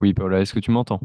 Oui, Paula, est-ce que tu m'entends?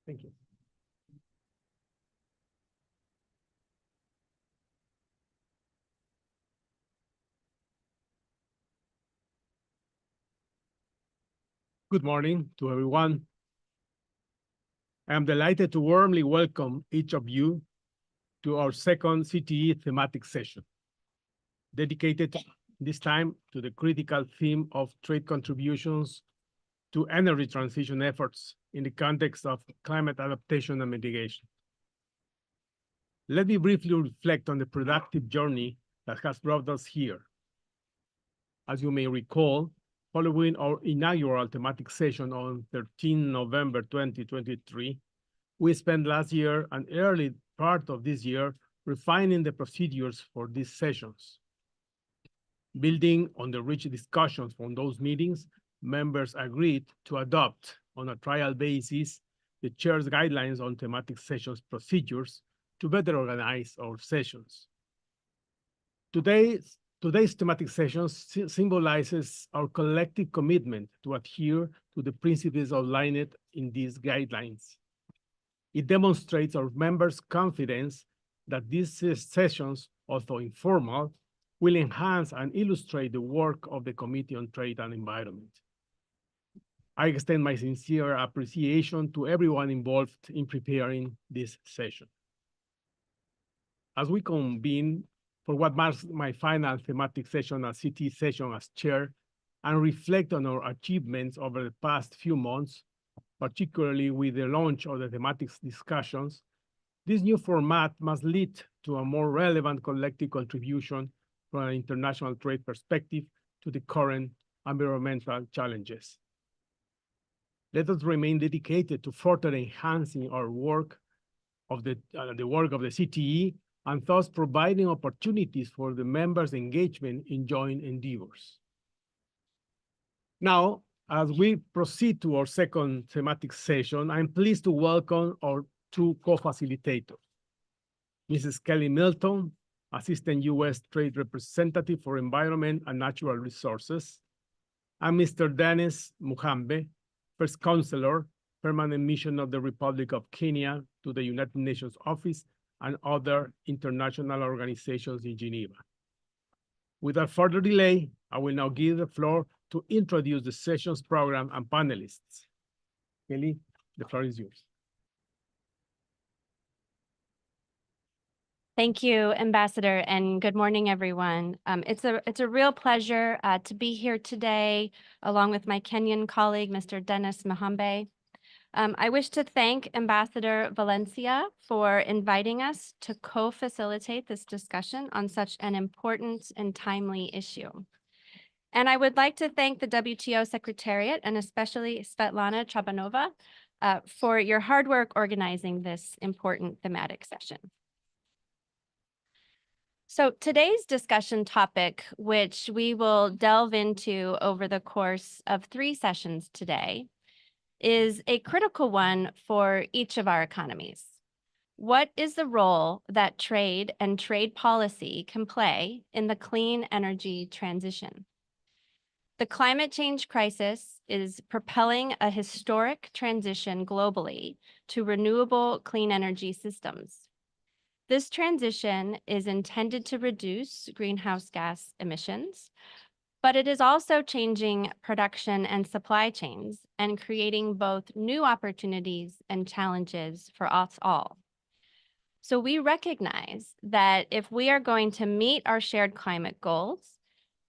Thank you. Good morning to everyone. I am delighted to warmly welcome each of you to our second CTE thematic session, dedicated this time to the critical theme of trade contributions to energy transition efforts in the context of climate adaptation and mitigation. Let me briefly reflect on the productive journey that has brought us here. As you may recall, following our inaugural thematic session on 13 November 2023, we spent last year and early part of this year refining the procedures for these sessions. Building on the rich discussions from those meetings, members agreed to adopt on a trial basis the chair's guidelines on thematic sessions procedures to better organize our sessions. Today's thematic sessions symbolizes our collective commitment to adhere to the principles outlined in these guidelines. It demonstrates our members' confidence that these sessions, although informal, will enhance and illustrate the work of the Committee on Trade and Environment. I extend my sincere appreciation to everyone involved in preparing this session. As we convene for what marks my final thematic session as CT session as chair and reflect on our achievements over the past few months, particularly with the launch of the thematic discussions, this new format must lead to a more relevant collective contribution from an international trade perspective to the current environmental challenges. Let us remain dedicated to further enhancing our work of the work of the CTE and thus providing opportunities for the members' engagement in joint endeavors. Now, as we proceed to our second thematic session, I'm pleased to welcome our two co-facilitators, Mrs. Kelly Milton, Assistant U.S. Trade Representative for Environment and Natural Resources, and Mr. Dennis Muhambe, First Counselor, Permanent Mission of the Republic of Kenya to the United Nations Office and other international organizations in Geneva. Without further delay, I will now give the floor to introduce the session's program and panelists. Kelly, the floor is yours. Thank you, Ambassador, and good morning, everyone. It's a real pleasure to be here today, along with my Kenyan colleague, Mr. Dennis Muhambe. I wish to thank Ambassador Valencia for inviting us to co-facilitate this discussion on such an important and timely issue. And I would like to thank the WTO Secretariat and especially Svetlana Chabanova for your hard work organizing this important thematic session. So today's discussion topic, which we will delve into over the course of 3 sessions today, is a critical one for each of our economies. What is the role that trade and trade policy can play in the clean energy transition? The climate change crisis is propelling a historic transition globally to renewable clean energy systems. This transition is intended to reduce greenhouse gas emissions, but it is also changing production and supply chains and creating both new opportunities and challenges for us all. So we recognize that if we are going to meet our shared climate goals,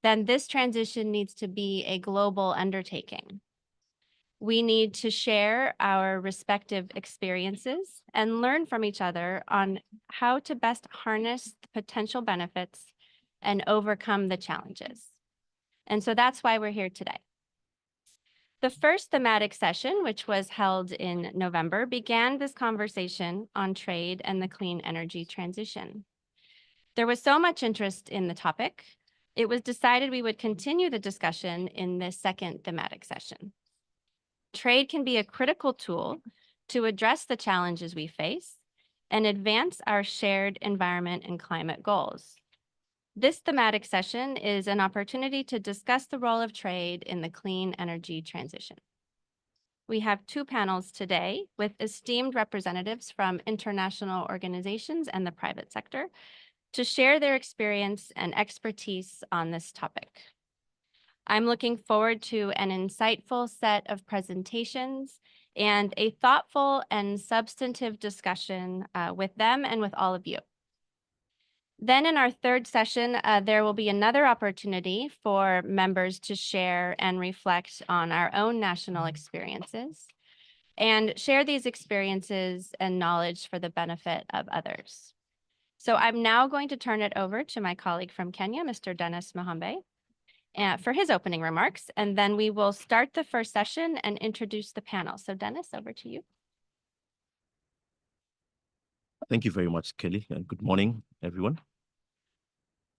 then this transition needs to be a global undertaking. We need to share our respective experiences and learn from each other on how to best harness the potential benefits and overcome the challenges. And so that's why we're here today. The first thematic session, which was held in November, began this conversation on trade and the clean energy transition. There was so much interest in the topic, it was decided we would continue the discussion in this second thematic session. Trade can be a critical tool to address the challenges we face and advance our shared environment and climate goals. This thematic session is an opportunity to discuss the role of trade in the clean energy transition. We have two panels today with esteemed representatives from international organizations and the private sector to share their experience and expertise on this topic. I'm looking forward to an insightful set of presentations and a thoughtful and substantive discussion with them and with all of you. Then in our third session, there will be another opportunity for members to share and reflect on our own national experiences and share these experiences and knowledge for the benefit of others. So I'm now going to turn it over to my colleague from Kenya, Mr. Dennis Mahambe, for his opening remarks, and then we will start the first session and introduce the panel. So Dennis, over to you. Thank you very much, Kelly, and good morning, everyone.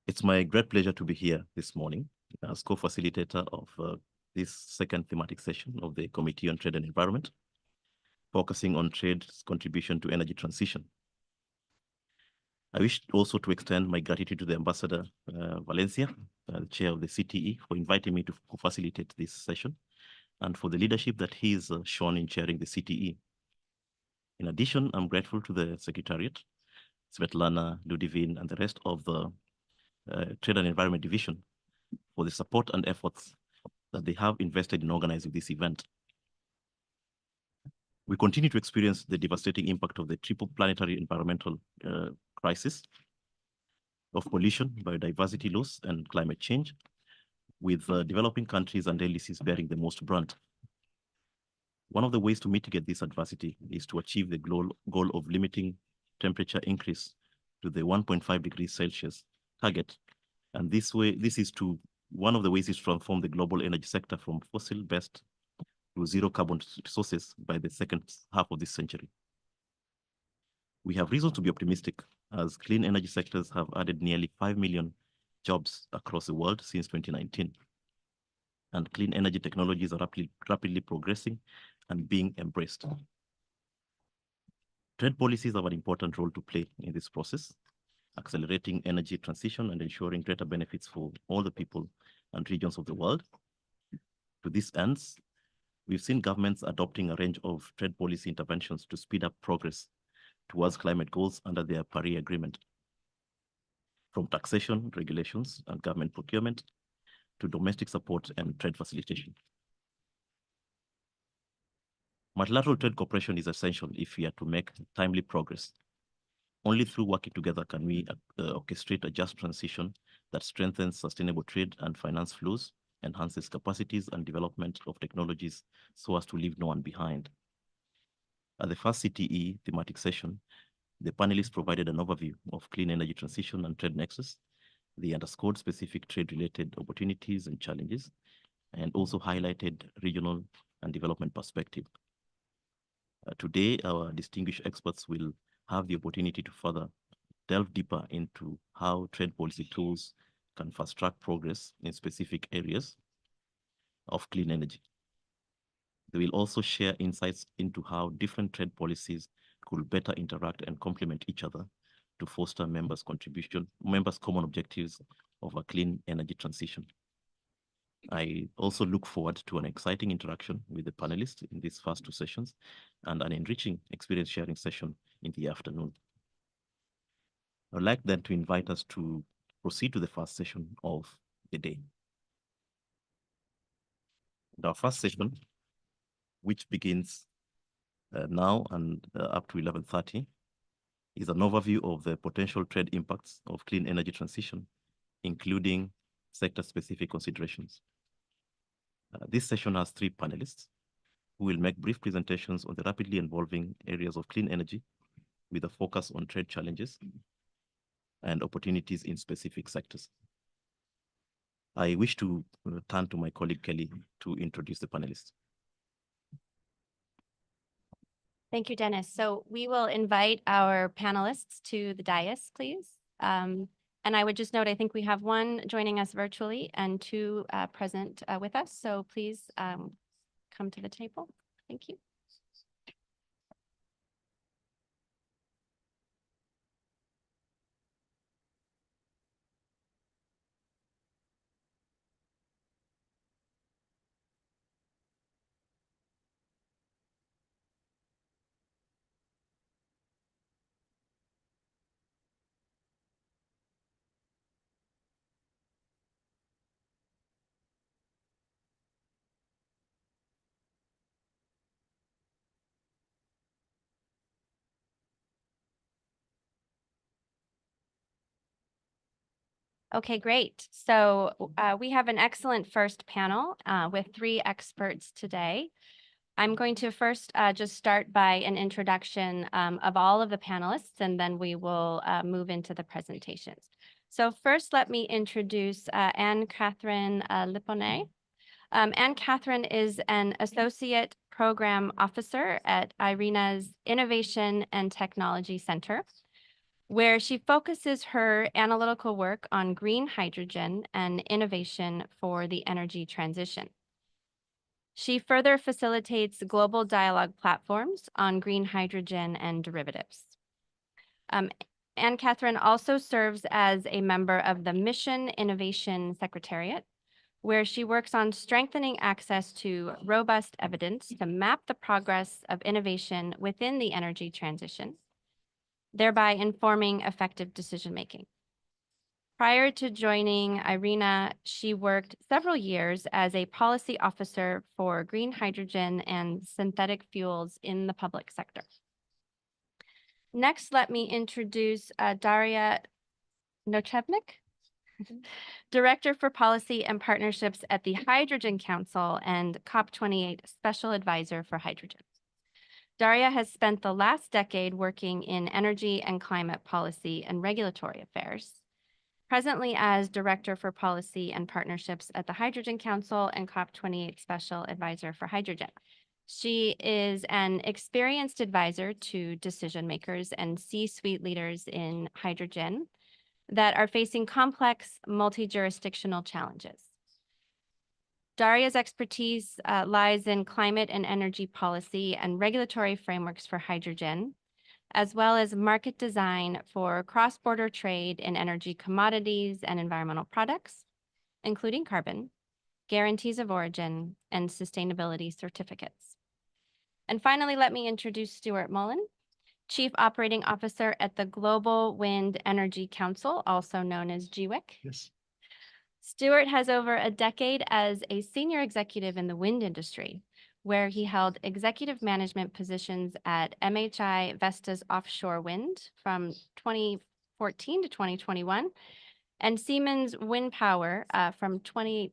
It's my great pleasure to be here this morning as co-facilitator of this second thematic session of the Committee on Trade and Environment, focusing on trade's contribution to energy transition. I wish also to extend my gratitude to the Ambassador Valencia, the chair of the CTE, for inviting me to facilitate this session and for the leadership that he's shown in chairing the CTE. In addition, I'm grateful to the Secretariat, Svetlana, Ludivine, and the rest of the Trade and Environment Division for the support and efforts that they have invested in organizing this event. We continue to experience the devastating impact of the triple planetary environmental crisis of pollution, biodiversity loss, and climate change, with developing countries and LDCs bearing the most brunt. One of the ways to mitigate this adversity is to achieve the goal of limiting temperature increase to the 1.5 degrees Celsius target. And one of the ways is to transform the global energy sector from fossil-based to zero carbon sources by the second half of this century. We have reason to be optimistic as clean energy sectors have added nearly 5 million jobs across the world since 2019. And clean energy technologies are rapidly progressing and being embraced. Trade policies have an important role to play in this process, accelerating energy transition and ensuring greater benefits for all the people and regions of the world. To this end, we've seen governments adopting a range of trade policy interventions to speed up progress towards climate goals under their Paris Agreement. From taxation, regulations, and government procurement to domestic support and trade facilitation. Multilateral trade cooperation is essential if we are to make timely progress. Only through working together can we orchestrate a just transition that strengthens sustainable trade and finance flows, enhances capacities and development of technologies so as to leave no one behind. At the first CTE thematic session, the panelists provided an overview of clean energy transition and trade nexus. They underscored specific trade-related opportunities and challenges, and also highlighted regional and development perspective. Today, our distinguished experts will have the opportunity to further delve deeper into how trade policy tools can fast-track progress in specific areas of clean energy. They will also share insights into how different trade policies could better interact and complement each other to foster members' common objectives of a clean energy transition. I also look forward to an exciting interaction with the panelists in these first two sessions and an enriching experience sharing session in the afternoon. I'd like then to invite us to proceed to the first session of the day. Our first session, which begins now and up to 11:30, is an overview of the potential trade impacts of clean energy transition, including sector-specific considerations. This session has three panelists who will make brief presentations on the rapidly evolving areas of clean energy with a focus on trade challenges and opportunities in specific sectors. I wish to turn to my colleague Kelly to introduce the panelists. Thank you, Dennis. So we will invite our panelists to the dais, please. And I would just note, I think we have one joining us virtually and two present with us. So please come to the table. Thank you. Okay, great. So we have an excellent first panel with 3 experts today. I'm going to first just start by an introduction of all of the panelists, and then we will move into the presentations. So first, let me introduce Anne-Catherine Lipponet. Anne-Catherine is an Associate Program Officer at IRENA's Innovation and Technology Center, where she focuses her analytical work on green hydrogen and innovation for the energy transition. She further facilitates global dialogue platforms on green hydrogen and derivatives. Anne-Catherine also serves as a member of the Mission Innovation Secretariat, where she works on strengthening access to robust evidence to map the progress of innovation within the energy transition, thereby informing effective decision-making. Prior to joining IRENA, she worked several years as a policy officer for green hydrogen and synthetic fuels in the public sector. Next, let me introduce Daria Nochevnik, Director for Policy and Partnerships at the Hydrogen Council and COP28 Special Advisor for Hydrogen. Daria has spent the last decade working in energy and climate policy and regulatory affairs, presently as Director for Policy and Partnerships at the Hydrogen Council and COP28 Special Advisor for Hydrogen. She is an experienced advisor to decision makers and C-suite leaders in hydrogen that are facing complex multi-jurisdictional challenges. Daria's expertise lies in climate and energy policy and regulatory frameworks for hydrogen, as well as market design for cross-border trade in energy commodities and environmental products, including carbon, guarantees of origin, and sustainability certificates. And finally, let me introduce Stuart Mullen, Chief Operating Officer at the Global Wind Energy Council, also known as GWIC. Yes. Stuart has over a decade as a senior executive in the wind industry, where he held executive management positions at MHI Vestas Offshore Wind from 2014 to 2021, and Siemens Wind Power from 2008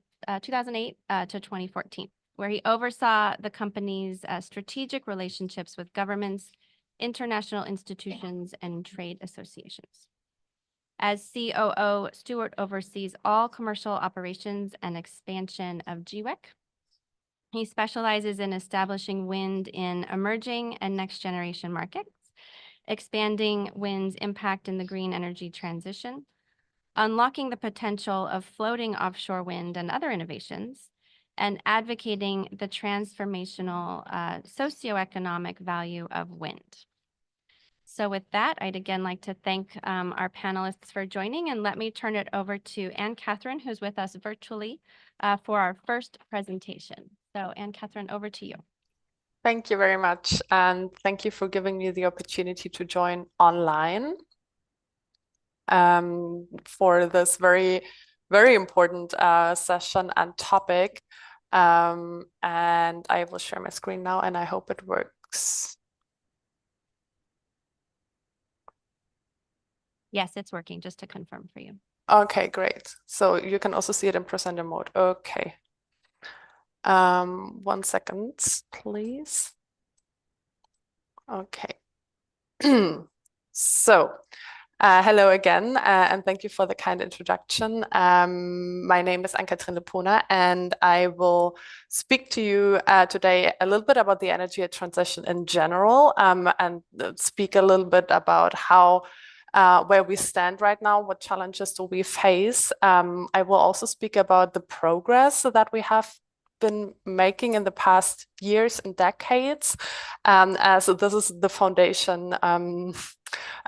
to 2014, where he oversaw the company's strategic relationships with governments, international institutions, and trade associations. As COO, Stuart oversees all commercial operations and expansion of GWIC. He specializes in establishing wind in emerging and next generation markets, expanding wind's impact in the green energy transition, unlocking the potential of floating offshore wind and other innovations, and advocating the transformational socioeconomic value of wind. So with that, I'd again like to thank our panelists for joining, and let me turn it over to Anne-Catherine, who's with us virtually for our first presentation. So Anne-Catherine, over to you. Thank you very much, and thank you for giving me the opportunity to join online for this very, very important session and topic. And I will share my screen now, and I hope it works. Yes, it's working, just to confirm for you. Okay, great. So you can also see it in presenter mode. Okay. 1 second, please. Okay. So, hello again, and thank you for the kind introduction. My name is Anne-Catherine Lipponet, and I will speak to you today a little bit about the energy transition in general, and speak a little bit about how where we stand right now, what challenges do we face. I will also speak about the progress that we have been making in the past years and decades, as this is the foundation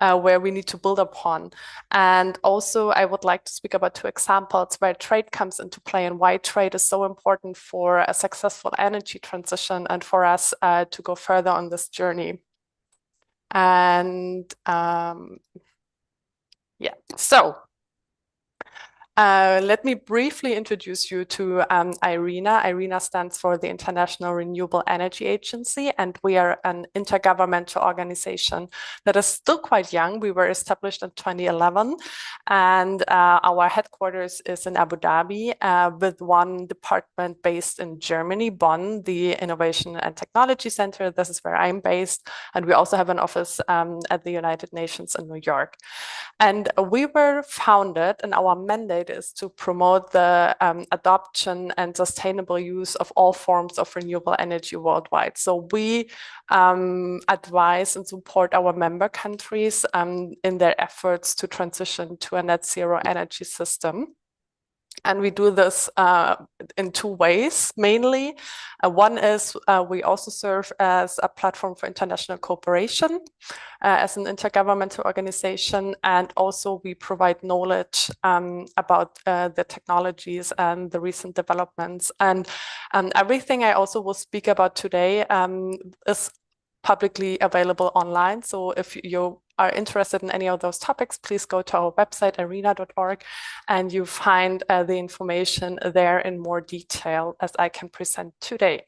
where we need to build upon. And also I would like to speak about 2 examples where trade comes into play and why trade is so important for a successful energy transition and for us to go further on this journey. And yeah, so Let me briefly introduce you to IRENA. IRENA stands for the International Renewable Energy Agency, and we are an intergovernmental organization that is still quite young. We were established in 2011, and our headquarters is in Abu Dhabi, with one department based in Germany, Bonn, the Innovation and Technology Center. This is where I'm based, and we also have an office at the United Nations in New York. And we were founded, and our mandate is to promote the adoption and sustainable use of all forms of renewable energy worldwide. So we advise and support our member countries in their efforts to transition to a net zero energy system. And we do this in two ways, mainly. One is we also serve as a platform for international cooperation as an intergovernmental organization. And also we provide knowledge about the technologies and the recent developments. And everything I also will speak about today is publicly available online. So if you are interested in any of those topics, please go to our website, arena.org, and you find the information there in more detail as I can present today.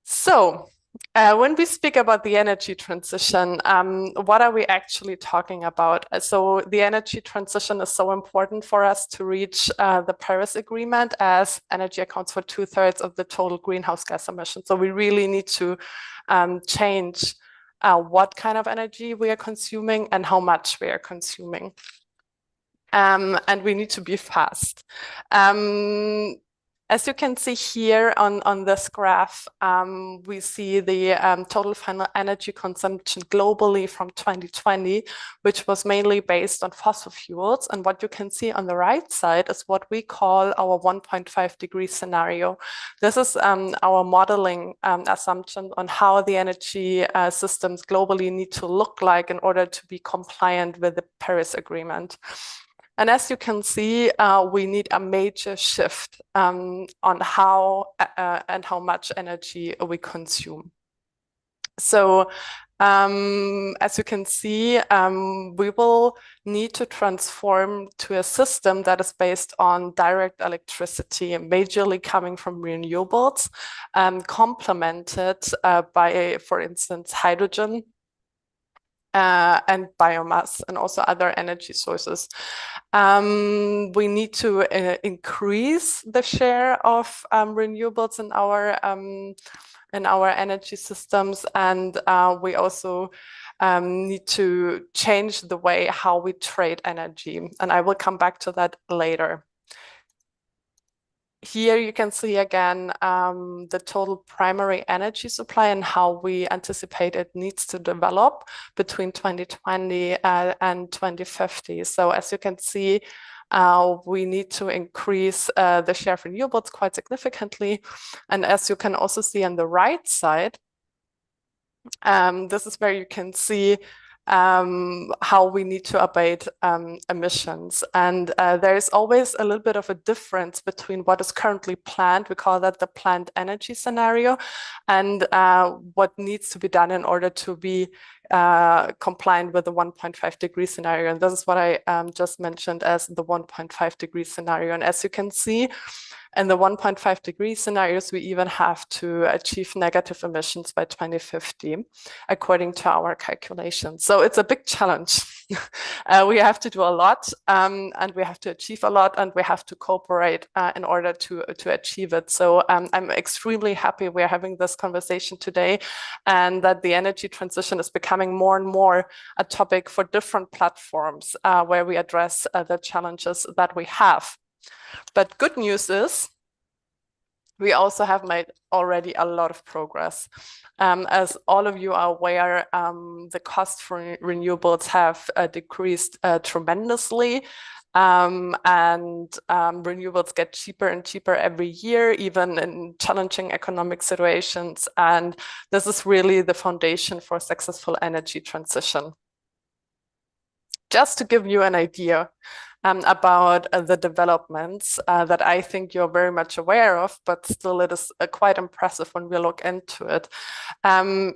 So when we speak about the energy transition, what are we actually talking about? So the energy transition is so important for us to reach the Paris Agreement, as energy accounts for 2/3 of the total greenhouse gas emissions. So we really need to change what kind of energy we are consuming and how much we are consuming. And we need to be fast. As you can see here on this graph, we see the total final energy consumption globally from 2020, which was mainly based on fossil fuels. And what you can see on the right side is what we call our 1.5-degree scenario. This is our modeling assumption on how the energy systems globally need to look like in order to be compliant with the Paris Agreement. And as you can see, we need a major shift on how and how much energy we consume. So as you can see, we will need to transform to a system that is based on direct electricity, majorly coming from renewables, complemented by, for instance, hydrogen, and biomass, and also other energy sources. We need to increase the share of renewables in our energy systems, and we also need to change the way how we trade energy, and I will come back to that later. Here you can see again the total primary energy supply and how we anticipate it needs to develop between 2020 and 2050. So as you can see, we need to increase the share of renewables quite significantly. And as you can also see on the right side, this is where you can see how we need to abate emissions. And there is always a little bit of a difference between what is currently planned, we call that the planned energy scenario, and what needs to be done in order to be compliant with the 1.5-degree scenario. And this is what I just mentioned as the 1.5-degree scenario. And as you can see, in the 1.5-degree scenarios, we even have to achieve negative emissions by 2050, according to our calculations. So it's a big challenge. We have to do a lot, and we have to achieve a lot, and we have to cooperate in order to achieve it. So I'm extremely happy we're having this conversation today, and that the energy transition is becoming more and more a topic for different platforms where we address the challenges that we have. But good news is we also have made already a lot of progress. As all of you are aware, the cost for renewables have decreased tremendously. And renewables get cheaper and cheaper every year, even in challenging economic situations. And this is really the foundation for successful energy transition. Just to give you an idea about the developments that I think you're very much aware of, but still it is quite impressive when we look into it.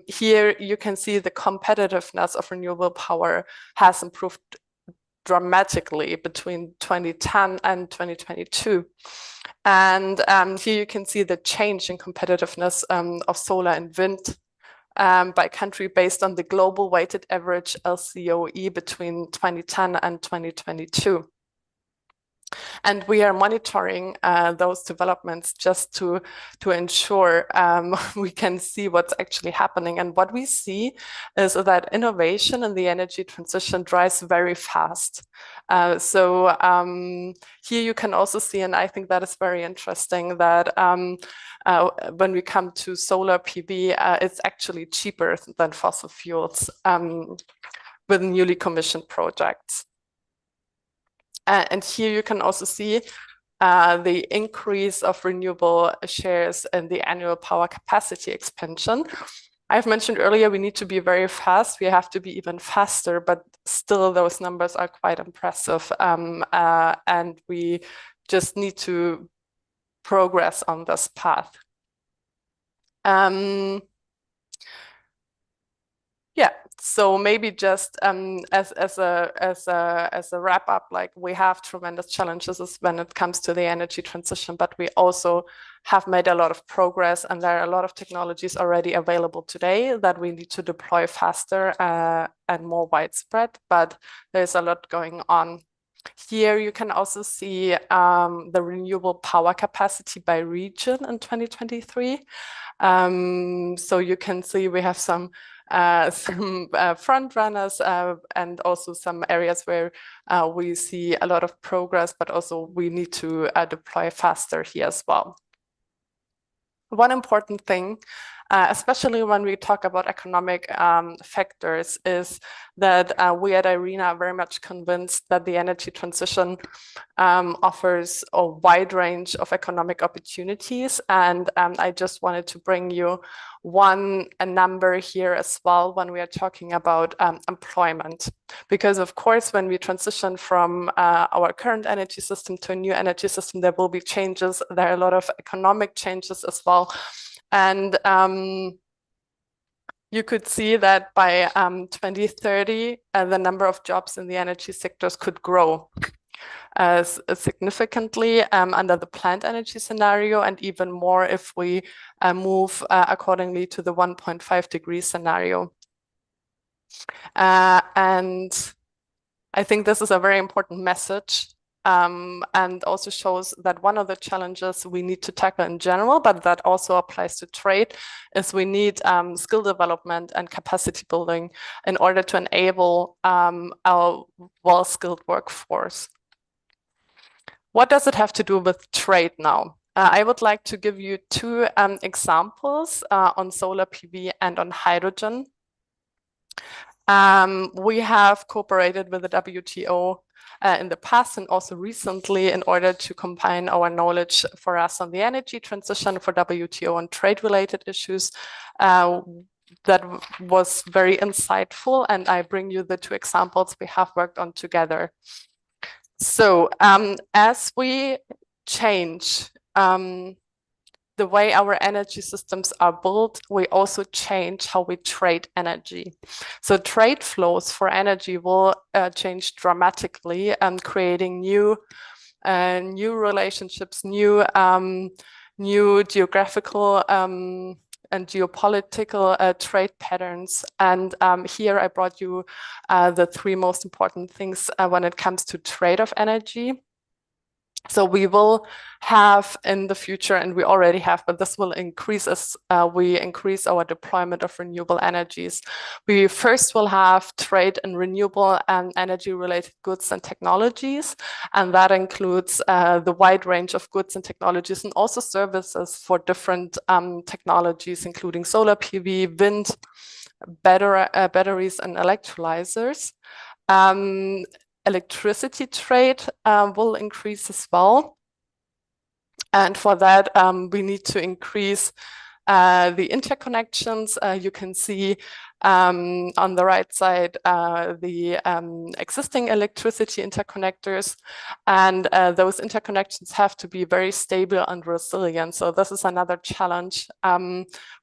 Here you can see the competitiveness of renewable power has improved dramatically between 2010 and 2022. And here you can see the change in competitiveness of solar and wind by country based on the global weighted average LCOE between 2010 and 2022. And we are monitoring those developments just to ensure we can see what's actually happening. And what we see is that innovation in the energy transition drives very fast. So here you can also see, and I think that is very interesting, that when we come to solar PV, it's actually cheaper than fossil fuels with newly commissioned projects. And here you can also see the increase of renewable shares in the annual power capacity expansion. I've mentioned earlier, we need to be very fast. We have to be even faster, but still those numbers are quite impressive. And we just need to progress on this path. Yeah, so maybe just as a wrap up, like we have tremendous challenges when it comes to the energy transition, but we also have made a lot of progress, and there are a lot of technologies already available today that we need to deploy faster and more widespread, but there's a lot going on. Here you can also see the renewable power capacity by region in 2023. So you can see we have some front runners and also some areas where we see a lot of progress, but also we need to deploy faster here as well. One important thing, especially when we talk about economic factors, is that we at IRENA are very much convinced that the energy transition offers a wide range of economic opportunities. And I just wanted to bring you a number here as well when we are talking about employment. Because of course, when we transition from our current energy system to a new energy system, there will be changes. There are a lot of economic changes as well. And you could see that by 2030, the number of jobs in the energy sectors could grow significantly under the planned energy scenario, and even more if we move accordingly to the 1.5 degree scenario. And I think this is a very important message. And also shows that one of the challenges we need to tackle in general, but that also applies to trade, is we need skill development and capacity building in order to enable our well-skilled workforce. What does it have to do with trade now? I would like to give you two examples on solar PV and on hydrogen. We have cooperated with the WTO in the past and also recently in order to combine our knowledge for us on the energy transition, for WTO and trade-related issues. That was very insightful, and I bring you the two examples we have worked on together. So as we change the way our energy systems are built, we also change how we trade energy. So trade flows for energy will change dramatically, and creating new relationships, new geographical and geopolitical trade patterns. And here I brought you the three most important things when it comes to trade of energy. So we will have in the future, and we already have, but this will increase as we increase our deployment of renewable energies. We first will have trade in renewable and energy-related goods and technologies, and that includes the wide range of goods and technologies, and also services for different technologies, including solar PV, wind, batteries, and electrolyzers. Electricity trade will increase as well. And for that, we need to increase the interconnections. You can see on the right side the existing electricity interconnectors, and those interconnections have to be very stable and resilient. So this is another challenge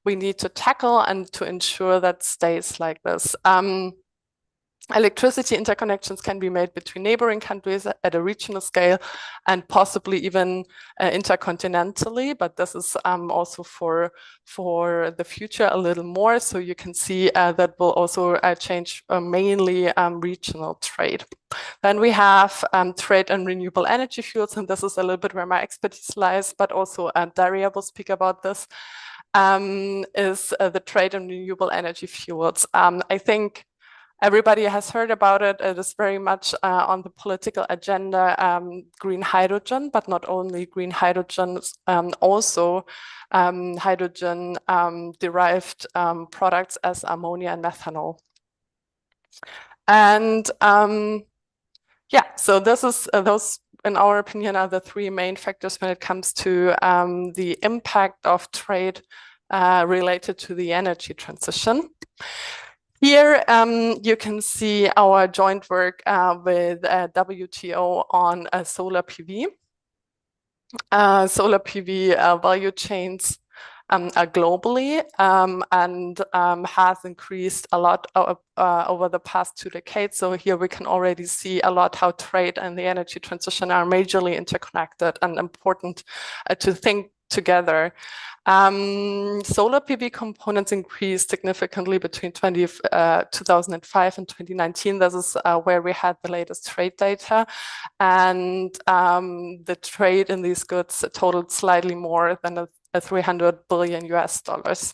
we need to tackle and to ensure that stays like this. Electricity interconnections can be made between neighboring countries at a regional scale and possibly even intercontinentally, but this is also for the future a little more. So you can see that will also change mainly regional trade. Then we have trade and renewable energy fuels, and this is a little bit where my expertise lies, but also Daria will speak about this, is the trade and renewable energy fuels. I think everybody has heard about it. It is very much on the political agenda, green hydrogen, but not only green hydrogen, also hydrogen derived products as ammonia and methanol. And yeah, so this is those, in our opinion, are the three main factors when it comes to the impact of trade related to the energy transition. Here you can see our joint work with WTO on solar PV. Solar PV value chains globally and has increased a lot over the past 2 decades. So here we can already see a lot how trade and the energy transition are majorly interconnected and important to think together. Solar PV components increased significantly between 2005 and 2019. This is where we had the latest trade data, and the trade in these goods totaled slightly more than a 300 billion US dollars.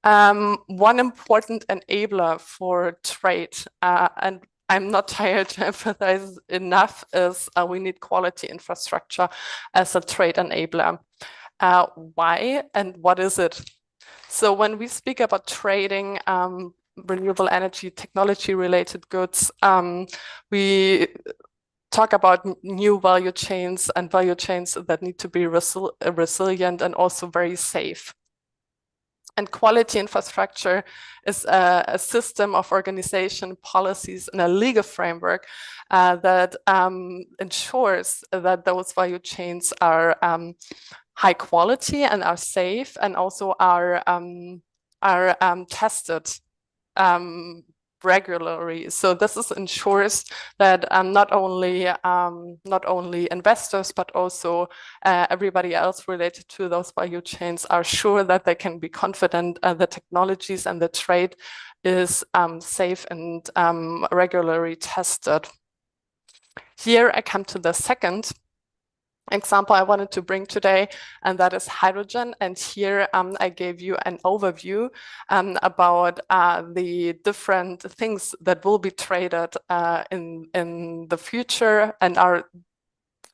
One important enabler for trade, and I'm not tired to emphasize enough, is we need quality infrastructure as a trade enabler. Why and what is it? So when we speak about trading renewable energy technology related goods, we talk about new value chains and value chains that need to be resilient and also very safe. And quality infrastructure is a system of organization, policies, and a legal framework that ensures that those value chains are high quality and are safe, and also are tested regularly. So this ensures that not only investors, but also everybody else related to those value chains are sure that they can be confident the technologies and the trade is safe and regularly tested. Here I come to the second example I wanted to bring today, and that is hydrogen. And here I gave you an overview about the different things that will be traded in the future and are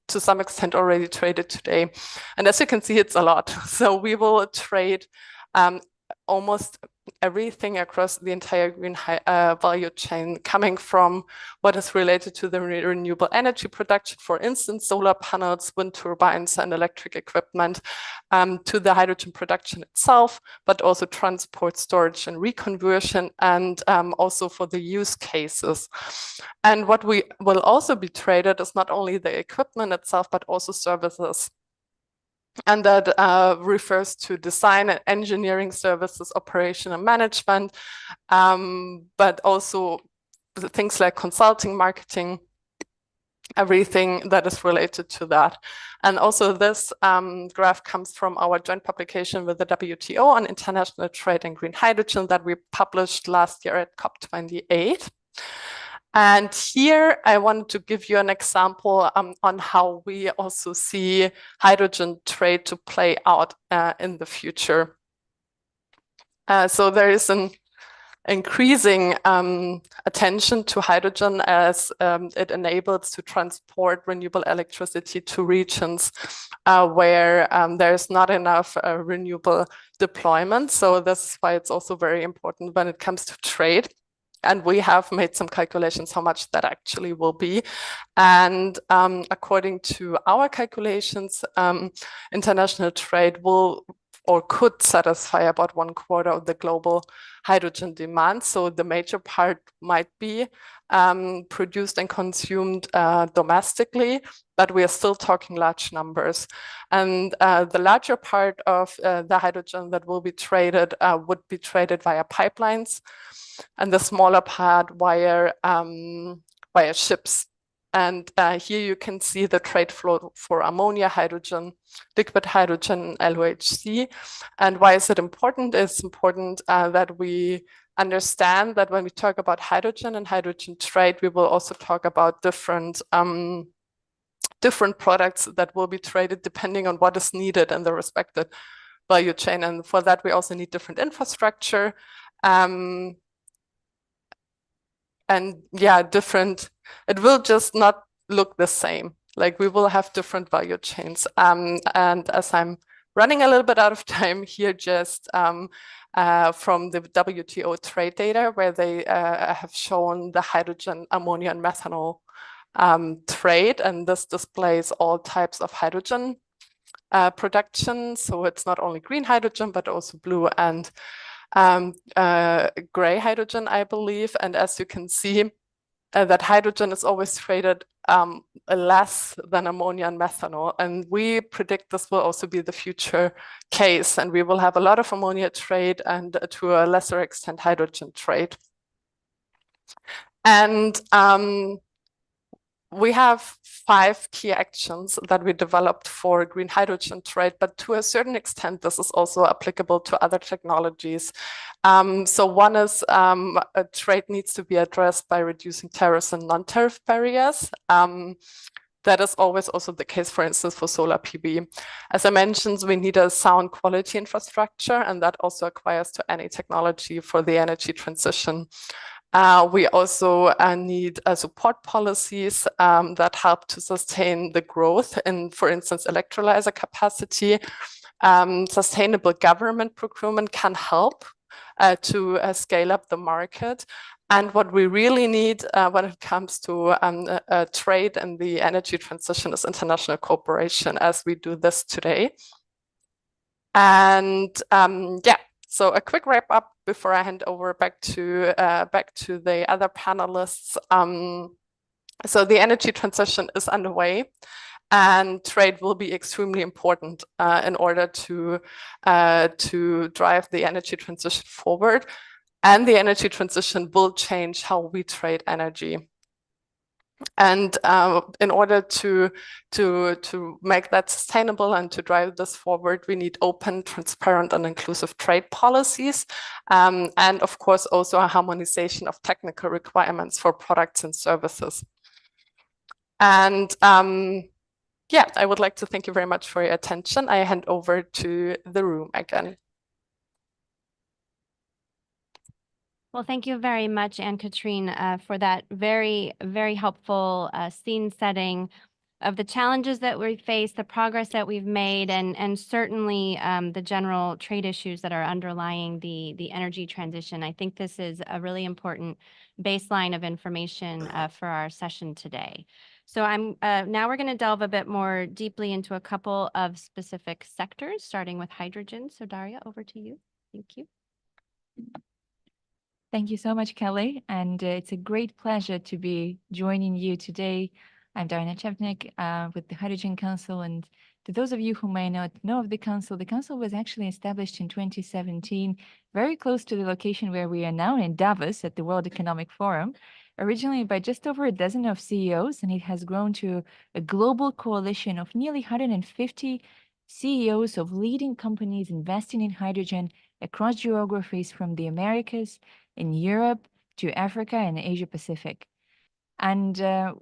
to some extent already traded today. And as you can see, it's a lot. So we will trade almost everything across the entire green value chain, coming from what is related to the renewable energy production, for instance, solar panels, wind turbines, and electric equipment, to the hydrogen production itself, but also transport, storage, and reconversion, and also for the use cases. And what we will also be traded is not only the equipment itself, but also services. And that refers to design and engineering services, operation and management, but also things like consulting, marketing, everything that is related to that. And also this graph comes from our joint publication with the WTO on international trade and green hydrogen that we published last year at COP28. And here I wanted to give you an example on how we also see hydrogen trade to play out in the future. So there is an increasing attention to hydrogen as it enables to transport renewable electricity to regions where there's not enough renewable deployment. So that's why it's also very important when it comes to trade. And we have made some calculations how much that actually will be. And according to our calculations, international trade will or could satisfy about 1/4 of the global hydrogen demand. So the major part might be produced and consumed domestically, but we are still talking large numbers. And the larger part of the hydrogen that will be traded would be traded via pipelines, and the smaller part via ships. And here you can see the trade flow for ammonia, hydrogen, liquid hydrogen, LOHC. And why is it important? It's important that we understand that when we talk about hydrogen and hydrogen trade, we will also talk about different products that will be traded depending on what is needed in the respective value chain. And for that, we also need different infrastructure. And yeah, it will just not look the same. Like we will have different value chains. And as I'm running a little bit out of time here, just from the WTO trade data, where they have shown the hydrogen, ammonia, and methanol trade. And this displays all types of hydrogen production. So it's not only green hydrogen, but also blue and gray hydrogen, I believe. And as you can see, that hydrogen is always traded less than ammonia and methanol. And we predict this will also be the future case. And we will have a lot of ammonia trade and to a lesser extent hydrogen trade. And we have 5 key actions that we developed for green hydrogen trade, but to a certain extent, this is also applicable to other technologies. So one is trade needs to be addressed by reducing tariffs and non-tariff barriers. That is always also the case, for instance, for solar PV. As I mentioned, we need a sound quality infrastructure, and that also acquires to any technology for the energy transition. We also need support policies that help to sustain the growth in, for instance, electrolyzer capacity. Sustainable government procurement can help to scale up the market. And what we really need when it comes to trade and the energy transition is international cooperation, as we do this today. And yeah. So a quick wrap up before I hand over back to the other panelists. So the energy transition is underway, and trade will be extremely important in order to drive the energy transition forward. And the energy transition will change how we trade energy. And in order to make that sustainable and to drive this forward, we need open, transparent, and inclusive trade policies. And of course, also a harmonization of technical requirements for products and services. And yeah, I would like to thank you very much for your attention. I hand over to the room again. Well, thank you very much, Anne-Catherine, for that very, very helpful scene setting of the challenges that we face, the progress that we've made, and certainly the general trade issues that are underlying the energy transition. I think this is a really important baseline of information for our session today. So now we're going to delve a bit more deeply into a couple of specific sectors, starting with hydrogen. So Daria, over to you. Thank you. Thank you so much, Kelly. And it's a great pleasure to be joining you today. I'm Darina Chevnik with the Hydrogen Council. And to those of you who may not know of the Council was actually established in 2017, very close to the location where we are now in Davos at the World Economic Forum, originally by just over a dozen of CEOs, and it has grown to a global coalition of nearly 150 CEOs of leading companies investing in hydrogen across geographies from the Americas, in Europe, to Africa and Asia Pacific. And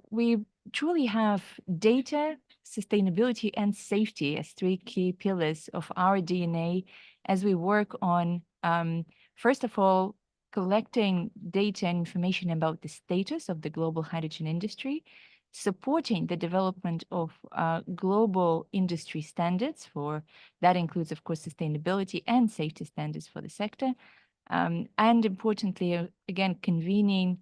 we truly have data, sustainability, and safety as 3 key pillars of our DNA as we work on, first of all, collecting data and information about the status of the global hydrogen industry, supporting the development of global industry standards for, that includes, of course, sustainability and safety standards for the sector, and importantly, again, convening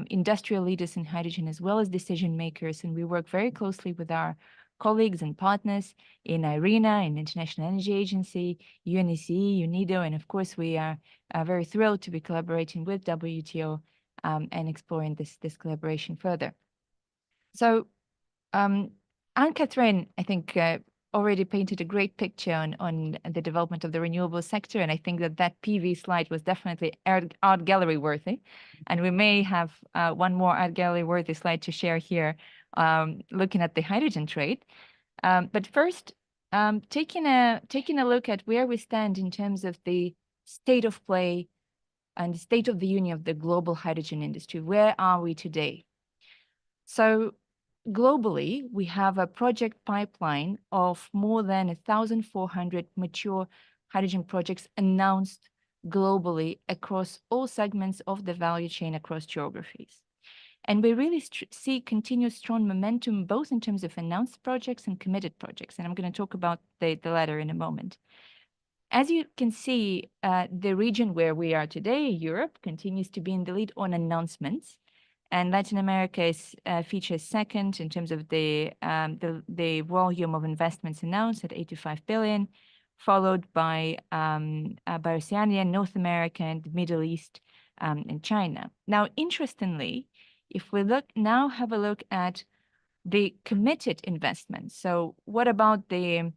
industrial leaders in hydrogen as well as decision makers. And we work very closely with our colleagues and partners in IRENA, in International Energy Agency, UNECE, UNIDO, and of course, we are very thrilled to be collaborating with WTO and exploring this collaboration further. So Anne-Catherine, I think, already painted a great picture on the development of the renewable sector, and I think that PV slide was definitely art gallery worthy, and we may have one more art gallery worthy slide to share here, looking at the hydrogen trade. But first, taking a look at where we stand in terms of the state of play and the state of the union of the global hydrogen industry. Where are we today? So globally, we have a project pipeline of more than 1,400 mature hydrogen projects announced globally across all segments of the value chain across geographies. And we really see continuous strong momentum, both in terms of announced projects and committed projects. And I'm going to talk about the latter in a moment. As you can see, the region where we are today, Europe, continues to be in the lead on announcements. And Latin America features second in terms of the volume of investments announced at 85 billion, followed by Oceania, North America, and the Middle East, and China. Now, interestingly, if we have a look at the committed investments. So what about the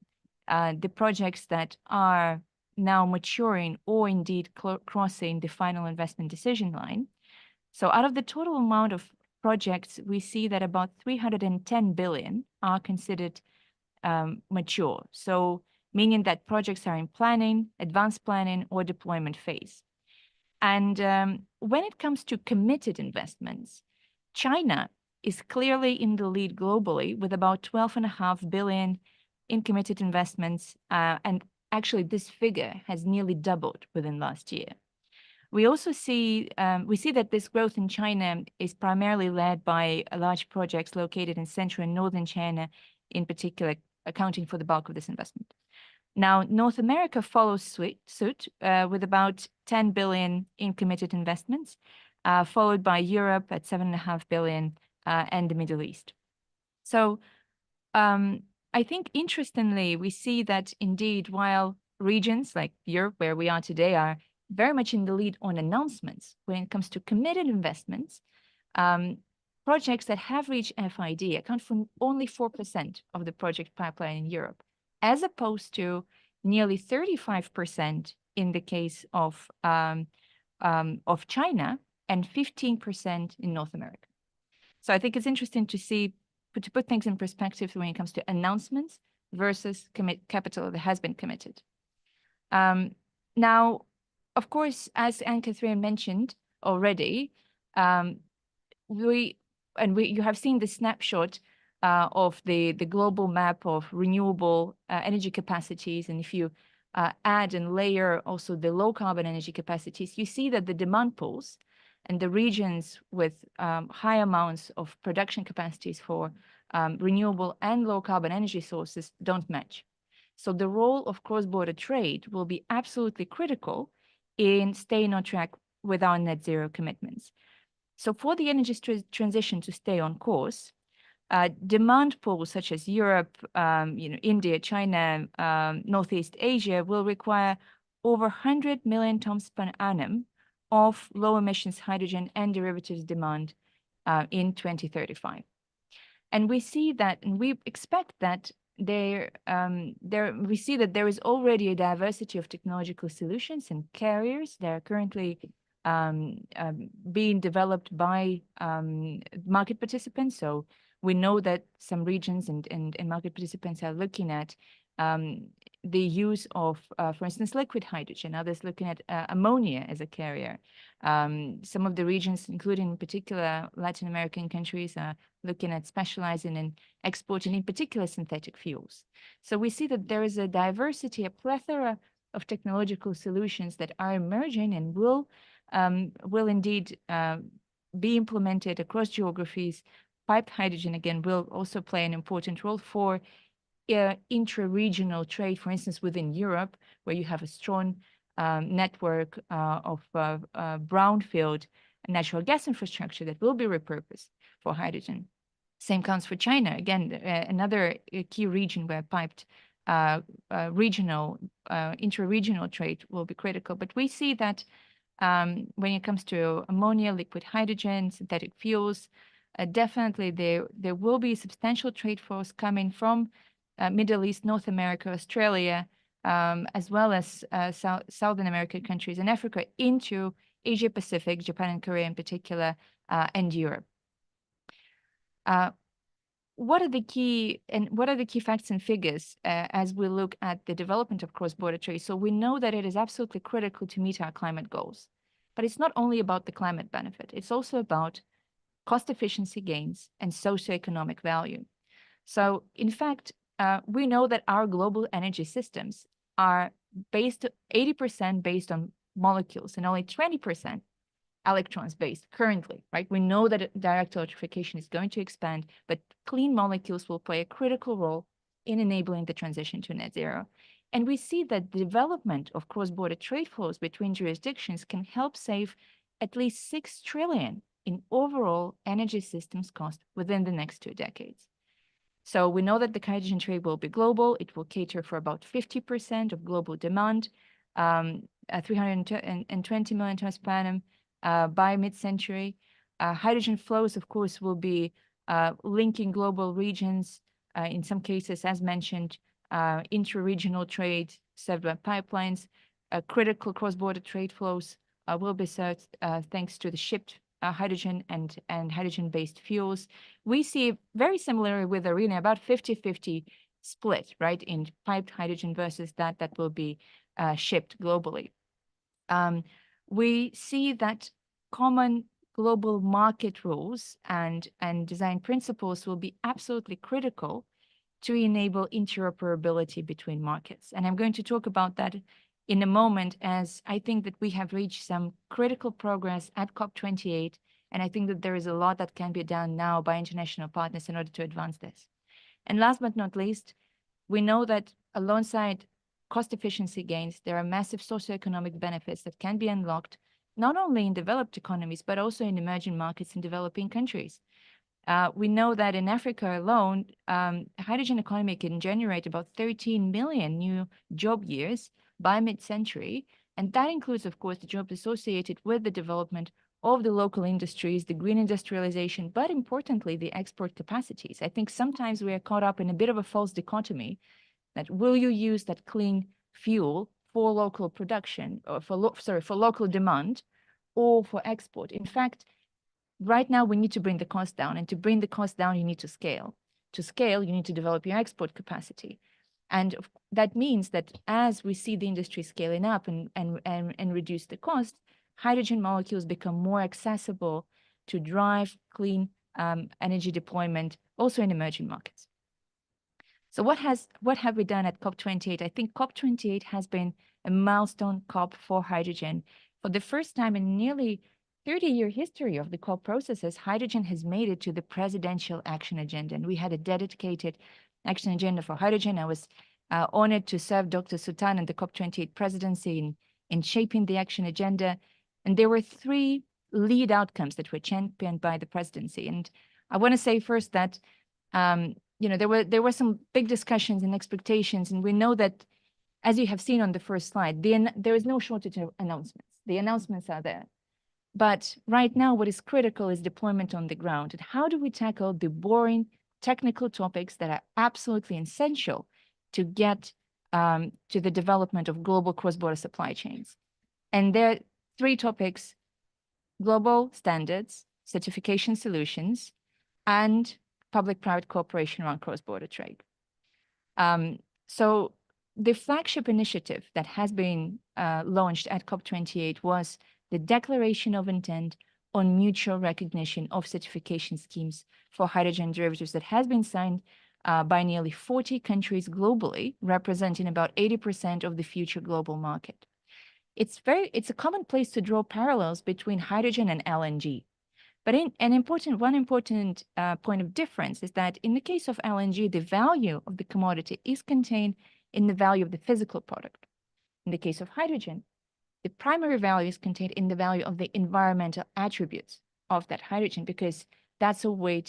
projects that are now maturing or indeed crossing the final investment decision line? So out of the total amount of projects, we see that about 310 billion are considered mature. So meaning that projects are in planning, advanced planning, or deployment phase. And when it comes to committed investments, China is clearly in the lead globally with about 12.5 billion in committed investments. And actually, this figure has nearly doubled within last year. We also see that this growth in China is primarily led by large projects located in central and northern China, in particular, accounting for the bulk of this investment. Now, North America follows suit with about 10 billion in committed investments, followed by Europe at 7.5 billion and the Middle East. So I think interestingly, we see that indeed, while regions like Europe, where we are today, are very much in the lead on announcements, when it comes to committed investments, projects that have reached FID account for only 4% of the project pipeline in Europe, as opposed to nearly 35% in the case of China and 15% in North America. So I think it's interesting to see, to put things in perspective when it comes to announcements versus capital that has been committed. Now, of course, as Anne-Catherine mentioned already, you have seen the snapshot of the global map of renewable energy capacities. And if you add and layer also the low carbon energy capacities, you see that the demand pools and the regions with high amounts of production capacities for renewable and low carbon energy sources don't match. So the role of cross-border trade will be absolutely critical in staying on track with our net zero commitments. So for the energy transition to stay on course, demand pools such as Europe, India, China, Northeast Asia will require over 100 million tons per annum of low emissions hydrogen and derivatives demand in 2035. And we see that, and we expect that we see that there is already a diversity of technological solutions and carriers that are currently being developed by market participants. So we know that some regions and market participants are looking at the use of, for instance, liquid hydrogen, others looking at ammonia as a carrier. Some of the regions, including in particular Latin American countries, are looking at specializing in exporting, in particular, synthetic fuels. So we see that there is a diversity, a plethora of technological solutions that are emerging and will indeed be implemented across geographies. Piped hydrogen, again, will also play an important role for intra-regional trade, for instance, within Europe, where you have a strong network of brownfield natural gas infrastructure that will be repurposed for hydrogen. Same counts for China. Again, another key region where piped intra-regional trade will be critical. But we see that when it comes to ammonia, liquid hydrogen, synthetic fuels, definitely there will be substantial trade flows coming from Middle East, North America, Australia, as well as Southern American countries and Africa into Asia Pacific, Japan and Korea in particular, and Europe. What are the key facts and figures as we look at the development of cross-border trade? So we know that it is absolutely critical to meet our climate goals, but it's not only about the climate benefit. It's also about cost efficiency gains and socioeconomic value. So in fact, we know that our global energy systems are 80% based on molecules and only 20% electrons based currently, right? We know that direct electrification is going to expand, but clean molecules will play a critical role in enabling the transition to net zero. And we see that the development of cross-border trade flows between jurisdictions can help save at least 6 trillion in overall energy systems cost within the next 2 decades. So we know that the hydrogen trade will be global. It will cater for about 50% of global demand, 320 million tons per annum by mid-century. Hydrogen flows, of course, will be linking global regions, in some cases, as mentioned, intra-regional trade served by pipelines. Critical cross-border trade flows will be served thanks to the shipped hydrogen and hydrogen-based fuels. We see very similar with ARENA, about 50-50 split, right, in piped hydrogen versus that will be shipped globally. We see that common global market rules and design principles will be absolutely critical to enable interoperability between markets. And I'm going to talk about that in a moment, as I think that we have reached some critical progress at COP28, and I think that there is a lot that can be done now by international partners in order to advance this. And last but not least, we know that alongside cost efficiency gains, there are massive socioeconomic benefits that can be unlocked, not only in developed economies, but also in emerging markets in developing countries. We know that in Africa alone, hydrogen economy can generate about 13 million new job years by mid-century. And that includes, of course, the jobs associated with the development of the local industries, the green industrialization, but importantly, the export capacities. I think sometimes we are caught up in a bit of a false dichotomy that will you use that clean fuel for local production or for local demand or for export. In fact, right now we need to bring the cost down, and to bring the cost down, you need to scale. To scale, you need to develop your export capacity. And that means that as we see the industry scaling up and reduce the cost, hydrogen molecules become more accessible to drive clean energy deployment also in emerging markets. So what have we done at COP28? I think COP28 has been a milestone COP for hydrogen. For the first time in nearly 30-year history of the COP processes, hydrogen has made it to the presidential action agenda. And we had a dedicated action agenda for hydrogen. I was honored to serve Dr. Sultan in the COP28 presidency in shaping the action agenda. And there were 3 lead outcomes that were championed by the presidency. And I want to say first that there were some big discussions and expectations, and we know that, as you have seen on the first slide, there is no shortage of announcements. The announcements are there. But right now, what is critical is deployment on the ground. And how do we tackle the boring technical topics that are absolutely essential to get to the development of global cross-border supply chains? And there are 3 topics: global standards, certification solutions, and public-private cooperation around cross-border trade. So the flagship initiative that has been launched at COP28 was the Declaration of Intent on Mutual Recognition of Certification Schemes for Hydrogen Derivatives that has been signed by nearly 40 countries globally, representing about 80% of the future global market. It's a common place to draw parallels between hydrogen and LNG. But one important point of difference is that in the case of LNG, the value of the commodity is contained in the value of the physical product. In the case of hydrogen, the primary value is contained in the value of the environmental attributes of that hydrogen, because that's a way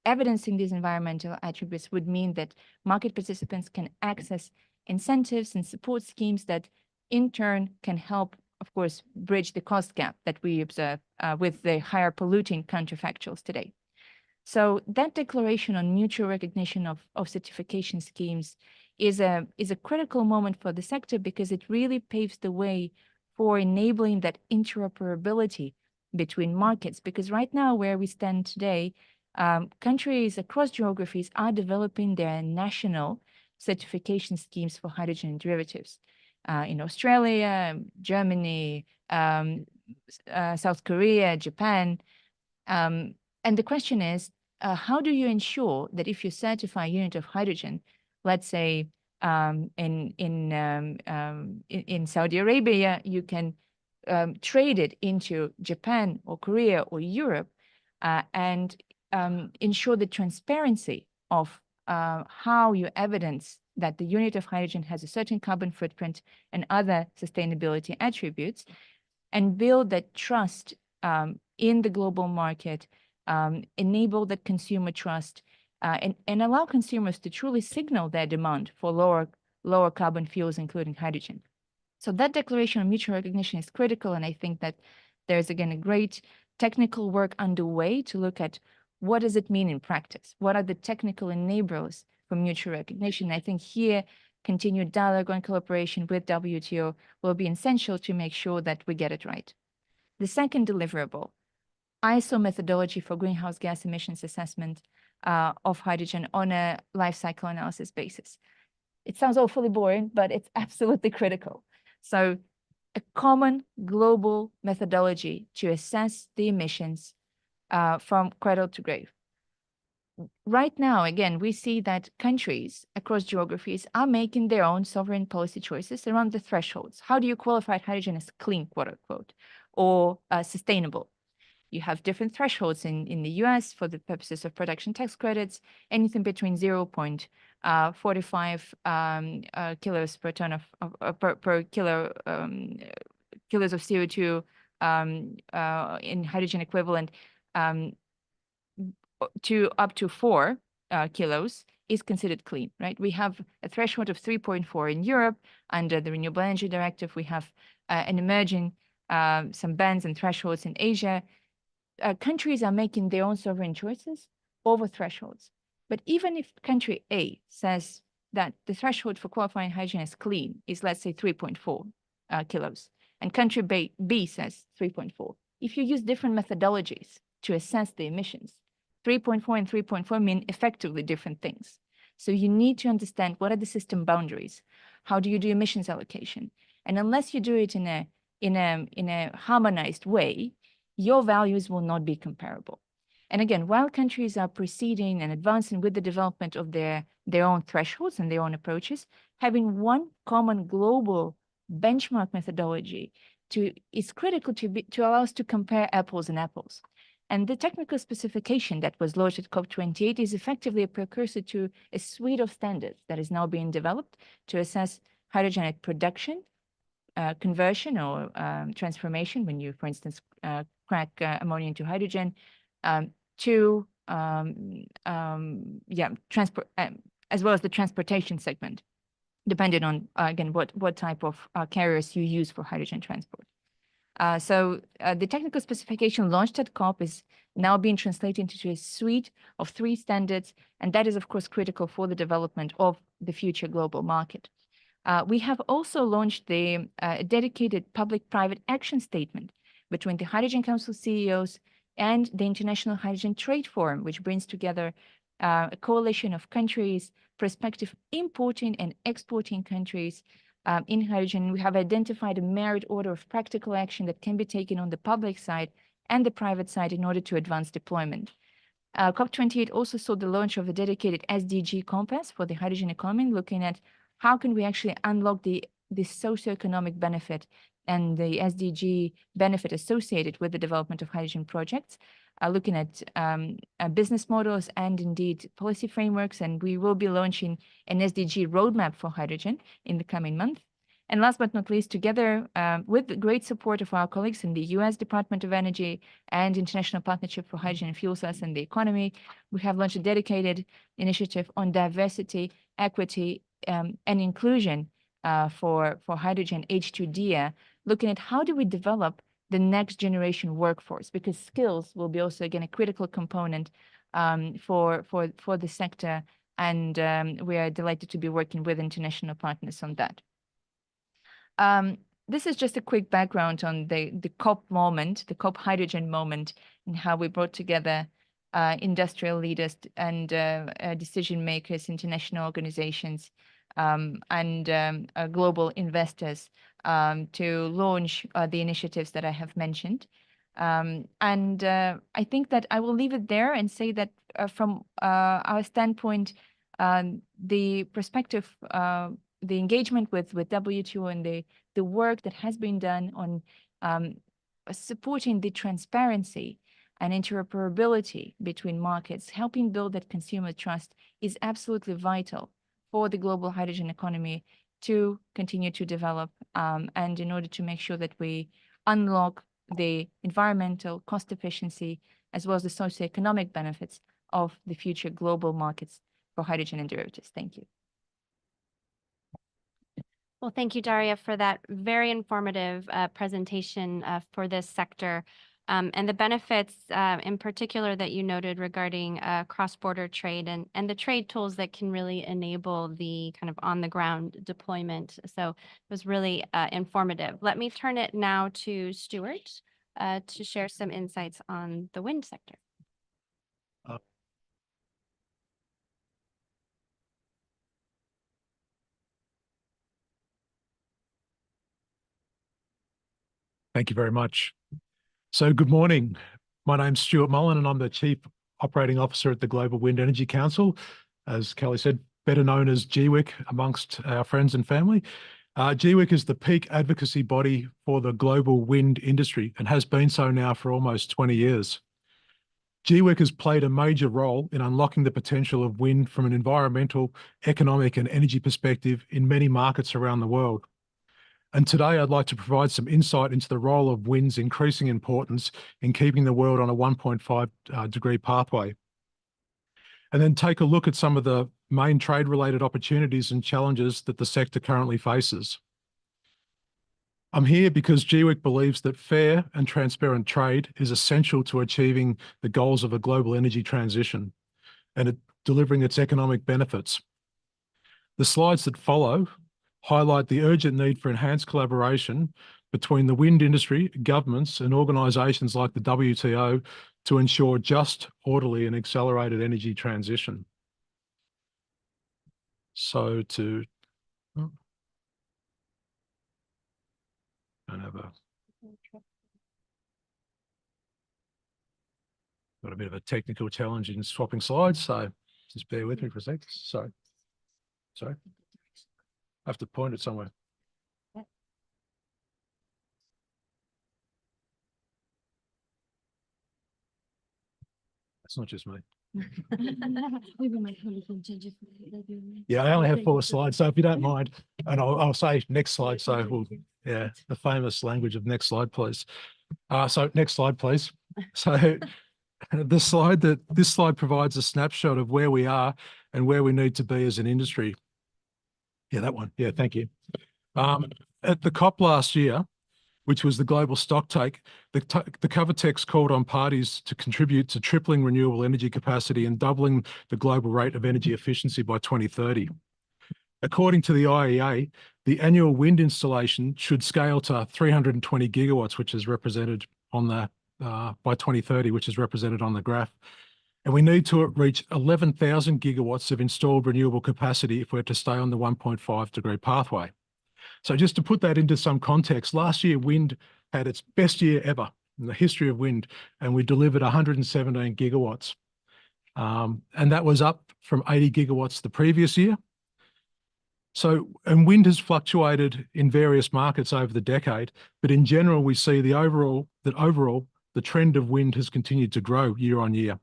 evidencing these environmental attributes would mean that market participants can access incentives and support schemes that in turn can help, of course, bridge the cost gap that we observe with the higher polluting counterfactuals today. So that declaration on mutual recognition of certification schemes is a critical moment for the sector because it really paves the way for enabling that interoperability between markets. Because right now, where we stand today, countries across geographies are developing their national certification schemes for hydrogen derivatives. In Australia, Germany, South Korea, Japan. And the question is, how do you ensure that if you certify a unit of hydrogen, let's say in Saudi Arabia, you can trade it into Japan or Korea or Europe and ensure the transparency of how you evidence that the unit of hydrogen has a certain carbon footprint and other sustainability attributes, and build that trust in the global market, enable that consumer trust, and allow consumers to truly signal their demand for lower carbon fuels, including hydrogen. So that declaration of mutual recognition is critical, and I think that there's, again, a great technical work underway to look at what does it mean in practice? What are the technical enablers for mutual recognition? I think here, continued dialogue and collaboration with WTO will be essential to make sure that we get it right. The second deliverable, ISO methodology for greenhouse gas emissions assessment of hydrogen on a life cycle analysis basis. It sounds awfully boring, but it's absolutely critical. So a common global methodology to assess the emissions from cradle to grave. Right now, again, we see that countries across geographies are making their own sovereign policy choices around the thresholds. How do you qualify hydrogen as clean, quote unquote, or sustainable? You have different thresholds in the US for the purposes of production tax credits, anything between 0.45 kilos per ton per kilo kilos of CO2 in hydrogen equivalent to up to 4 kilos is considered clean, right? We have a threshold of 3.4 in Europe. Under the Renewable Energy Directive, we have an emerging some bans and thresholds in Asia. Countries are making their own sovereign choices over thresholds. But even if country A says that the threshold for qualifying hydrogen as clean is, let's say, 3.4 kilos, and country B says 3.4, if you use different methodologies to assess the emissions, 3.4 and 3.4 mean effectively different things. So you need to understand what are the system boundaries. How do you do emissions allocation? And unless you do it in a harmonized way, your values will not be comparable. And again, while countries are proceeding and advancing with the development of their own thresholds and their own approaches, having one common global benchmark methodology is critical to allow us to compare apples and apples. And the technical specification that was launched at COP28 is effectively a precursor to a suite of standards that is now being developed to assess hydrogen at production, conversion or transformation, when you, for instance, crack ammonia into hydrogen, transport, as well as the transportation segment, depending on, again, what type of carriers you use for hydrogen transport. So the technical specification launched at COP is now being translated into a suite of 3 standards, and that is, of course, critical for the development of the future global market. We have also launched the dedicated public-private action statement between the Hydrogen Council CEOs and the International Hydrogen Trade Forum, which brings together a coalition of countries, prospective importing and exporting countries in hydrogen. We have identified a merit order of practical action that can be taken on the public side and the private side in order to advance deployment. COP28 also saw the launch of a dedicated SDG compass for the hydrogen economy, looking at how can we actually unlock the socioeconomic benefit and the SDG benefit associated with the development of hydrogen projects, looking at business models and indeed policy frameworks. And we will be launching an SDG roadmap for hydrogen in the coming month. And last but not least, together with the great support of our colleagues in the US Department of Energy and International Partnership for Hydrogen and Fuel Cells in the Economy, we have launched a dedicated initiative on diversity, equity, and inclusion for hydrogen H2DIA, looking at how do we develop the next generation workforce, because skills will be also, again, a critical component for the sector. And we are delighted to be working with international partners on that. This is just a quick background on the COP moment, the COP hydrogen moment, and how we brought together industrial leaders and decision makers, international organizations, and global investors to launch the initiatives that I have mentioned. And I think that I will leave it there and say that from our standpoint, the perspective, the engagement with WTO and the work that has been done on supporting the transparency and interoperability between markets, helping build that consumer trust is absolutely vital for the global hydrogen economy to continue to develop, and in order to make sure that we unlock the environmental cost efficiency as well as the socioeconomic benefits of the future global markets for hydrogen and derivatives. Thank you. Well, thank you, Daria, for that very informative presentation for this sector. And the benefits in particular that you noted regarding cross-border trade and the trade tools that can really enable the kind of on-the-ground deployment. So it was really informative. Let me turn it now to Stuart to share some insights on the wind sector. Thank you very much. So good morning. My name's Stuart Mullen and I'm the Chief Operating Officer at the Global Wind Energy Council, as Kelly said, better known as GWIC amongst our friends and family. GWIC is the peak advocacy body for the global wind industry and has been so now for almost 20 years. GWIC has played a major role in unlocking the potential of wind from an environmental, economic and energy perspective in many markets around the world. And today I'd like to provide some insight into the role of wind's increasing importance in keeping the world on a 1.5 degree pathway. And then take a look at some of the main trade-related opportunities and challenges that the sector currently faces. I'm here because GWIC believes that fair and transparent trade is essential to achieving the goals of a global energy transition and delivering its economic benefits. The slides that follow highlight the urgent need for enhanced collaboration between the wind industry, governments and organisations like the WTO to ensure just, orderly and accelerated energy transition. So to... Oh, don't have a... Got a bit of a technical challenge in swapping slides, so just bear with me for a sec. Sorry. I have to point it somewhere. That's not just me. Yeah, I only have 4 slides, so if you don't mind, and I'll say next slide. So we'll, yeah, the famous language of next slide, please. So next slide, please. So this slide provides a snapshot of where we are and where we need to be as an industry. Yeah, that one. Yeah, thank you. At the COP last year, which was the global stocktake, the cover text called on parties to contribute to tripling renewable energy capacity and doubling the global rate of energy efficiency by 2030. According to the IEA, the annual wind installation should scale to 320 gigawatts, which is represented on the by 2030, which is represented on the graph. And we need to reach 11,000 gigawatts of installed renewable capacity if we're to stay on the 1.5 degree pathway. So just to put that into some context, last year wind had its best year ever in the history of wind, and we delivered 117 gigawatts. And that was up from 80 gigawatts the previous year. So, and wind has fluctuated in various markets over the decade, but in general, we see the overall, the trend of wind has continued to grow year on year.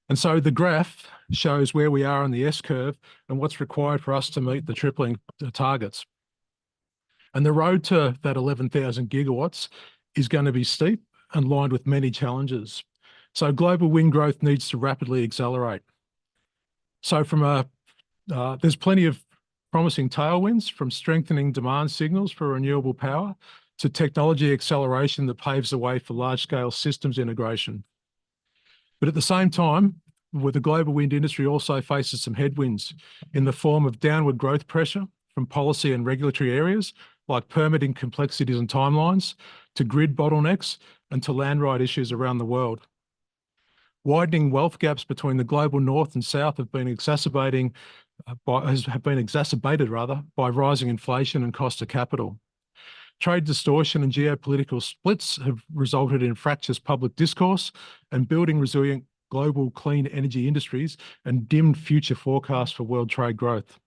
And so the graph shows where we are on the S-curve and what's required for us to meet the tripling targets. And the road to that 11,000 gigawatts is going to be steep and lined with many challenges. So global wind growth needs to rapidly accelerate. So there's plenty of promising tailwinds, from strengthening demand signals for renewable power to technology acceleration that paves the way for large-scale systems integration. But at the same time, the global wind industry also faces some headwinds in the form of downward growth pressure from policy and regulatory areas like permitting complexities and timelines, to grid bottlenecks, and to land right issues around the world. Widening wealth gaps between the global north and south have been exacerbated by rising inflation and cost of capital. Trade distortion and geopolitical splits have resulted in fractious public discourse and building resilient global clean energy industries and dimmed future forecasts for world trade growth.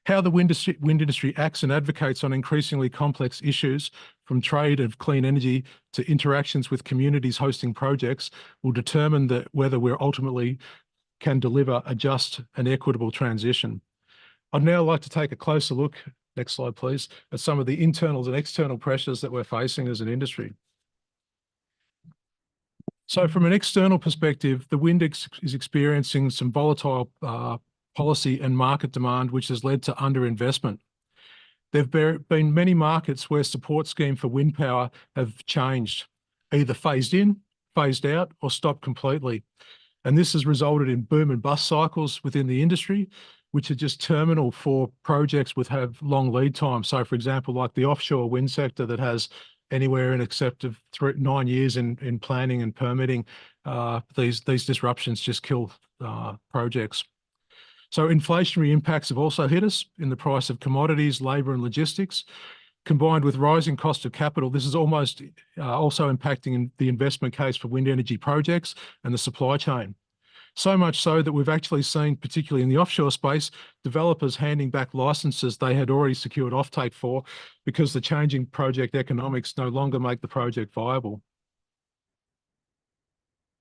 How the wind industry acts and advocates on increasingly complex issues, from trade of clean energy to interactions with communities hosting projects, will determine whether we ultimately can deliver a just and equitable transition. I'd now like to take a closer look, next slide please, at some of the internal and external pressures that we're facing as an industry. So from an external perspective, the wind is experiencing some volatile policy and market demand, which has led to underinvestment. There have been many markets where support schemes for wind power have changed, either phased in, phased out, or stopped completely. And this has resulted in boom and bust cycles within the industry, which are just terminal for projects which have long lead times. So for example, like the offshore wind sector that has anywhere in excess of 9 years in planning and permitting, these disruptions just kill projects. So inflationary impacts have also hit us in the price of commodities, labour and logistics. Combined with rising cost of capital, this is almost also impacting the investment case for wind energy projects and the supply chain. So much so that we've actually seen, particularly in the offshore space, developers handing back licenses they had already secured offtake for because the changing project economics no longer make the project viable.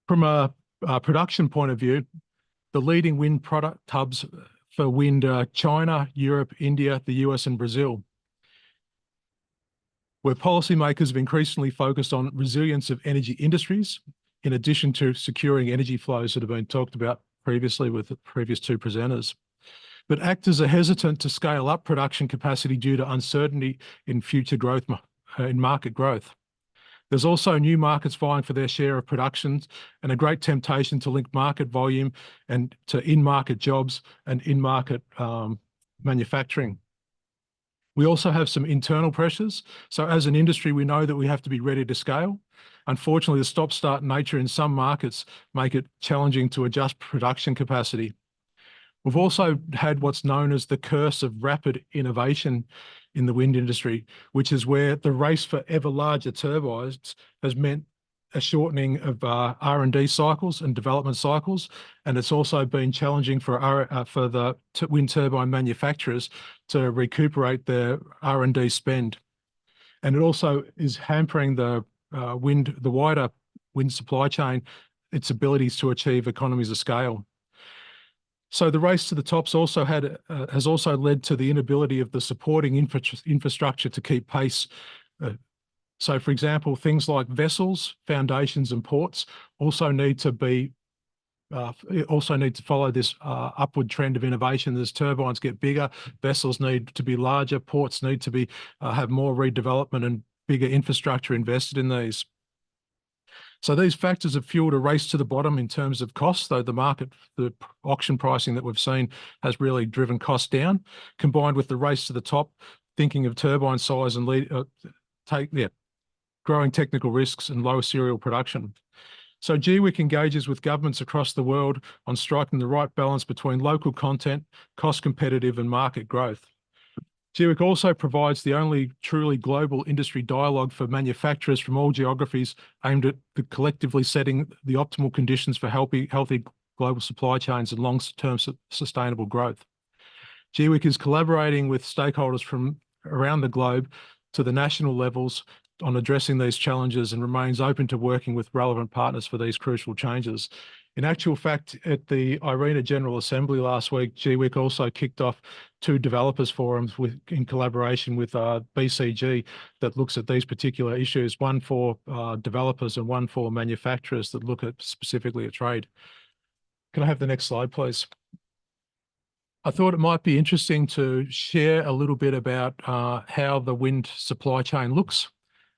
From a production point of view, the leading wind product hubs for wind are China, Europe, India, the US and Brazil, where policymakers have increasingly focused on resilience of energy industries, in addition to securing energy flows that have been talked about previously with the previous two presenters. But actors are hesitant to scale up production capacity due to uncertainty in future growth, in market growth. There's also new markets vying for their share of productions and a great temptation to link market volume and to in-market jobs and in-market manufacturing. We also have some internal pressures. So as an industry, we know that we have to be ready to scale. Unfortunately, the stop-start nature in some markets make it challenging to adjust production capacity. We've also had what's known as the curse of rapid innovation in the wind industry, which is where the race for ever larger turbines has meant a shortening of R&D cycles and development cycles, and it's also been challenging for the wind turbine manufacturers to recuperate their R&D spend. And it also is hampering the wider wind supply chain, its abilities to achieve economies of scale. So the race to the top's also has also led to the inability of the supporting infrastructure to keep pace. So, for example, things like vessels, foundations, and ports also need to follow this upward trend of innovation. As turbines get bigger, vessels need to be larger, ports need to have more redevelopment and bigger infrastructure invested in these. So these factors have fueled a race to the bottom in terms of costs, though the auction pricing that we've seen has really driven costs down, combined with the race to the top, thinking of turbine size and growing technical risks and low serial production. So GWIC engages with governments across the world on striking the right balance between local content, cost competitive and market growth. GWIC also provides the only truly global industry dialogue for manufacturers from all geographies aimed at collectively setting the optimal conditions for healthy global supply chains and long-term sustainable growth. GWIC is collaborating with stakeholders from around the globe to the national levels on addressing these challenges and remains open to working with relevant partners for these crucial changes. In actual fact, at the IRENA General Assembly last week, GWIC also kicked off 2 developers forums in collaboration with BCG that looks at these particular issues, one for developers and one for manufacturers that look at specifically at trade. Can I have the next slide, please? I thought it might be interesting to share a little bit about how the wind supply chain looks.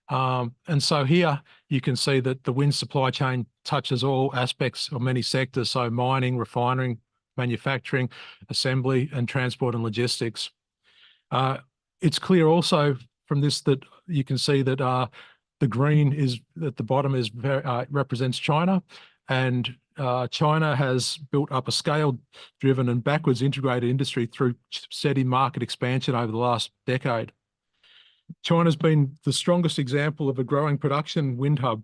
And so here you can see that the wind supply chain touches all aspects of many sectors, so mining, refining, manufacturing, assembly, and transport and logistics. It's clear also from this that you can see that the green is at the bottom is represents China, and China has built up a scale-driven and backwards integrated industry through steady market expansion over the last decade. China's been the strongest example of a growing production wind hub,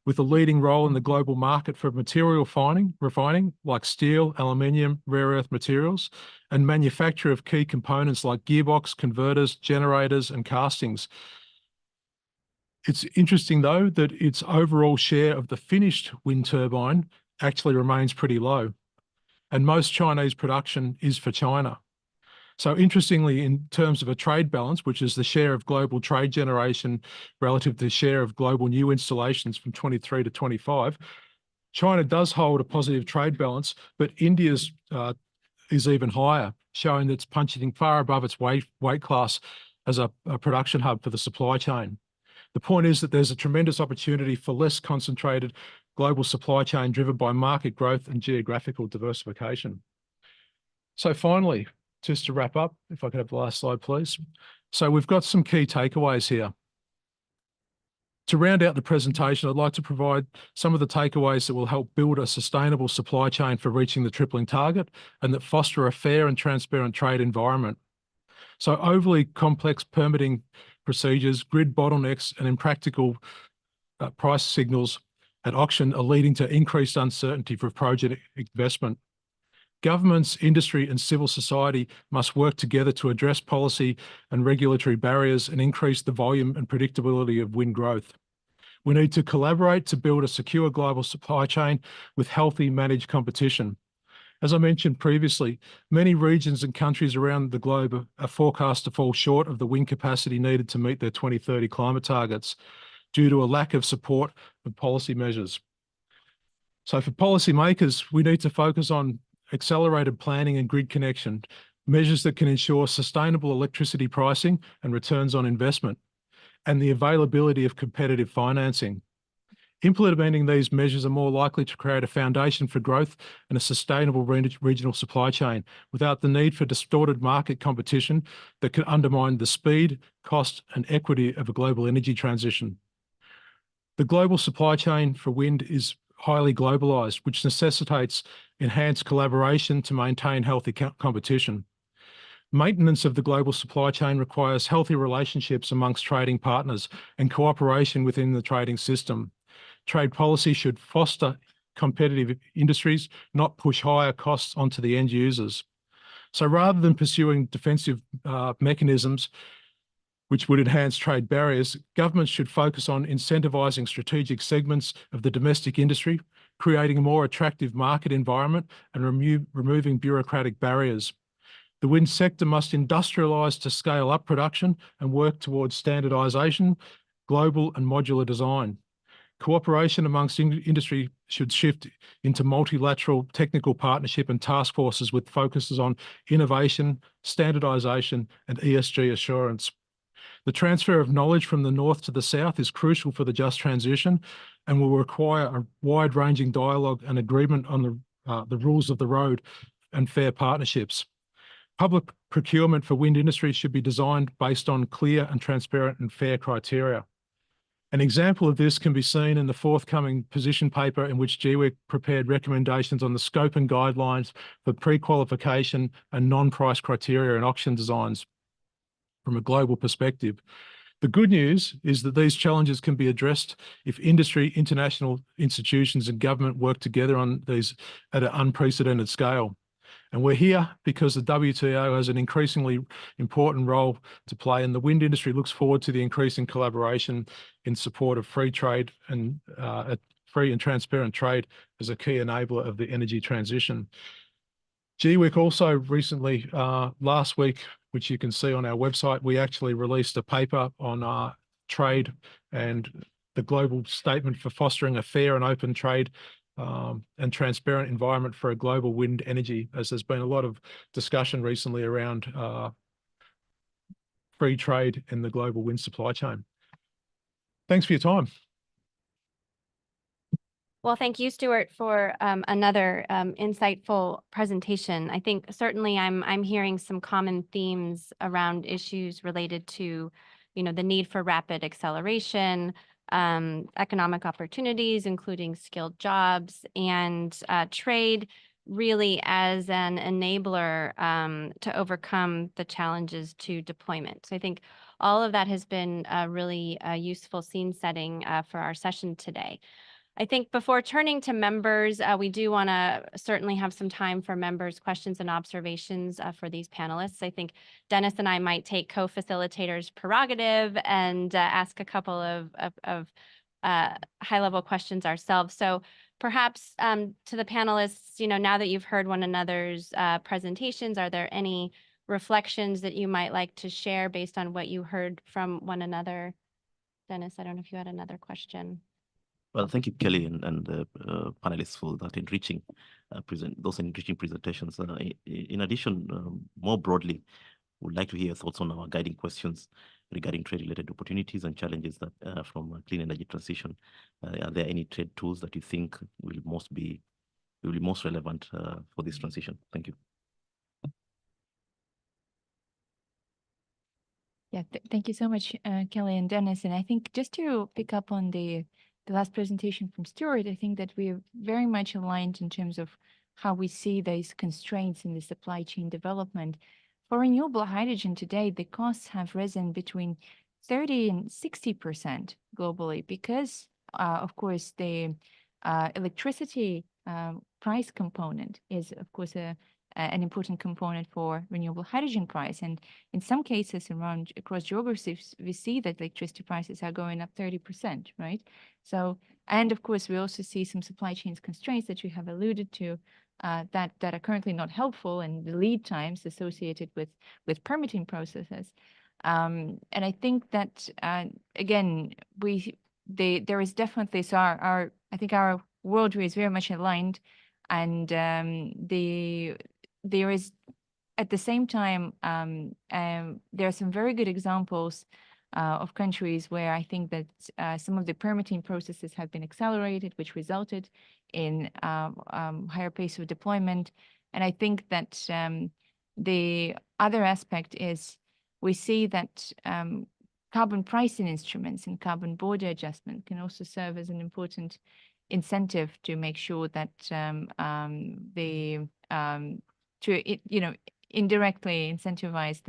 with a leading role in the global market for material refining like steel, aluminium, rare earth materials, and manufacture of key components like gearbox, converters, generators, and castings. It's interesting, though, that its overall share of the finished wind turbine actually remains pretty low, and most Chinese production is for China. So interestingly, in terms of a trade balance, which is the share of global trade generation relative to the share of global new installations from 23 to 25, China does hold a positive trade balance, but India's is even higher, showing that it's punching far above its weight class as a production hub for the supply chain. The point is that there's a tremendous opportunity for less concentrated global supply chain driven by market growth and geographical diversification. So finally, just to wrap up, if I could have the last slide, please. So we've got some key takeaways here. To round out the presentation, I'd like to provide some of the takeaways that will help build a sustainable supply chain for reaching the tripling target and that foster a fair and transparent trade environment. So overly complex permitting procedures, grid bottlenecks, and impractical price signals at auction are leading to increased uncertainty for project investment. Governments, industry, and civil society must work together to address policy and regulatory barriers and increase the volume and predictability of wind growth. We need to collaborate to build a secure global supply chain with healthy managed competition. As I mentioned previously, many regions and countries around the globe are forecast to fall short of the wind capacity needed to meet their 2030 climate targets due to a lack of support and policy measures. So for policymakers, we need to focus on accelerated planning and grid connection, measures that can ensure sustainable electricity pricing and returns on investment, and the availability of competitive financing. Implementing these measures are more likely to create a foundation for growth and a sustainable regional supply chain without the need for distorted market competition that can undermine the speed, cost, and equity of a global energy transition. The global supply chain for wind is highly globalized, which necessitates enhanced collaboration to maintain healthy competition. Maintenance of the global supply chain requires healthy relationships amongst trading partners and cooperation within the trading system. Trade policy should foster competitive industries, not push higher costs onto the end users. So rather than pursuing defensive mechanisms which would enhance trade barriers, governments should focus on incentivizing strategic segments of the domestic industry, creating a more attractive market environment, and removing bureaucratic barriers. The wind sector must industrialise to scale up production and work towards standardisation, global and modular design. Cooperation amongst industry should shift into multilateral technical partnership and task forces with focuses on innovation, standardisation, and ESG assurance. The transfer of knowledge from the north to the south is crucial for the just transition and will require a wide-ranging dialogue and agreement on the rules of the road and fair partnerships. Public procurement for wind industry should be designed based on clear and transparent and fair criteria. An example of this can be seen in the forthcoming position paper in which GWIC prepared recommendations on the scope and guidelines for pre-qualification and non-price criteria and auction designs from a global perspective. The good news is that these challenges can be addressed if industry, international institutions and government work together on these at an unprecedented scale. And we're here because the WTO has an increasingly important role to play, and the wind industry looks forward to the increasing collaboration in support of free trade and free and transparent trade as a key enabler of the energy transition. GWIC also recently, last week, which you can see on our website, we actually released a paper on trade and the global statement for fostering a fair and open trade and transparent environment for a global wind energy, as there's been a lot of discussion recently around free trade in the global wind supply chain. Thanks for your time. Well, thank you, Stuart, for another insightful presentation. I think certainly I'm hearing some common themes around issues related to, the need for rapid acceleration, economic opportunities, including skilled jobs, and trade really as an enabler to overcome the challenges to deployment. So I think all of that has been a really useful scene setting for our session today. I think before turning to members, we do want to certainly have some time for members' questions and observations for these panelists. I think Dennis and I might take co-facilitators' prerogative and ask a couple of high-level questions ourselves. So perhaps to the panelists, now that you've heard one another's presentations, are there any reflections that you might like to share based on what you heard from one another? Dennis, I don't know if you had another question. Well, thank you, Kelly, and the panelists for that enriching presentations. In addition, more broadly, we'd like to hear your thoughts on our guiding questions regarding trade-related opportunities and challenges that from clean energy transition. Are there any trade tools that you think will be most relevant for this transition? Thank you. Yeah, thank you so much, Kelly and Dennis. And I think just to pick up on the last presentation from Stuart, I think that we're very much aligned in terms of how we see these constraints in the supply chain development. For renewable hydrogen today, the costs have risen between 30 and 60% globally because, of course, the electricity price component is, of course, an important component for renewable hydrogen price. And in some cases across geographies, we see that electricity prices are going up 30%, right? So, and of course, we also see some supply chains constraints that you have alluded to that are currently not helpful, and the lead times associated with permitting processes. And I think that, again, there is definitely, so I think our worldview is very much aligned, and there is, at the same time, there are some very good examples of countries where I think that some of the permitting processes have been accelerated, which resulted in higher pace of deployment. And I think that the other aspect is we see that carbon pricing instruments and carbon border adjustment can also serve as an important incentive to make sure that indirectly incentivize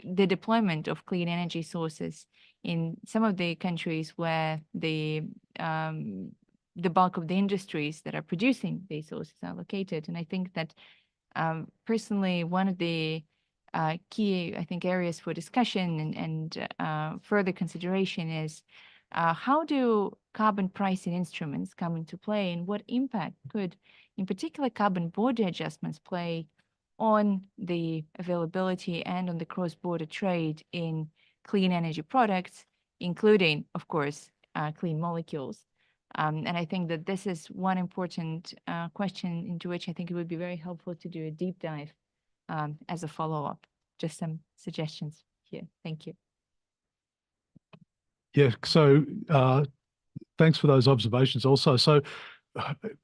the deployment of clean energy sources in some of the countries where the bulk of the industries that are producing these sources are located. And I think that personally, one of the key, I think, areas for discussion and further consideration is how do carbon pricing instruments come into play, and what impact could, in particular, carbon border adjustments play on the availability and on the cross-border trade in clean energy products, including, of course, clean molecules. And I think that this is one important question into which I think it would be very helpful to do a deep dive as a follow-up. Just some suggestions here. Thank you. Yeah, so thanks for those observations also. So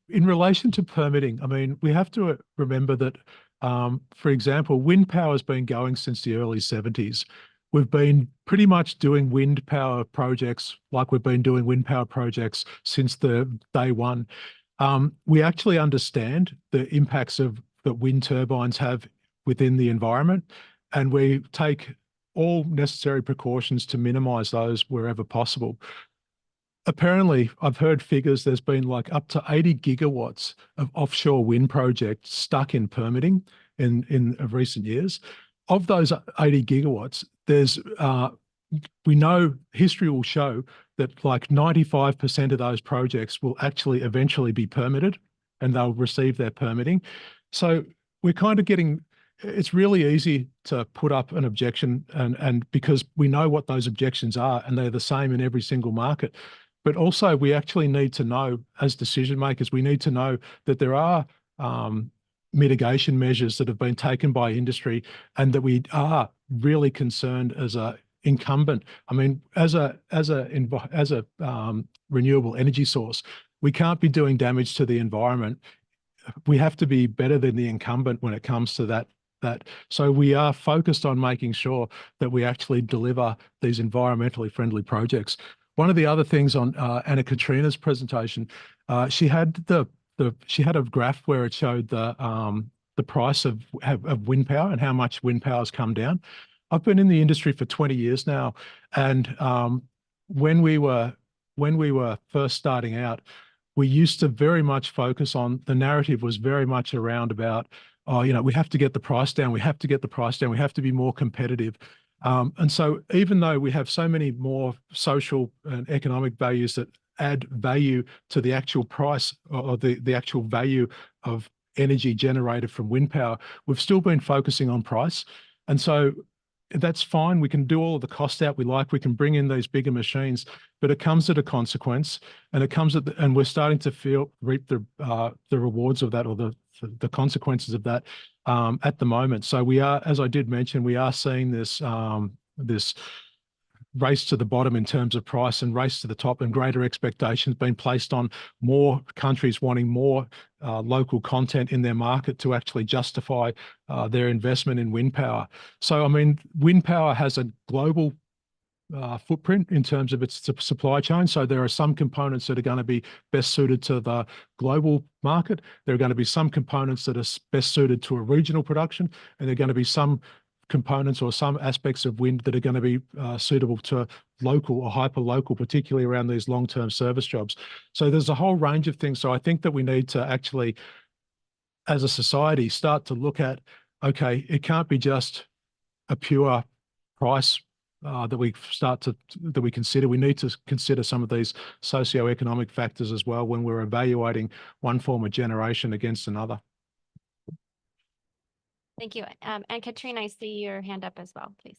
in relation to permitting, I mean, we have to remember that, for example, wind power has been going since the early 70s. We've been pretty much doing wind power projects like we've been doing wind power projects since the day one. We actually understand the impacts that wind turbines have within the environment, and we take all necessary precautions to minimize those wherever possible. apparently, I've heard figures, there's been like up to 80 gigawatts of offshore wind projects stuck in permitting in recent years. Of those 80 gigawatts, we know history will show that like 95% of those projects will actually eventually be permitted and they'll receive their permitting. So we're kind of getting, it's really easy to put up an objection and because we know what those objections are and they're the same in every single market. But also we actually need to know as decision makers, we need to know that there are mitigation measures that have been taken by industry and that we are really concerned as a incumbent. I mean, as a renewable energy source, we can't be doing damage to the environment. We have to be better than the incumbent when it comes to that. So we are focused on making sure that we actually deliver these environmentally friendly projects. One of the other things on Anna Katrina's presentation, she had a graph where it showed the price of wind power and how much wind power has come down. I've been in the industry for 20 years now, and when we were first starting out, we used to very much focus on, the narrative was very much around about, oh, you know, we have to get the price down, we have to get the price down, we have to be more competitive. And so even though we have so many more social and economic values that add value to the actual price or the actual value of energy generated from wind power, we've still been focusing on price. And so that's fine. We can do all of the cost out we like. We can bring in these bigger machines, but it comes at a consequence, and it comes at and we're starting to reap the rewards of that, or the consequences of that at the moment. So we are, as I did mention, we are seeing this this race to the bottom in terms of price and race to the top, and greater expectations being placed on more countries wanting more local content in their market to actually justify their investment in wind power. So, I mean, wind power has a global footprint in terms of its supply chain. So there are some components that are going to be best suited to the global market. There are going to be some components that are best suited to a regional production, and there are going to be some components or some aspects of wind that are going to be suitable to local or hyper local, particularly around these long-term service jobs. So there's a whole range of things. So I think that we need to actually, as a society, start to look at, okay, it can't be just a pure price that we consider. We need to consider some of these socioeconomic factors as well when we're evaluating one form of generation against another. Thank you. And Katrina, I see your hand up as well, please.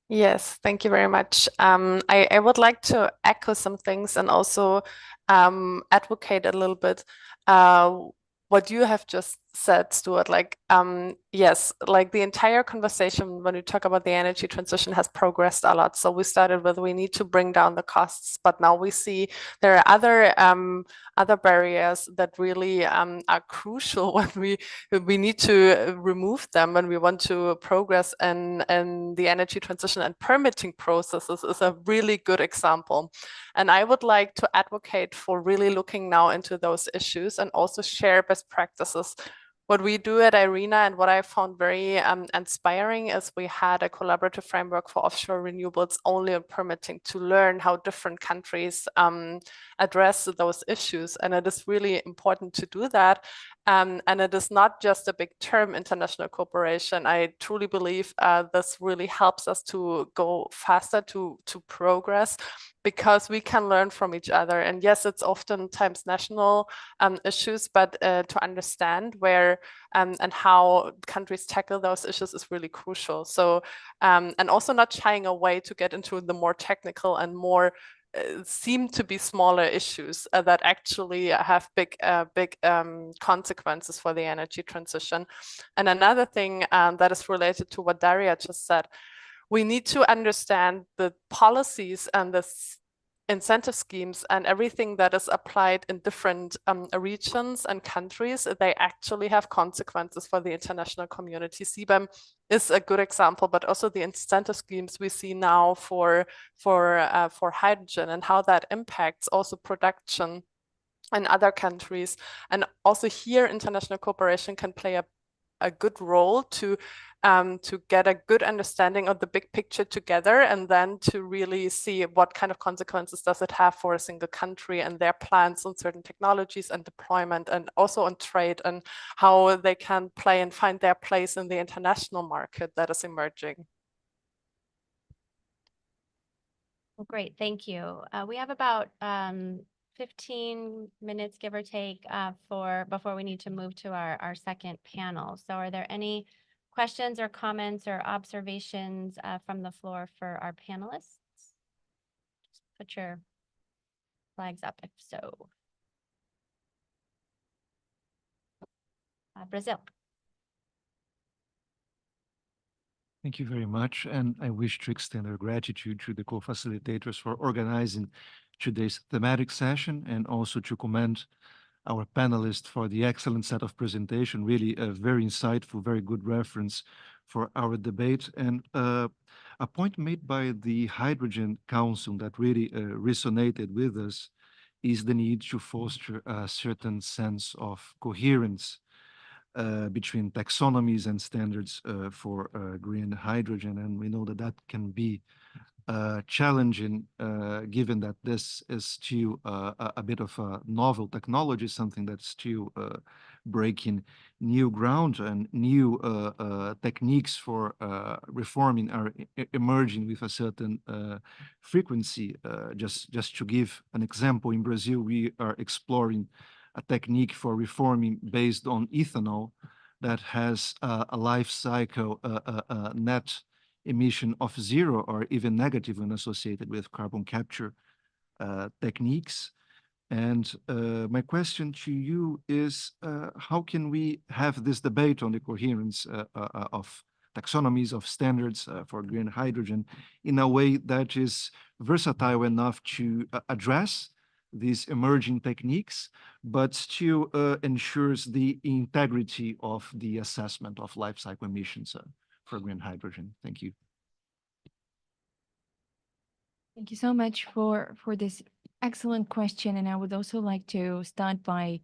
Yes, thank you very much. I would like to echo some things and also advocate a little bit what you have just said, Stuart. Like, yes, like the entire conversation when we talk about the energy transition has progressed a lot. So we started with, we need to bring down the costs, but now we see there are other barriers that really are crucial when we need to remove them when we want to progress in the energy transition, and permitting processes is a really good example. And I would like to advocate for really looking now into those issues and also share best practices. What we do at IRENA and what I found very inspiring is we had a collaborative framework for offshore renewables only on permitting, to learn how different countries address those issues. And it is really important to do that. And it is not just a big term, international cooperation. I truly believe this really helps us to go faster, to progress, because we can learn from each other. And yes, it's oftentimes national issues, but to understand where and how countries tackle those issues is really crucial. So, and also not shying away to get into the more technical and more seem to be smaller issues that actually have big consequences for the energy transition. And another thing that is related to what Daria just said, we need to understand the policies and the incentive schemes and everything that is applied in different regions and countries. They actually have consequences for the international community. CBAM is a good example, but also the incentive schemes we see now for hydrogen, and how that impacts also production in other countries. And also here, international cooperation can play a a good role to get a good understanding of the big picture together, and then to really see what kind of consequences does it have for a single country and their plans on certain technologies and deployment, and also on trade and how they can play and find their place in the international market that is emerging. Well, great, thank you. We have about 15 minutes, give or take, before we need to move to our second panel. So are there any questions or comments or observations from the floor for our panelists? Just put your flags up if so. Brazil. Thank you very much. And I wish to extend our gratitude to the co-facilitators for organizing today's thematic session, and also to commend our panelists for the excellent set of presentation, really a very insightful, very good reference for our debate. And a point made by the Hydrogen Council that really resonated with us is the need to foster a certain sense of coherence between taxonomies and standards for green hydrogen. And we know that that can be challenging, given that this is still a bit of a novel technology, something that's still breaking new ground, and new techniques for reforming are emerging with a certain frequency. Just to give an example, in Brazil, we are exploring a technique for reforming based on ethanol that has a life cycle net emission of 0 or even negative when associated with carbon capture techniques. And my question to you is, how can we have this debate on the coherence of taxonomies, of standards for green hydrogen in a way that is versatile enough to address these emerging techniques, but still ensures the integrity of the assessment of life cycle emissions for green hydrogen? Thank you. Thank you so much for this excellent question. And I would also like to start by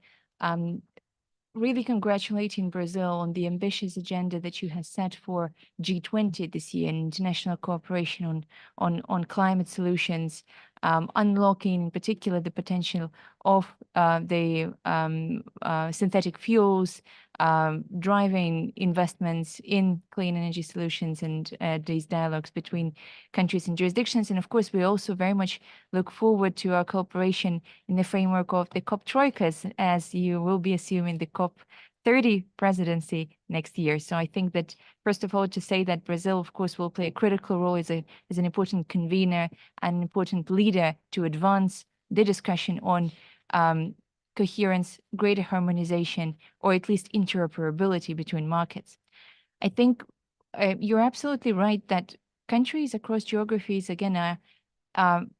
really congratulating Brazil on the ambitious agenda that you have set for G20 this year, and international cooperation on climate solutions, unlocking in particular the potential of the synthetic fuels, driving investments in clean energy solutions, and these dialogues between countries and jurisdictions. And of course, we also very much look forward to our cooperation in the framework of the COP Troikas, as you will be assuming the COP 30 presidency next year. So I think that, first of all, to say that Brazil, of course, will play a critical role as an important convener and an important leader to advance the discussion on coherence, greater harmonization, or at least interoperability between markets. I think you're absolutely right that countries across geographies, again, are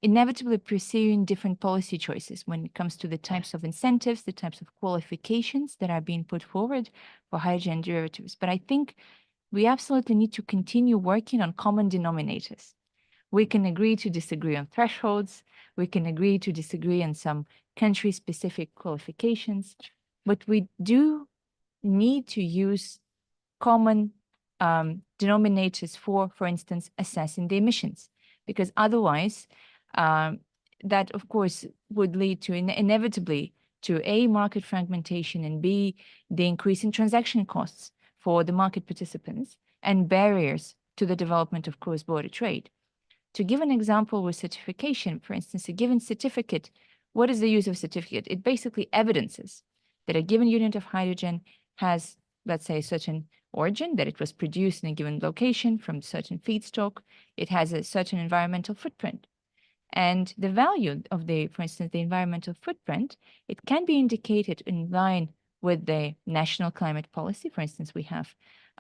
inevitably pursuing different policy choices when it comes to the types of incentives, the types of qualifications that are being put forward for hydrogen derivatives. But I think we absolutely need to continue working on common denominators. We can agree to disagree on thresholds. We can agree to disagree on some country-specific qualifications, but we do need to use common denominators for instance, assessing the emissions, because otherwise that, of course, would lead to inevitably to A, market fragmentation, and B, the increase in transaction costs for the market participants and barriers to the development of cross-border trade. To give an example with certification, for instance, a given certificate, what is the use of certificate? It basically evidences that a given unit of hydrogen has, let's say, a certain origin, that it was produced in a given location from certain feedstock. It has a certain environmental footprint. And the value of for instance, the environmental footprint, it can be indicated in line with the national climate policy. For instance, we have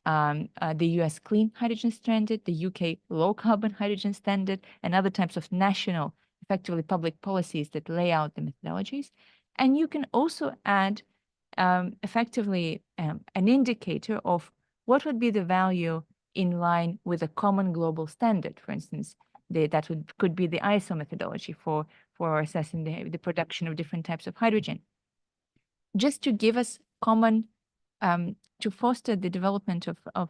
the US Clean Hydrogen Standard, the UK Low Carbon Hydrogen Standard, and other types of national, effectively public policies that lay out the methodologies. And you can also add effectively an indicator of what would be the value in line with a common global standard. For instance, could be the ISO methodology for assessing the production of different types of hydrogen. Just to give us common to foster the development of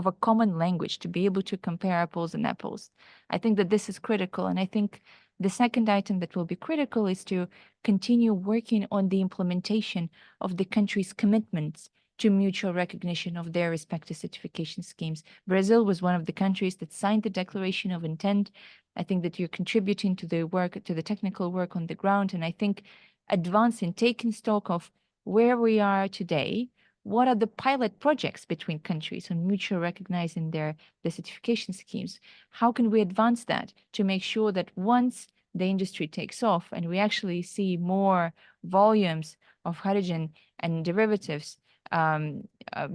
a common language, to be able to compare apples and apples. I think that this is critical. And I think the second item that will be critical is to continue working on the implementation of the country's commitments to mutual recognition of their respective certification schemes. Brazil was one of the countries that signed the Declaration of Intent. I think that you're contributing to the work, to the technical work on the ground. And I think advancing, taking stock of where we are today, what are the pilot projects between countries on mutual recognizing their certification schemes? How can we advance that to make sure that once the industry takes off and we actually see more volumes of hydrogen and derivatives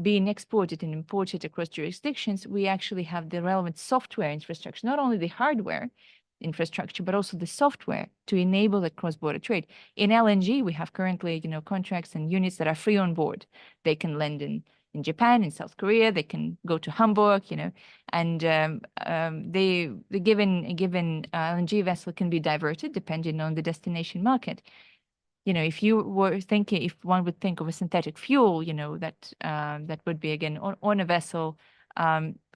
being exported and imported across jurisdictions, we actually have the relevant software infrastructure, not only the hardware infrastructure, but also the software to enable the cross-border trade. In LNG, we have currently, contracts and units that are free on board. They can land in Japan, in South Korea, they can go to Hamburg, and the given LNG vessel can be diverted depending on the destination market. If you were thinking, if one would think of a synthetic fuel, that would be again on a vessel.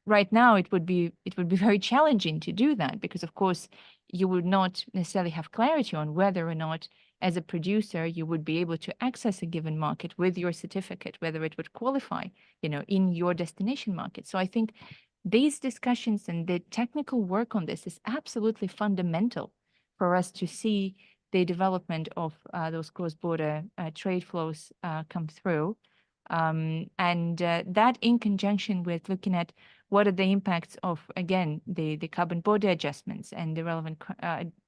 Right now, it would be very challenging to do that because, of course, you would not necessarily have clarity on whether or not, as a producer, you would be able to access a given market with your certificate, whether it would qualify, in your destination market. So I think these discussions and the technical work on this is absolutely fundamental for us to see the development of those cross-border trade flows come through. And that in conjunction with looking at what are the impacts of, again, the carbon border adjustments and the relevant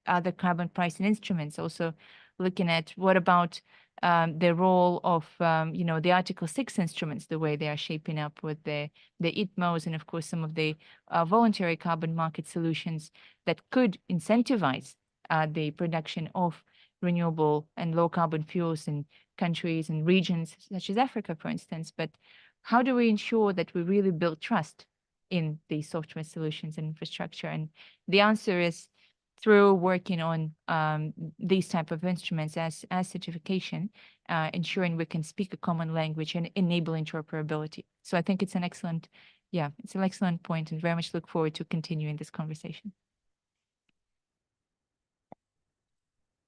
other carbon pricing instruments, also looking at what about the role of, the Article 6 instruments, the way they are shaping up with the ITMOs and, of course, some of the voluntary carbon market solutions that could incentivize the production of renewable and low carbon fuels in countries and regions such as Africa, for instance. But how do we ensure that we really build trust in these software solutions and infrastructure? And the answer is through working on these type of instruments as certification, ensuring we can speak a common language and enable interoperability. So I think it's an excellent point, and very much look forward to continuing this conversation.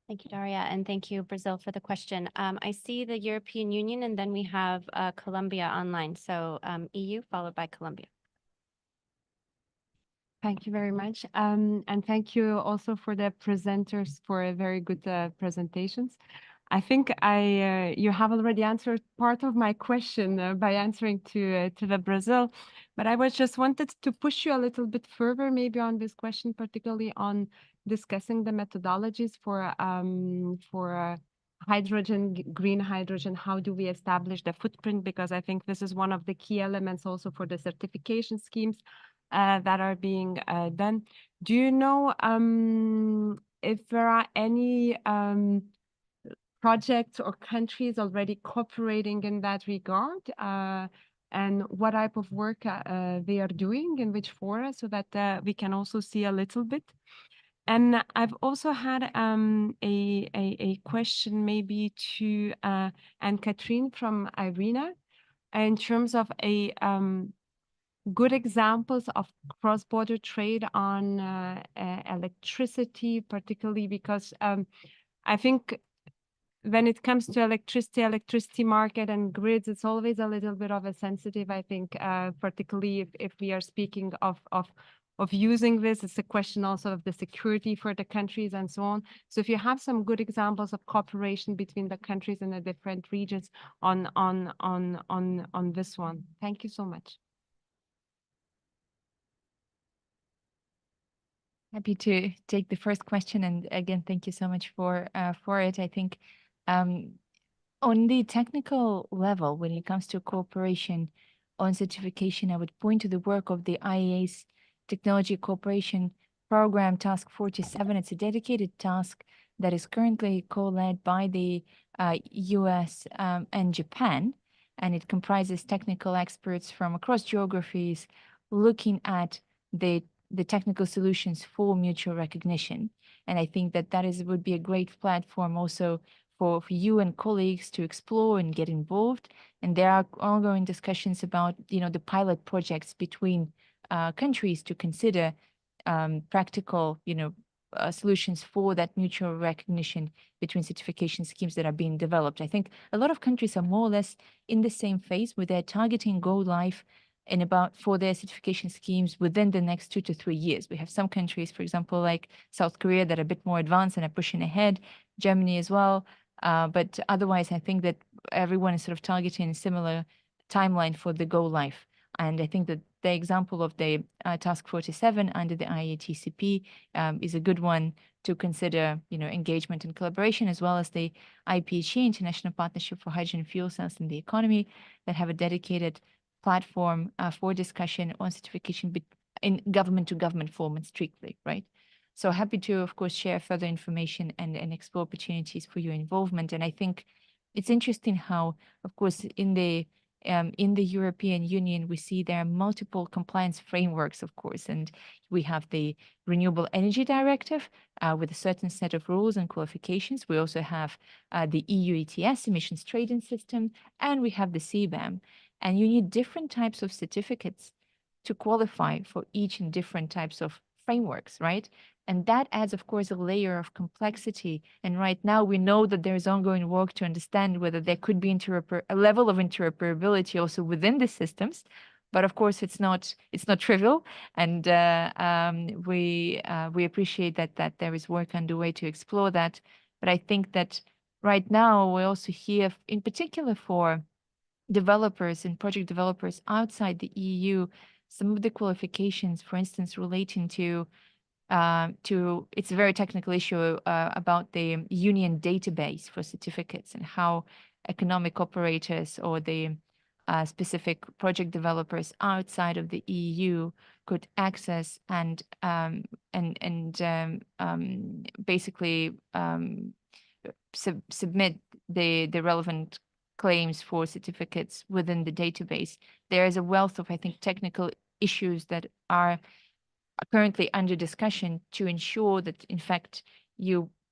Thank you, Daria, and thank you, Brazil, for the question. I see the European Union, and then we have Colombia online. So EU followed by Colombia. Thank you very much. And thank you also for the presenters for very good presentations. I think you have already answered part of my question by answering to the Brazil, but I was just wanted to push you a little bit further, maybe on this question, particularly on discussing the methodologies for hydrogen, green hydrogen. How do we establish the footprint? Because I think this is one of the key elements also for the certification schemes that are being done. Do you know if there are any projects or countries already cooperating in that regard, and what type of work they are doing, in which fora, so that we can also see a little bit? And I've also had a question maybe to Anne-Catherine from IRENA in terms of a good examples of cross-border trade on electricity, particularly because I think when it comes to electricity market and grids, it's always a little bit of a sensitive, I think, particularly if we are speaking of using this. It's a question also of the security for the countries and so on. So if you have some good examples of cooperation between the countries in the different regions on this one. Thank you so much. Happy to take the first question, and again, thank you so much for it. I think on the technical level, when it comes to cooperation on certification, I would point to the work of the IEA's Technology Cooperation Program Task 47. It's a dedicated task that is currently co-led by the US and Japan, and it comprises technical experts from across geographies looking at the technical solutions for mutual recognition. And I think that would be a great platform also for you and colleagues to explore and get involved. And there are ongoing discussions about, the pilot projects between countries to consider practical, solutions for that mutual recognition between certification schemes that are being developed. I think a lot of countries are more or less in the same phase where they're targeting go live for their certification schemes within the next 2 to 3 years. We have some countries, for example, like South Korea, that are a bit more advanced and are pushing ahead, Germany as well. But otherwise, I think that everyone is sort of targeting a similar timeline for the go live. And I think that the example of the Task 47 under the IATCP is a good one to consider, engagement and collaboration, as well as the IPHE, International Partnership for Hydrogen Fuel Cells in the Economy, that have a dedicated platform for discussion on certification in government-to-government format strictly, right? So happy to, of course, share further information and explore opportunities for your involvement. And I think it's interesting how, of course, in the European Union, we see there are multiple compliance frameworks, of course, and we have the Renewable Energy Directive with a certain set of rules and qualifications. We also have the EU ETS, emissions trading system, and we have the CBAM. And you need different types of certificates to qualify for each and different types of frameworks, right? And that adds, of course, a layer of complexity. And right now, we know that there is ongoing work to understand whether there could be a level of interoperability also within the systems. But of course, it's not trivial, and we appreciate that there is work underway to explore that. But I think that right now we also hear, in particular for developers and project developers outside the EU, some of the qualifications, for instance, relating to it's a very technical issue about the union database for certificates and how economic operators or the specific project developers outside of the EU could access and basically submit the relevant claims for certificates within the database. There is a wealth of, I think, technical issues that are currently under discussion to ensure that, in fact,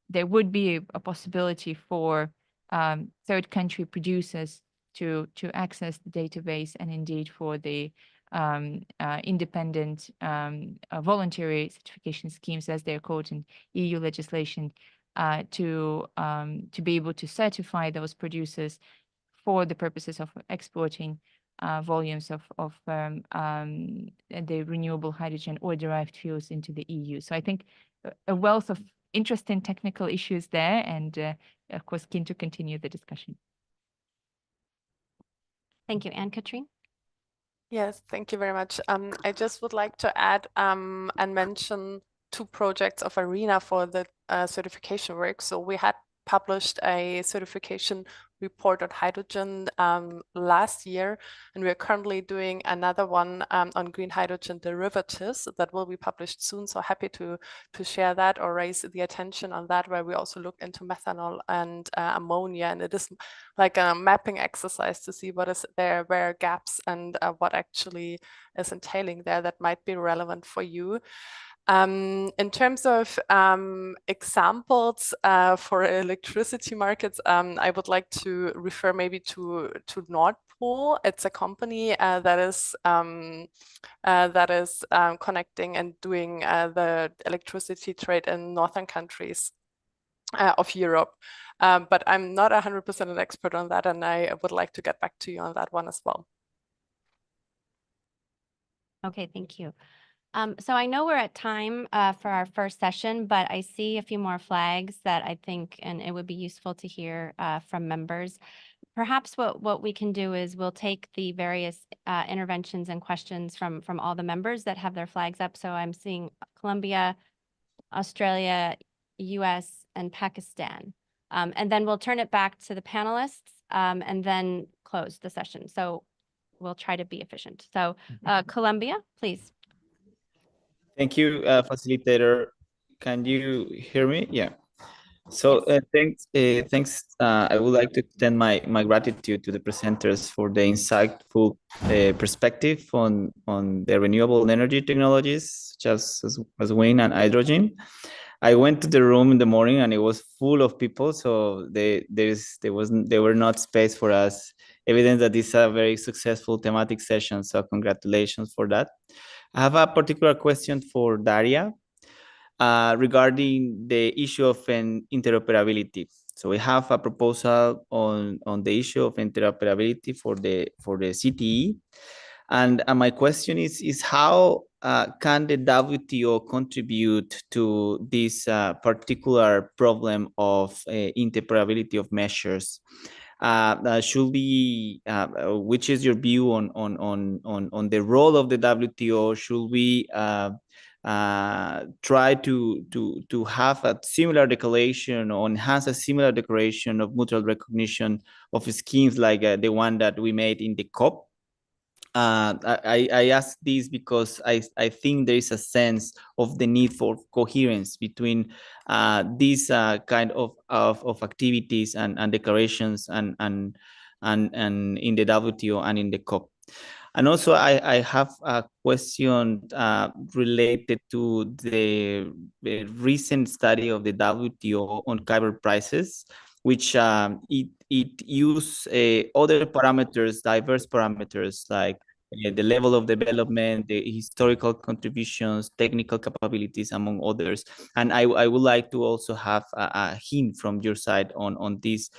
there would be a possibility for third country producers to access the database, and indeed for the independent voluntary certification schemes, as they're called in EU legislation, to be able to certify those producers for the purposes of exporting volumes of the renewable hydrogen or derived fuels into the EU. So I think a wealth of interesting technical issues there, and of course, keen to continue the discussion. Thank you. Anne-Catherine? Yes, thank you very much. I just would like to add and mention 2 projects of ARENA for the certification work. So we had published a certification report on hydrogen last year, and we are currently doing another one on green hydrogen derivatives that will be published soon. So happy to share that or raise the attention on that, where we also look into methanol and ammonia, and it is like a mapping exercise to see what is there, where are gaps, and what actually is entailing there that might be relevant for you. In terms of examples for electricity markets, I would like to refer maybe to Nord Pool. It's a company that is connecting and doing the electricity trade in northern countries of Europe. But I'm not 100% an expert on that, and I would like to get back to you on that one as well. Okay, thank you. So I know we're at time for our first session, but I see a few more flags that I think, and it would be useful to hear from members. Perhaps what we can do is we'll take the various interventions and questions from all the members that have their flags up. So I'm seeing Colombia, Australia, US, and Pakistan. And then we'll turn it back to the panelists and then close the session. So we'll try to be efficient. So Colombia, please. Thank you, facilitator. Can you hear me? Yeah. So thanks. I would like to extend my gratitude to the presenters for the insightful perspective on the renewable energy technologies, such as wind and hydrogen. I went to the room in the morning and it was full of people. So there were not space for us. Evidence that this is a very successful thematic session. So congratulations for that. I have a particular question for Daria regarding the issue of interoperability. So we have a proposal on the issue of interoperability for the CTE. And my question is how can the WTO contribute to this particular problem of interoperability of measures? Should we? Which is your view on the role of the WTO? Should we try to have a similar declaration or enhance a similar declaration of mutual recognition of schemes like the one that we made in the COP? I ask this because I think there is a sense of the need for coherence between these kind of activities and declarations and in the WTO and in the COP. And also, I have a question related to the recent study of the WTO on carbon prices, which it use other parameters, diverse parameters like the level of development, the historical contributions, technical capabilities, among others. And I would like to also have a hint from your side on this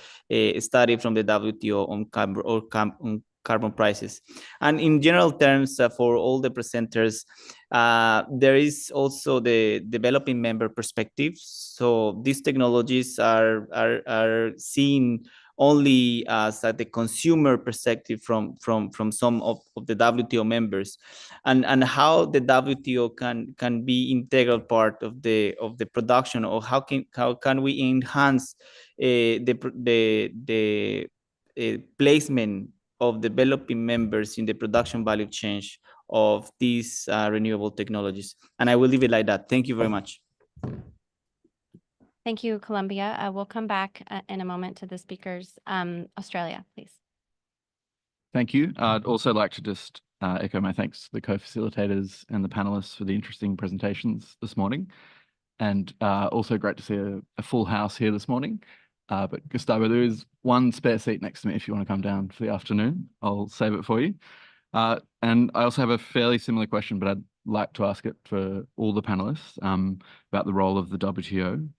study from the WTO on carbon prices. And in general terms, for all the presenters, there is also the developing member perspective. So these technologies are seen only as the consumer perspective from some of the WTO members, and how the WTO can be integral part of the production, or how can we enhance the placement of developing members in the production value chain of these renewable technologies. And I will leave it like that. Thank you very much. Thank you, Colombia. We'll come back in a moment to the speakers. Australia, please. Thank you. I'd also like to just echo my thanks to the co-facilitators and the panelists for the interesting presentations this morning. And also great to see a full house here this morning. But Gustavo, there is one spare seat next to me if you want to come down for the afternoon. I'll save it for you. And I also have a fairly similar question, but I'd like to ask it for all the panelists about the role of the WTO.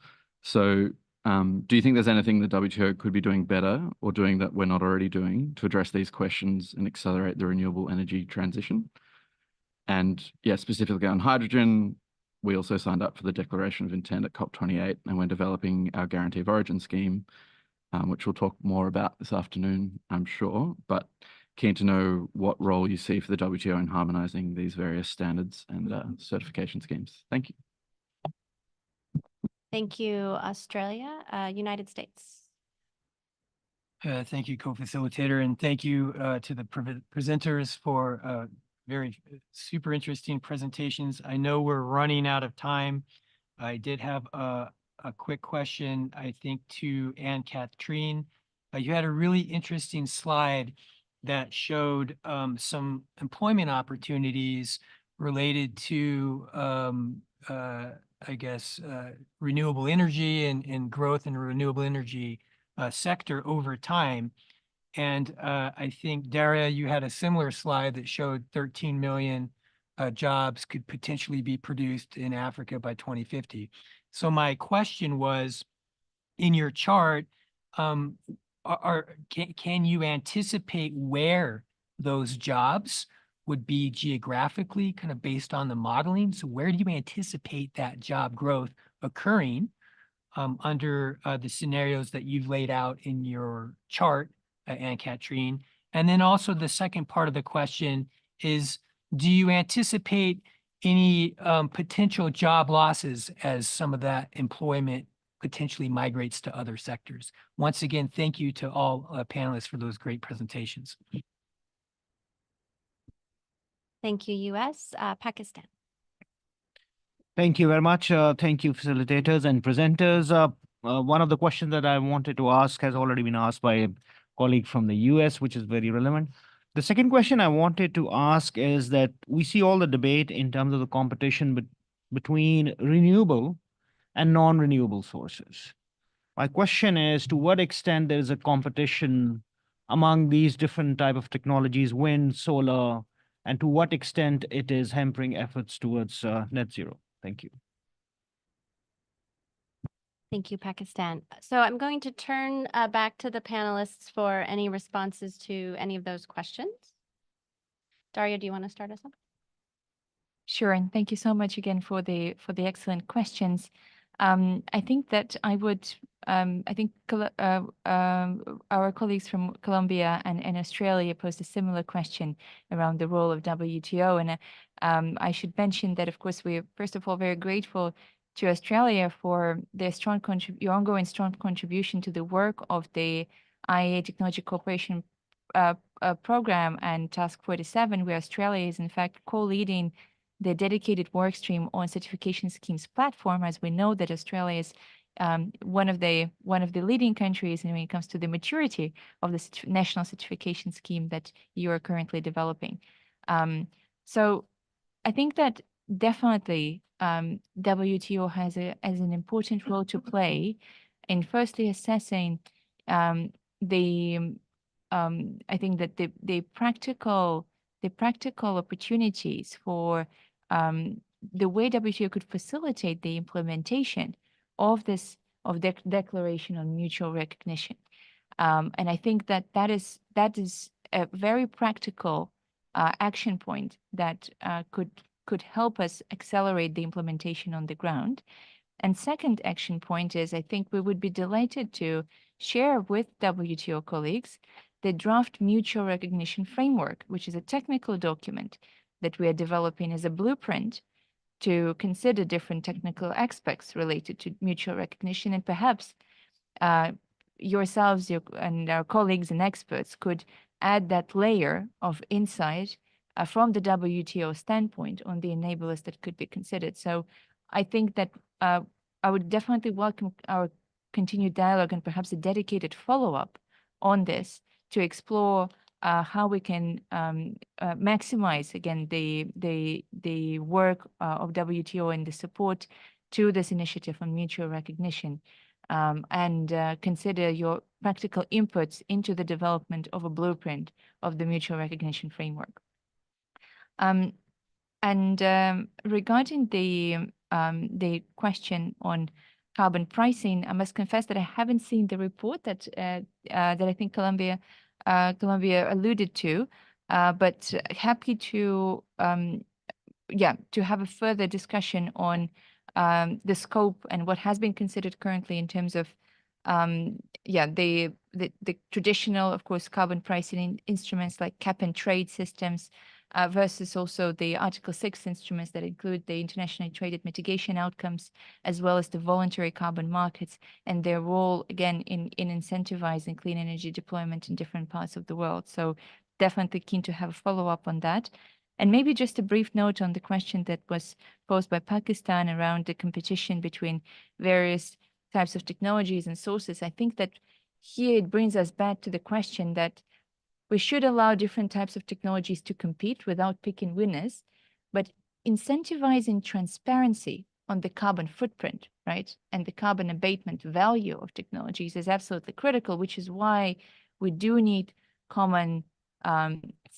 So do you think there's anything the WTO could be doing better or doing that we're not already doing to address these questions and accelerate the renewable energy transition? And yeah, specifically on hydrogen, we also signed up for the Declaration of Intent at COP28, and we're developing our Guarantee of Origin scheme, which we'll talk more about this afternoon, I'm sure. But keen to know what role you see for the WTO in harmonizing these various standards and certification schemes. Thank you. Thank you, Australia. United States. Thank you, co-facilitator, and thank you to the presenters for very super interesting presentations. I know we're running out of time. I did have a quick question, I think, to Anne-Catherine. You had a really interesting slide that showed some employment opportunities related to, I guess, renewable energy and growth in the renewable energy sector over time. And I think, Daria, you had a similar slide that showed 13 million jobs could potentially be produced in Africa by 2050. So my question was, in your chart, can you anticipate where those jobs would be geographically, kind of based on the modeling? So where do you anticipate that job growth occurring under the scenarios that you've laid out in your chart, Anne-Catherine? And then also the second part of the question is, do you anticipate any potential job losses as some of that employment potentially migrates to other sectors? Once again, thank you to all panelists for those great presentations. Thank you, US. Pakistan. Thank you very much. Thank you, facilitators and presenters. One of the questions that I wanted to ask has already been asked by a colleague from the US, which is very relevant. The second question I wanted to ask is that we see all the debate in terms of the competition between renewable and non-renewable sources. My question is, to what extent there is a competition among these different type of technologies, wind, solar, and to what extent it is hampering efforts towards net zero? Thank you. Thank you, Pakistan. So I'm going to turn back to the panelists for any responses to any of those questions. Daria, do you want to start us off? Sure, and thank you so much again for the excellent questions. I think that I think our colleagues from Colombia and Australia posed a similar question around the role of WTO, and I should mention that, of course, we're first of all very grateful to Australia for their your ongoing strong contribution to the work of the IEA Technology Cooperation Program and Task 47, where Australia is in fact co-leading the dedicated work stream on certification schemes platform, as we know that Australia is one of the leading countries when it comes to the maturity of the national certification scheme that you are currently developing. So I think that definitely WTO has an important role to play in firstly assessing I think that the practical opportunities for the way WTO could facilitate the implementation of this declaration on mutual recognition, and I think that is a very practical action point that could help us accelerate the implementation on the ground. And second action point is, I think we would be delighted to share with WTO colleagues the draft mutual recognition framework, which is a technical document that we are developing as a blueprint to consider different technical aspects related to mutual recognition. And perhaps yourselves and our colleagues and experts could add that layer of insight from the WTO standpoint on the enablers that could be considered. So I think that I would definitely welcome our continued dialogue and perhaps a dedicated follow-up on this to explore how we can maximize again the work of WTO and the support to this initiative on mutual recognition, and consider your practical inputs into the development of a blueprint of the mutual recognition framework. Regarding the question on carbon pricing, I must confess that I haven't seen the report that I think Colombia alluded to, but happy to have a further discussion on the scope and what has been considered currently in terms of the traditional, of course, carbon pricing instruments like cap and trade systems, versus also the Article 6 instruments that include the internationally traded mitigation outcomes, as well as the voluntary carbon markets and their role, again, in incentivizing clean energy deployment in different parts of the world. So definitely keen to have a follow-up on that. And maybe just a brief note on the question that was posed by Pakistan around the competition between various types of technologies and sources. I think that here it brings us back to the question that we should allow different types of technologies to compete without picking winners, but incentivizing transparency on the carbon footprint, right, and the carbon abatement value of technologies is absolutely critical, which is why we do need common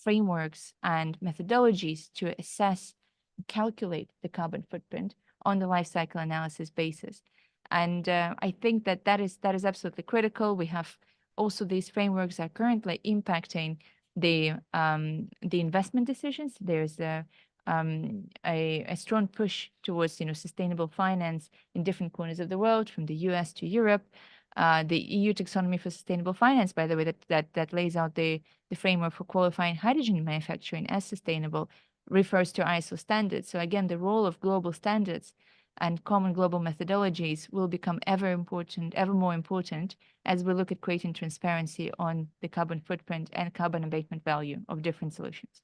frameworks and methodologies to assess, calculate the carbon footprint on the life cycle analysis basis. And I think that is absolutely critical. We have also these frameworks are currently impacting the investment decisions. There's a strong push towards sustainable finance in different corners of the world, from the US to Europe. The EU taxonomy for sustainable finance, by the way, that lays out the framework for qualifying hydrogen manufacturing as sustainable, refers to ISO standards. So again, the role of global standards and common global methodologies will become ever more important as we look at creating transparency on the carbon footprint and carbon abatement value of different solutions.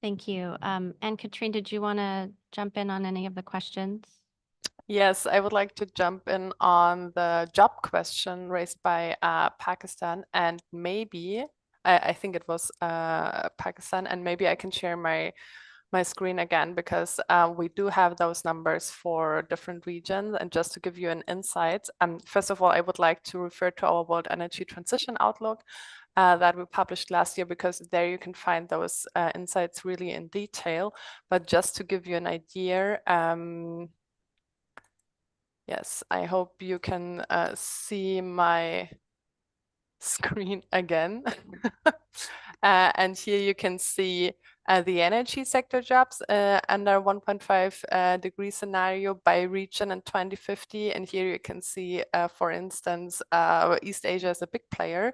Thank you. And Katrine, did you want to jump in on any of the questions? Yes, I would like to jump in on the job question raised by Pakistan, and maybe I think it was Pakistan, and maybe I can share my my screen again, because we do have those numbers for different regions. And just to give you an insight, first of all, I would like to refer to our World Energy Transition Outlook that we published last year, because there you can find those insights really in detail. But just to give you an idea, yes, I hope you can see my screen again. And here you can see the energy sector jobs under 1.5 degree scenario by region in 2050. And here you can see, for instance, East Asia is a big player,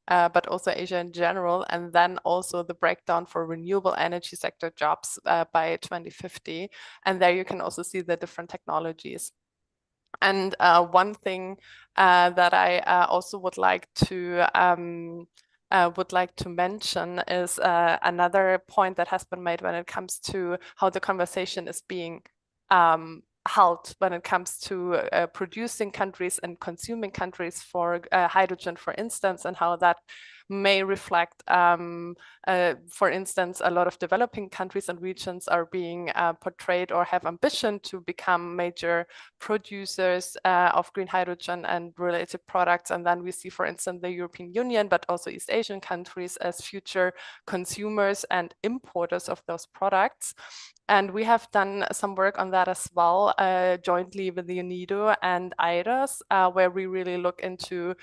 but also Asia in general. And then also the breakdown for renewable energy sector jobs by 2050. And there you can also see the different technologies. And one thing that I also would like to mention is another point that has been made when it comes to how the conversation is being held when it comes to producing countries and consuming countries for hydrogen, for instance, and how that may reflect, for instance, a lot of developing countries and regions are being portrayed or have ambition to become major producers of green hydrogen and related products. And then we see, for instance, the European Union, but also East Asian countries as future consumers and importers of those products. And we have done some work on that as well, jointly with the UNIDO and IRAS, where we really look into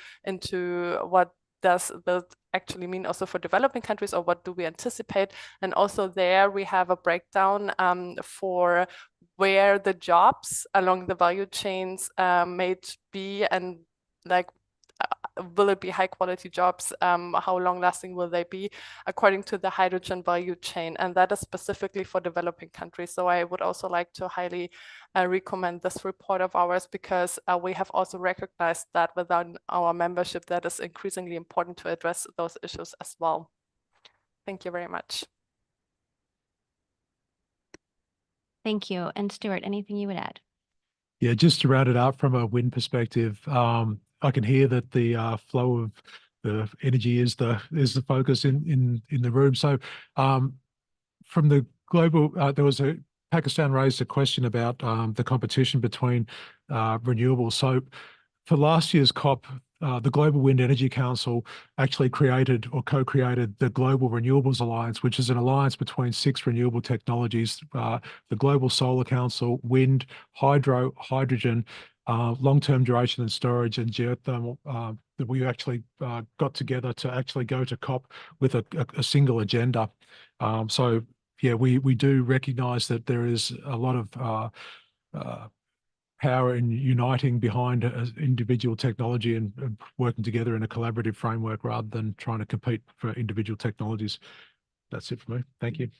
what does that actually mean also for developing countries, or what do we anticipate? And also there we have a breakdown for where the jobs along the value chains may be, and like, will it be high quality jobs? How long lasting will they be according to the hydrogen value chain? And that is specifically for developing countries. So I would also like to highly recommend this report of ours, because we have also recognized that within our membership, that is increasingly important to address those issues as well. Thank you very much. Thank you. And Stuart, anything you would add? Yeah, just to round it up from a wind perspective, I can hear that the flow of the energy is the focus in the room. So from the global, Pakistan raised a question about the competition between renewables. So for last year's COP, the Global Wind Energy Council actually created or co-created the Global Renewables Alliance, which is an alliance between 6 renewable technologies, the Global Solar Council, wind, hydro, hydrogen, long-term duration and storage, and geothermal, that we actually got together to actually go to COP with a single agenda. So yeah, we do recognize that there is a lot of power in uniting behind individual technology and working together in a collaborative framework rather than trying to compete for individual technologies. That's it for me. Thank you.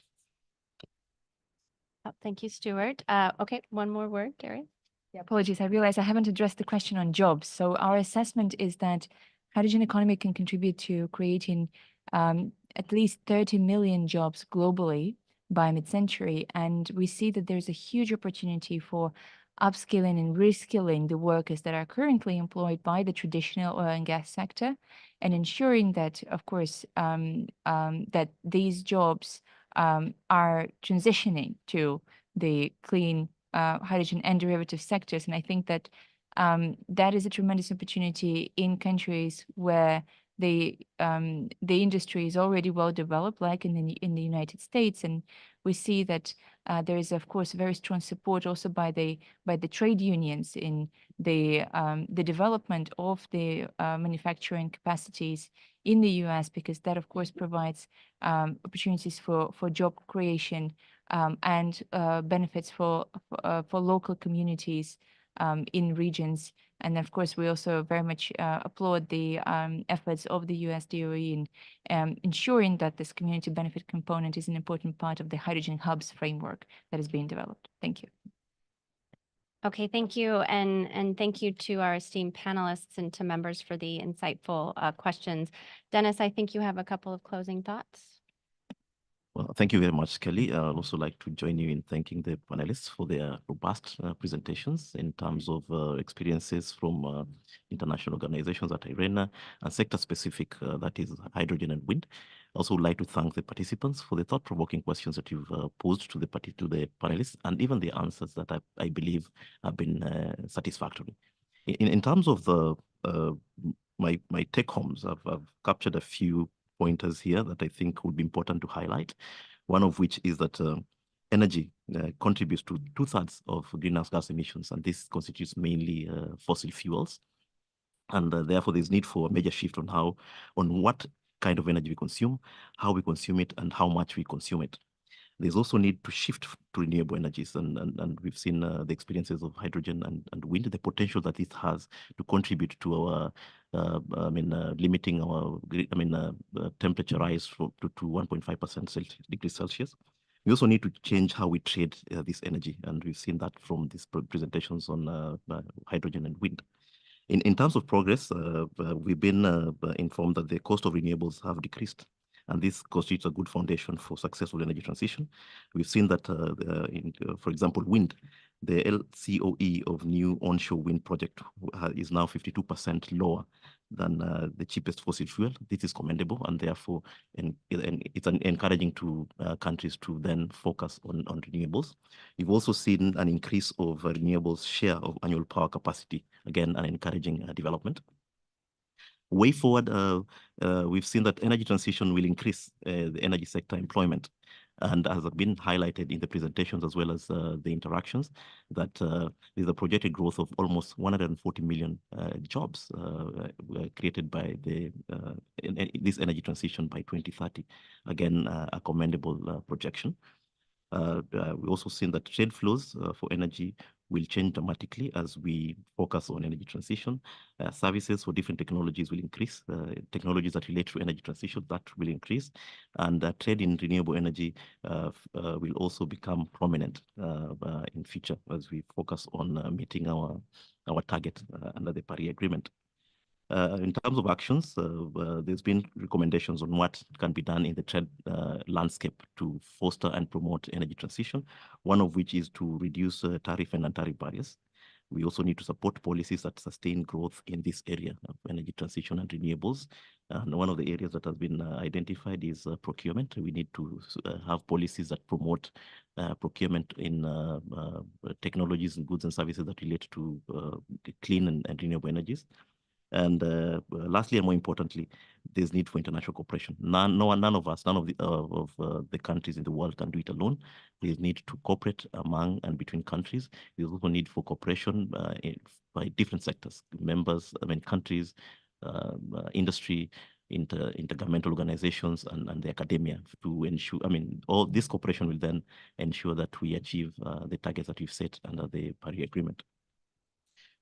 Oh, thank you, Stuart. Okay, one more word, Gary. Yeah, apologies. I realize I haven't addressed the question on jobs. So our assessment is that hydrogen economy can contribute to creating at least 30 million jobs globally by mid-century. And we see that there's a huge opportunity for upskilling and reskilling the workers that are currently employed by the traditional oil and gas sector, and ensuring that, of course, that these jobs are transitioning to the clean hydrogen and derivative sectors. And I think that that is a tremendous opportunity in countries where the industry is already well developed, like in the United States. And we see that there is, of course, very strong support also by the trade unions in the development of the manufacturing capacities in the US, because that, of course, provides opportunities for job creation and benefits for local communities in regions. And of course, we also very much applaud the efforts of the US DOE in ensuring that this community benefit component is an important part of the hydrogen hubs framework that is being developed. Thank you. Okay, thank you. And thank you to our esteemed panelists and to members for the insightful questions. Dennis, I think you have a couple of closing thoughts. Well, thank you very much, Kelly. I'd also like to join you in thanking the panelists for their robust presentations in terms of experiences from international organizations at IRENA and sector-specific, that is hydrogen and wind. I also would like to thank the participants for the thought-provoking questions that you've posed to the panelists, and even the answers that I believe have been satisfactory. In terms of the my take-homes, I've captured a few pointers here that I think would be important to highlight. One of which is that energy contributes to 2/3 of greenhouse gas emissions, and this constitutes mainly fossil fuels. And therefore, there's need for a major shift on what kind of energy we consume, how we consume it, and how much we consume it. There's also need to shift to renewable energies, and we've seen the experiences of hydrogen and wind, the potential that it has to contribute to our, limiting our, temperature rise to 1.5% degrees Celsius. We also need to change how we trade this energy, and we've seen that from these presentations on hydrogen and wind. In terms of progress, we've been informed that the cost of renewables have decreased, and this constitutes a good foundation for successful energy transition. We've seen that, for example, wind, the LCOE of new onshore wind project is now 52% lower than the cheapest fossil fuel. This is commendable, and therefore, it's encouraging to countries to then focus on renewables. We've also seen an increase of renewables share of annual power capacity, again, an encouraging development. Way forward, we've seen that energy transition will increase the energy sector employment. And as have been highlighted in the presentations as well as the interactions, that there's a projected growth of almost 140 million jobs created by this energy transition by 2030. Again, a commendable projection. We also seen that trade flows for energy will change dramatically as we focus on energy transition. Services for different technologies will increase. Technologies that relate to energy transition, that will increase. And trade in renewable energy will also become prominent in future as we focus on meeting our target under the Paris Agreement. In terms of actions, there's been recommendations on what can be done in the trade landscape to foster and promote energy transition, one of which is to reduce tariff and non-tariff barriers. We also need to support policies that sustain growth in this area of energy transition and renewables. And one of the areas that has been identified is procurement. We need to have policies that promote procurement in technologies and goods and services that relate to clean and renewable energies. And lastly, and more importantly, there's need for international cooperation. None of the countries in the world can do it alone. There's need to cooperate among and between countries. There's also need for cooperation by different sectors, countries, industry, intergovernmental organizations, and the academia to ensure, all this cooperation will then ensure that we achieve the targets that we've set under the Paris Agreement.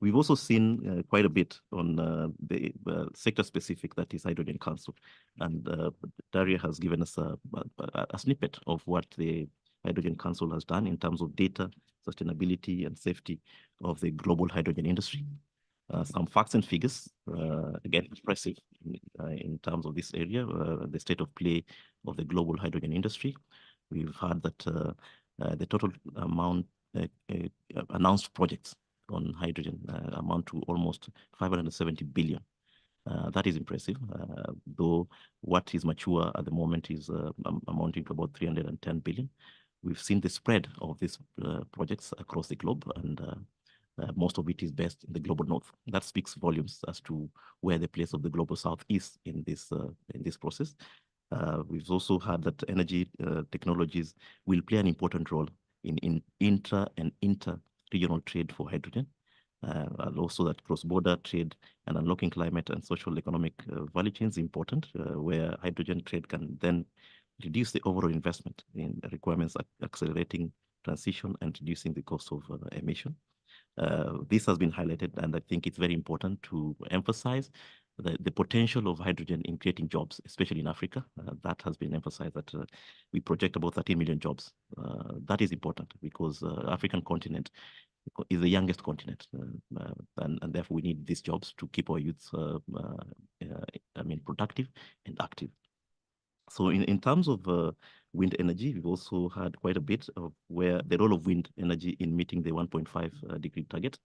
We've also seen quite a bit on the sector-specific, that is Hydrogen Council. And Daria has given us a snippet of what the Hydrogen Council has done in terms of data, sustainability, and safety of the global hydrogen industry. Some facts and figures, again, impressive in terms of this area, the state of play of the global hydrogen industry. We've heard that the total amount announced projects on hydrogen amount to almost 570 billion. That is impressive, though what is mature at the moment is amounting to about 310 billion. We've seen the spread of these projects across the globe, and most of it is based in the global north. That speaks volumes as to where the place of the global south is in this process. We've also heard that energy technologies will play an important role in intra and inter-regional trade for hydrogen, and also that cross-border trade and unlocking climate and social economic value chains is important, where hydrogen trade can then reduce the overall investment in requirements, accelerating transition and reducing the cost of emission. This has been highlighted, and I think it's very important to emphasize the potential of hydrogen in creating jobs, especially in Africa. That has been emphasized, that we project about 13 million jobs. That is important because African continent is the youngest continent, and therefore we need these jobs to keep our youths productive and active. So in terms of wind energy, we've also had quite a bit of where the role of wind energy in meeting the 1.5 degree target.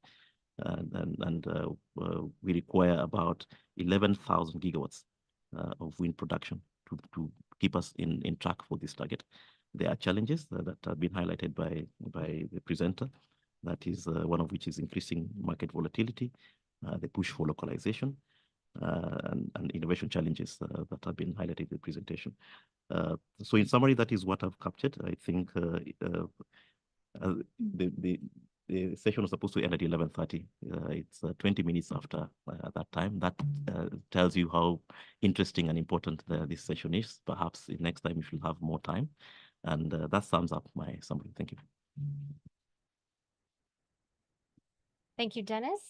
We require about 11,000 gigawatts of wind production to keep us in track for this target. There are challenges that have been highlighted by the presenter. That is one of which is increasing market volatility, the push for localization, and innovation challenges that have been highlighted in the presentation. So in summary, that is what I've captured. I think the session was supposed to end at 11:30. It's 20 minutes after that time. That tells you how interesting and important this session is. Perhaps next time we should have more time. And that sums up my summary. Thank you. Thank you, Dennis.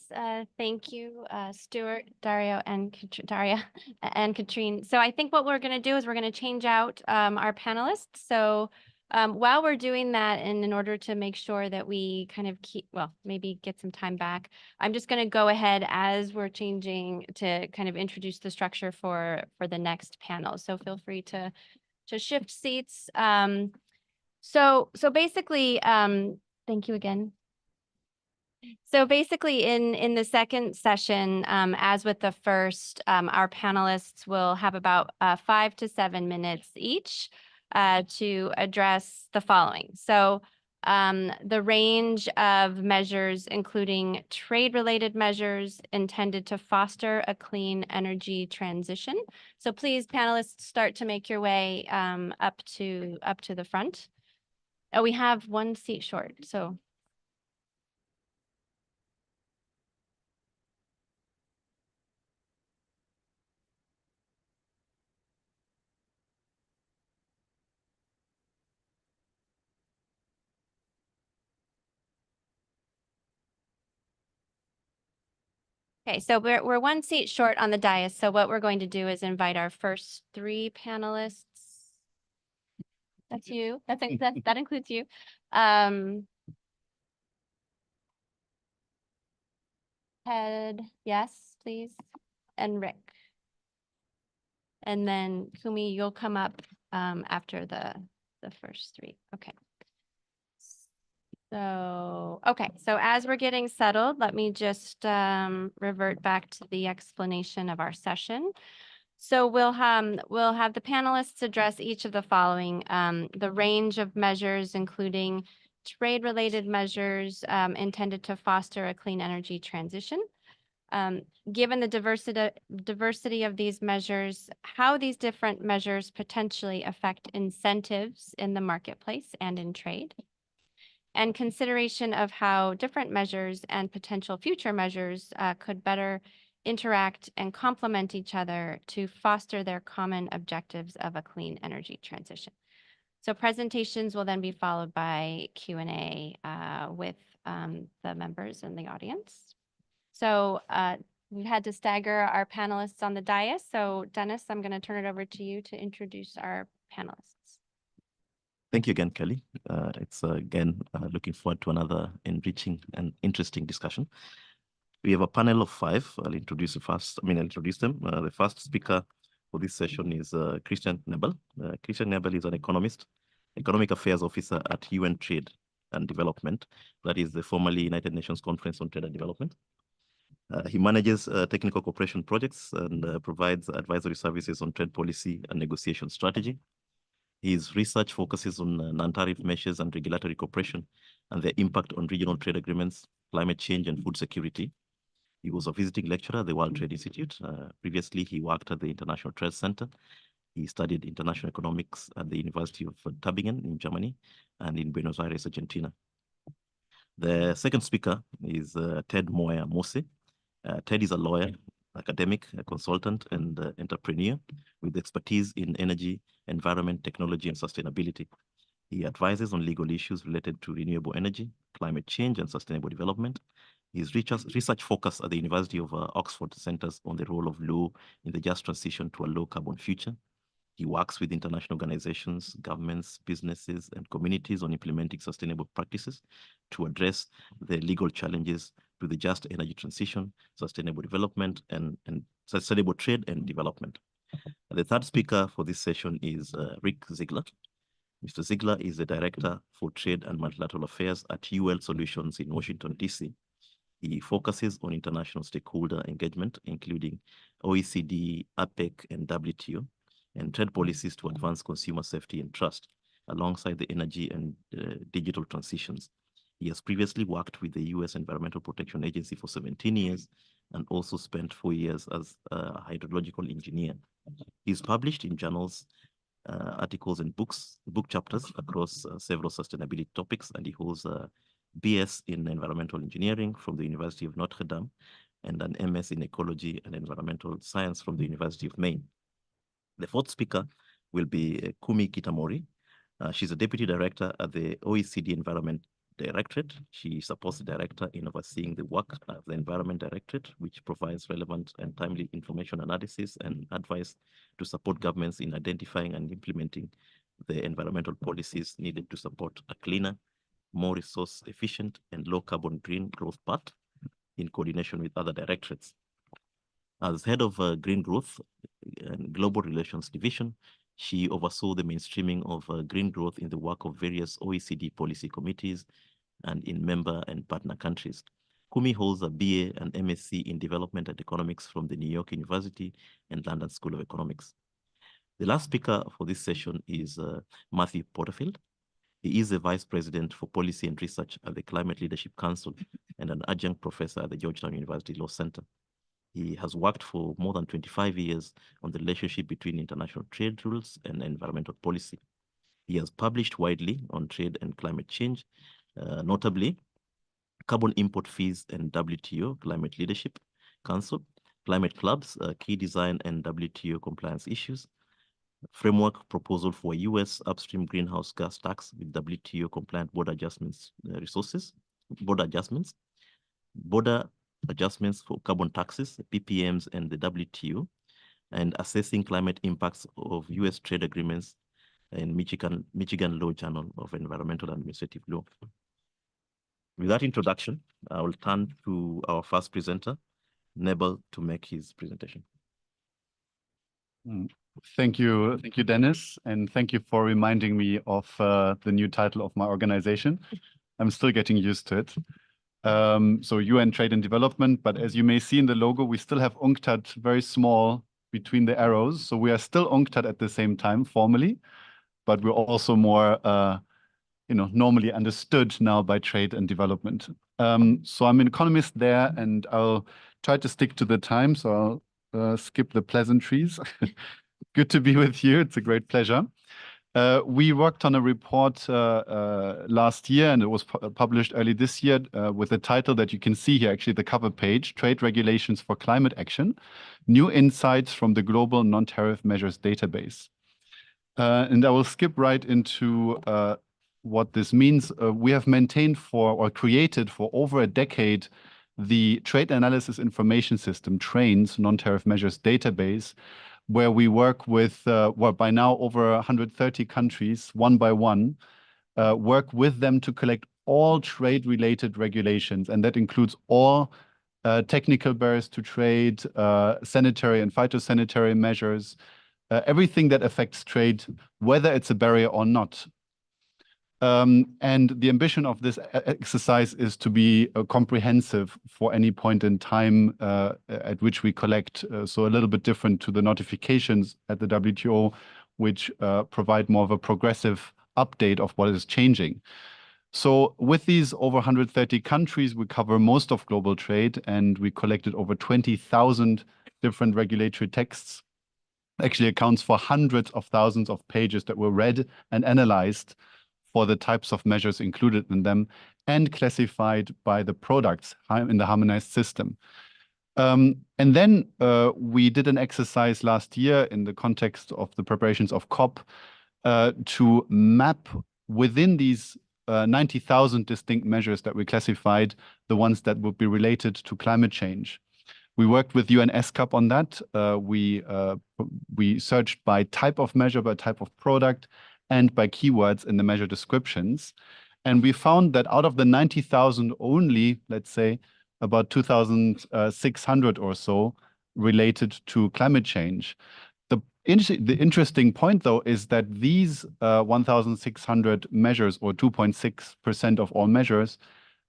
Thank you, Stuart, Dario, and Daria and Katrine. So I think what we're going to do is we're going to change out our panelists. So while we're doing that, and in order to make sure that we kind of maybe get some time back, I'm just going to go ahead as we're changing to kind of introduce the structure for the next panel. So feel free to shift seats. So basically, thank you again. So basically in the second session, as with the first, our panelists will have about 5 to 7 minutes each to address the following. So the range of measures, including trade-related measures intended to foster a clean energy transition. So please, panelists, start to make your way up to the front. Oh, we have one seat short, so. Okay, so we're one seat short on the dais. So what we're going to do is invite our first 3 panelists. That's you. That includes you. Ted, yes, please, and Rick. And then Kumi, you'll come up after the first 3. Okay. So, so as we're getting settled, let me just revert back to the explanation of our session. So we'll have the panelists address each of the following, the range of measures, including trade-related measures intended to foster a clean energy transition. Given the diversity of these measures, how these different measures potentially affect incentives in the marketplace and in trade, and consideration of how different measures and potential future measures could better interact and complement each other to foster their common objectives of a clean energy transition. So presentations will then be followed by Q&A with the members in the audience. So we had to stagger our panelists on the dais. So Dennis, I'm going to turn it over to you to introduce our panelists. Thank you again, Kelly. It's again looking forward to another enriching and interesting discussion. We have a panel of 5. I'll introduce them. The first speaker for this session is Christian Nebel. Christian Nebel is an economist, economic affairs officer at UN Trade and Development. That is the formerly United Nations Conference on Trade and Development. He manages technical cooperation projects and provides advisory services on trade policy and negotiation strategy. His research focuses on non-tariff measures and regulatory cooperation and their impact on regional trade agreements, climate change, and food security. He was a visiting lecturer at the World Trade Institute. Previously, he worked at the International Trade Center. He studied international economics at the University of Tübingen in Germany and in Buenos Aires, Argentina. The second speaker is Ted Moya Mose. Ted is a lawyer, academic, a consultant, and entrepreneur with expertise in energy, environment, technology, and sustainability. He advises on legal issues related to renewable energy, climate change, and sustainable development. His research focus at the University of Oxford centers on the role of law in the just transition to a low-carbon future. He works with international organizations, governments, businesses, and communities on implementing sustainable practices to address the legal challenges to the just energy transition, sustainable development, and sustainable trade and development. The third speaker for this session is Rick Ziegler. Mr. Ziegler is the Director for Trade and Multilateral Affairs at UL Solutions in Washington, D.C. He focuses on international stakeholder engagement, including OECD, APEC, and WTO, and trade policies to advance consumer safety and trust, alongside the energy and digital transitions. He has previously worked with the U.S. Environmental Protection Agency for 17 years and also spent 4 years as a hydrological engineer. He's published in journals, articles and book chapters across several sustainability topics, and he holds a BS in environmental engineering from the University of Notre Dame and an MS in ecology and environmental science from the University of Maine. The fourth speaker will be Kumi Kitamori. She's a deputy director at the OECD Environment Directorate. She supports the director in overseeing the work of the Environment Directorate, which provides relevant and timely information analysis and advice to support governments in identifying and implementing the environmental policies needed to support a cleaner, more resource efficient and low carbon green growth path in coordination with other directorates. As head of Green Growth and Global Relations Division, she oversaw the mainstreaming of green growth in the work of various OECD policy committees and in member and partner countries. Kumi holds a BA and MSc in Development and Economics from the New York University and London School of Economics. The last speaker for this session is Matthew Porterfield. He is the Vice President for Policy and Research at the Climate Leadership Council and an adjunct professor at the Georgetown University Law Center. He has worked for more than 25 years on the relationship between international trade rules and environmental policy. He has published widely on trade and climate change, notably Carbon Import Fees and WTO Climate Leadership Council, Climate Clubs, Key Design and WTO Compliance Issues, Framework Proposal for U.S. Upstream Greenhouse Gas Tax with WTO Compliant Border Adjustments Border Adjustments for Carbon Taxes, PPMs, and the WTO, and Assessing Climate Impacts of U.S. Trade Agreements in Michigan Law Journal of Environmental and Administrative Law. With that introduction, I will turn to our first presenter, Nebel, to make his presentation. Thank you, Dennis, and thank you for reminding me of the new title of my organization. I'm still getting used to it. So UN Trade and Development, but as you may see in the logo, we still have UNCTAD very small between the arrows. So we are still UNCTAD at the same time formally, but we're also more, normally understood now by trade and development. So I'm an economist there, and I'll try to stick to the time. So I'll skip the pleasantries. Good to be with you. It's a great pleasure. We worked on a report last year, and it was published early this year with a title that you can see here, actually the cover page, Trade Regulations for Climate Action, New Insights from the Global Non-Tariff Measures Database. And I will skip right into what this means. We have maintained or created for over a decade the Trade Analysis Information System, TRAINS, Non-Tariff Measures Database, where we work with, by now over 130 countries, one by one, work with them to collect all trade-related regulations, and that includes all technical barriers to trade, sanitary and phytosanitary measures, everything that affects trade, whether it's a barrier or not. And the ambition of this exercise is to be comprehensive for any point in time at which we collect. So a little bit different to the notifications at the WTO, which provide more of a progressive update of what is changing. So with these over 130 countries, we cover most of global trade, and we collected over 20,000 different regulatory texts. Actually accounts for hundreds of thousands of pages that were read and analyzed for the types of measures included in them and classified by the products in the harmonized system. And then we did an exercise last year in the context of the preparations of COP to map within these 90,000 distinct measures that we classified, the ones that would be related to climate change. We worked with UNESCAP on that. We searched by type of measure, by type of product, and by keywords in the measure descriptions. And we found that out of the 90,000 only, let's say, about 2,600 or so related to climate change. The the interesting point, though, is that these 1,600 measures, or 2.6% of all measures,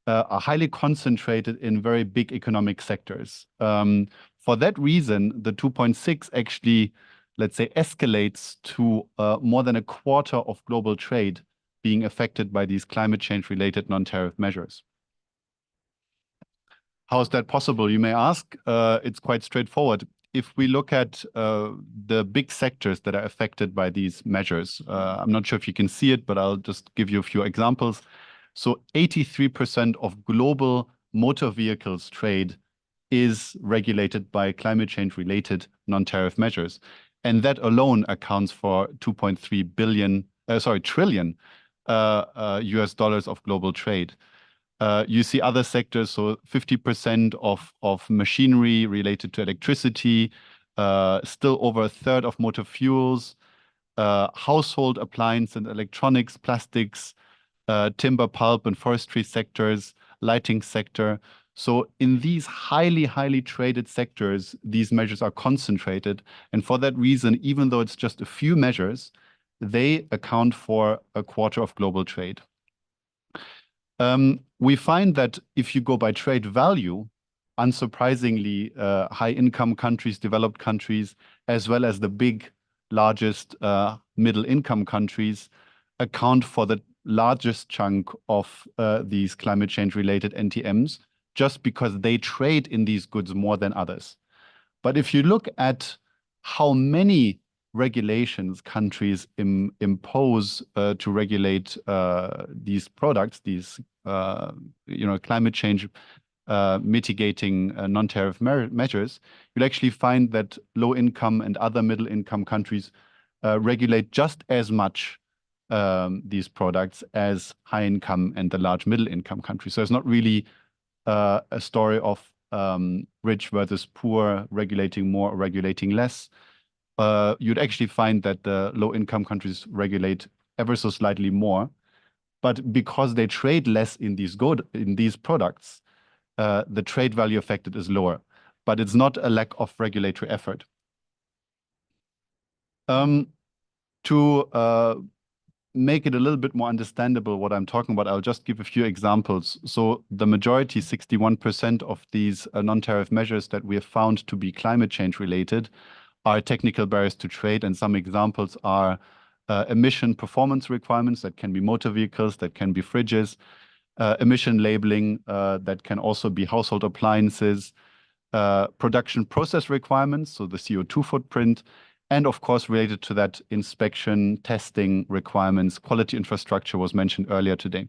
are highly concentrated in very big economic sectors. For that reason, the 2.6 actually, let's say, escalates to more than a quarter of global trade being affected by these climate change-related non-tariff measures. How is that possible, you may ask? It's quite straightforward. If we look at the big sectors that are affected by these measures, I'm not sure if you can see it, but I'll just give you a few examples. So 83% of global motor vehicles trade is regulated by climate change-related non-tariff measures. And that alone accounts for 2.3 trillion US dollars of global trade. You see other sectors, so 50% of machinery related to electricity, still over a third of motor fuels, household appliance and electronics, plastics, timber, pulp, and forestry sectors, lighting sector. So in these highly traded sectors, these measures are concentrated. And for that reason, even though it's just a few measures, they account for a quarter of global trade. We find that if you go by trade value, unsurprisingly, high-income countries, developed countries, as well as the largest middle-income countries account for the largest chunk of these climate change-related NTMs, just because they trade in these goods more than others. But if you look at how many regulations countries impose to regulate these products, these climate change mitigating non-tariff measures, you'll actually find that low-income and other middle-income countries regulate just as much these products as high-income and the large middle-income countries. So it's not really a story of rich versus poor, regulating more or regulating less. You'd actually find that the low-income countries regulate ever so slightly more, but because they trade less in these products, the trade value affected is lower. But it's not a lack of regulatory effort. To make it a little bit more understandable what I'm talking about, I'll just give a few examples. So the majority, 61% of these non-tariff measures that we have found to be climate change related are technical barriers to trade. And some examples are emission performance requirements that can be motor vehicles, that can be fridges, emission labeling that can also be household appliances, production process requirements, so the CO2 footprint, and of course, related to that, inspection, testing requirements, quality infrastructure was mentioned earlier today.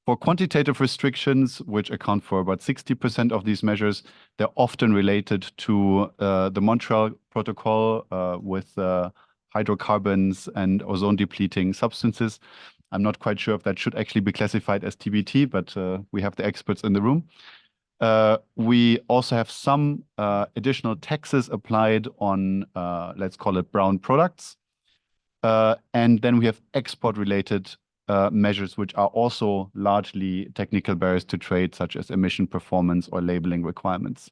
For quantitative restrictions, which account for about 60% of these measures, they're often related to the Montreal Protocol with hydrocarbons and ozone-depleting substances. I'm not quite sure if that should actually be classified as TBT, but we have the experts in the room. We also have some additional taxes applied on, let's call it brown products. And then we have export-related measures, which are also largely technical barriers to trade, such as emission performance or labeling requirements.